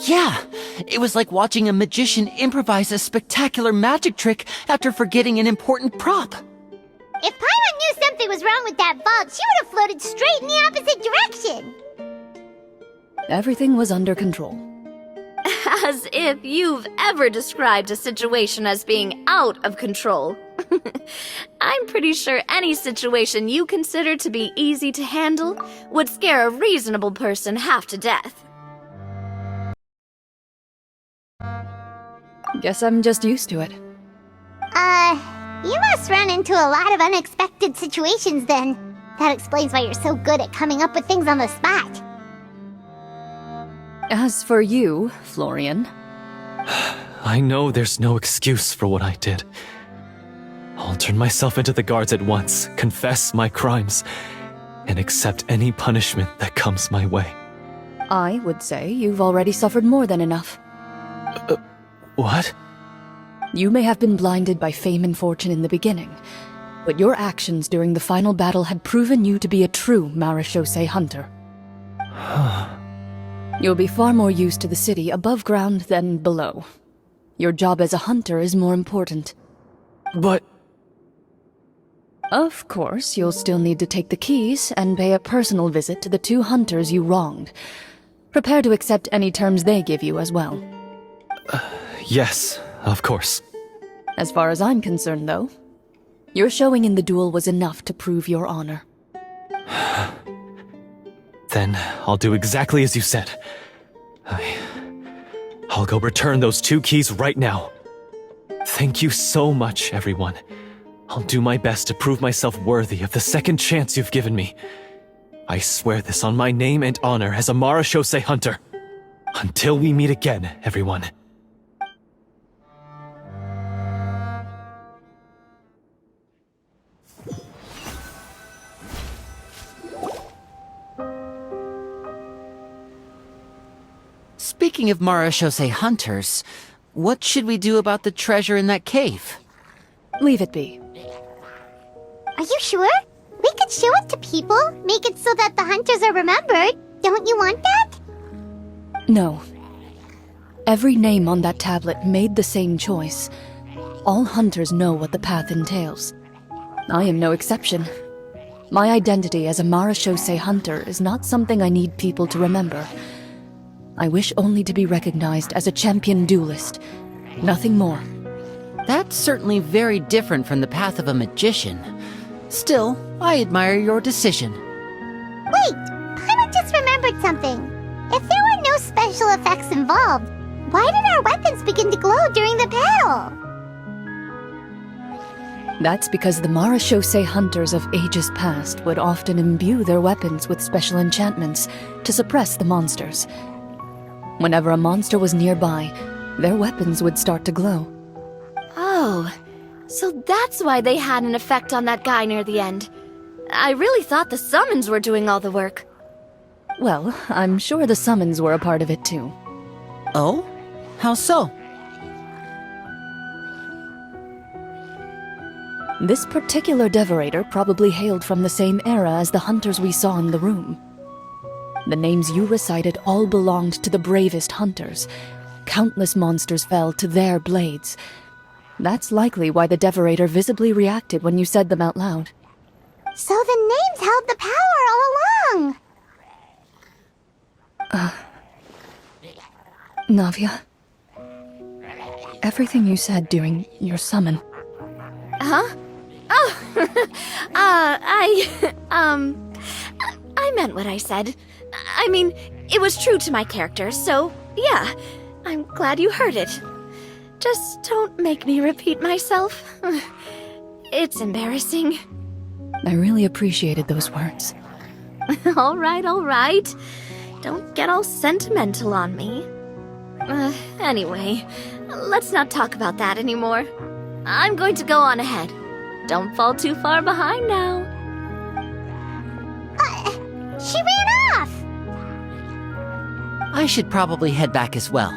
Yeah, it was like watching a magician improvise a spectacular magic trick after forgetting an important prop. If Paimon knew something was wrong with that vault, she would have floated straight in the opposite direction! Everything was under control. As if you've ever described a situation as being out of control. I'm pretty sure any situation you consider to be easy to handle would scare a reasonable person half to death. Guess I'm just used to it. You must run into a lot of unexpected situations then. That explains why you're so good at coming up with things on the spot. As for you, Florian... I know there's no excuse for what I did. I'll turn myself into the guards at once, confess my crimes, and accept any punishment that comes my way. I would say you've already suffered more than enough. What? You may have been blinded by fame and fortune in the beginning, but your actions during the final battle had proven you to be a true Marechaussee hunter. You'll be far more used to the city above ground than below. Your job as a hunter is more important. But... Of course, you'll still need to take the keys and pay a personal visit to the 2 hunters you wronged. Prepare to accept any terms they give you as well. Yes, of course. As far as I'm concerned, though, your showing in the duel was enough to prove your honor. Then I'll do exactly as you said. I'll go return those 2 keys right now. Thank you so much, everyone. I'll do my best to prove myself worthy of the second chance you've given me. I swear this on my name and honor as a Marechaussee hunter. Until we meet again, everyone. Speaking of Marechaussee hunters, What should we do about the treasure in that cave? Leave it be. Are you sure? We could show it to people, make it so that the hunters are remembered. Don't you want that? No. Every name on that tablet made the same choice. All hunters know what the path entails. I am no exception. My identity as a Marechaussee hunter is not something I need people to remember. I wish only to be recognized as a champion duelist. Nothing more. That's certainly very different from the path of a magician. Still, I admire your decision. Wait, Paimon just remembered something. If there were no special effects involved, why did our weapons begin to glow during the battle? That's because the Marechaussee hunters of ages past would often imbue their weapons with special enchantments to suppress the monsters. Whenever a monster was nearby, their weapons would start to glow. Oh, so that's why they had an effect on that guy near the end. I really thought the summons were doing all the work. Well, I'm sure the summons were a part of it too. Oh? How so? This particular devorator probably hailed from the same era as the hunters we saw in the room. The names you recited all belonged to the bravest hunters. Countless monsters fell to their blades. That's likely why the devorator visibly reacted when you said them out loud. So the names held the power all along! Navia, everything you said during your summon. Huh? Oh, I meant what I said. I mean, it was true to my character, so yeah, I'm glad you heard it. Just don't make me repeat myself. It's embarrassing. I really appreciated those words. All right. Don't get all sentimental on me. Anyway, let's not talk about that anymore. I'm going to go on ahead. Don't fall too far behind now. She ran off! I should probably head back as well.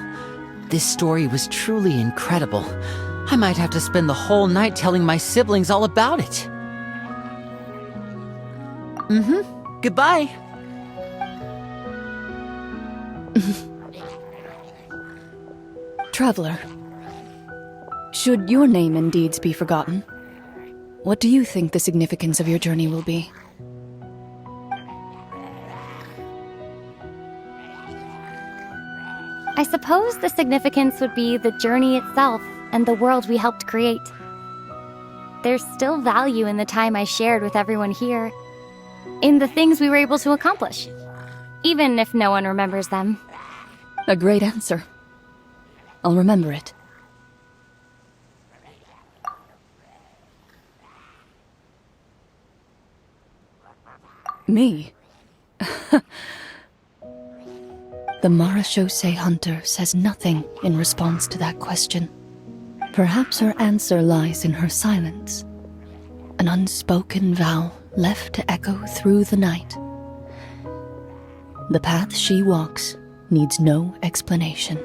This story was truly incredible. I might have to spend the whole night telling my siblings all about it. Goodbye. Traveler, should your name and deeds be forgotten, what do you think the significance of your journey will be? I suppose the significance would be the journey itself and the world we helped create. There's still value in the time I shared with everyone here, in the things we were able to accomplish, even if no one remembers them. A great answer. I'll remember it. Me? The Marechaussee hunter says nothing in response to that question. Perhaps her answer lies in her silence. An unspoken vow left to echo through the night. The path she walks needs no explanation.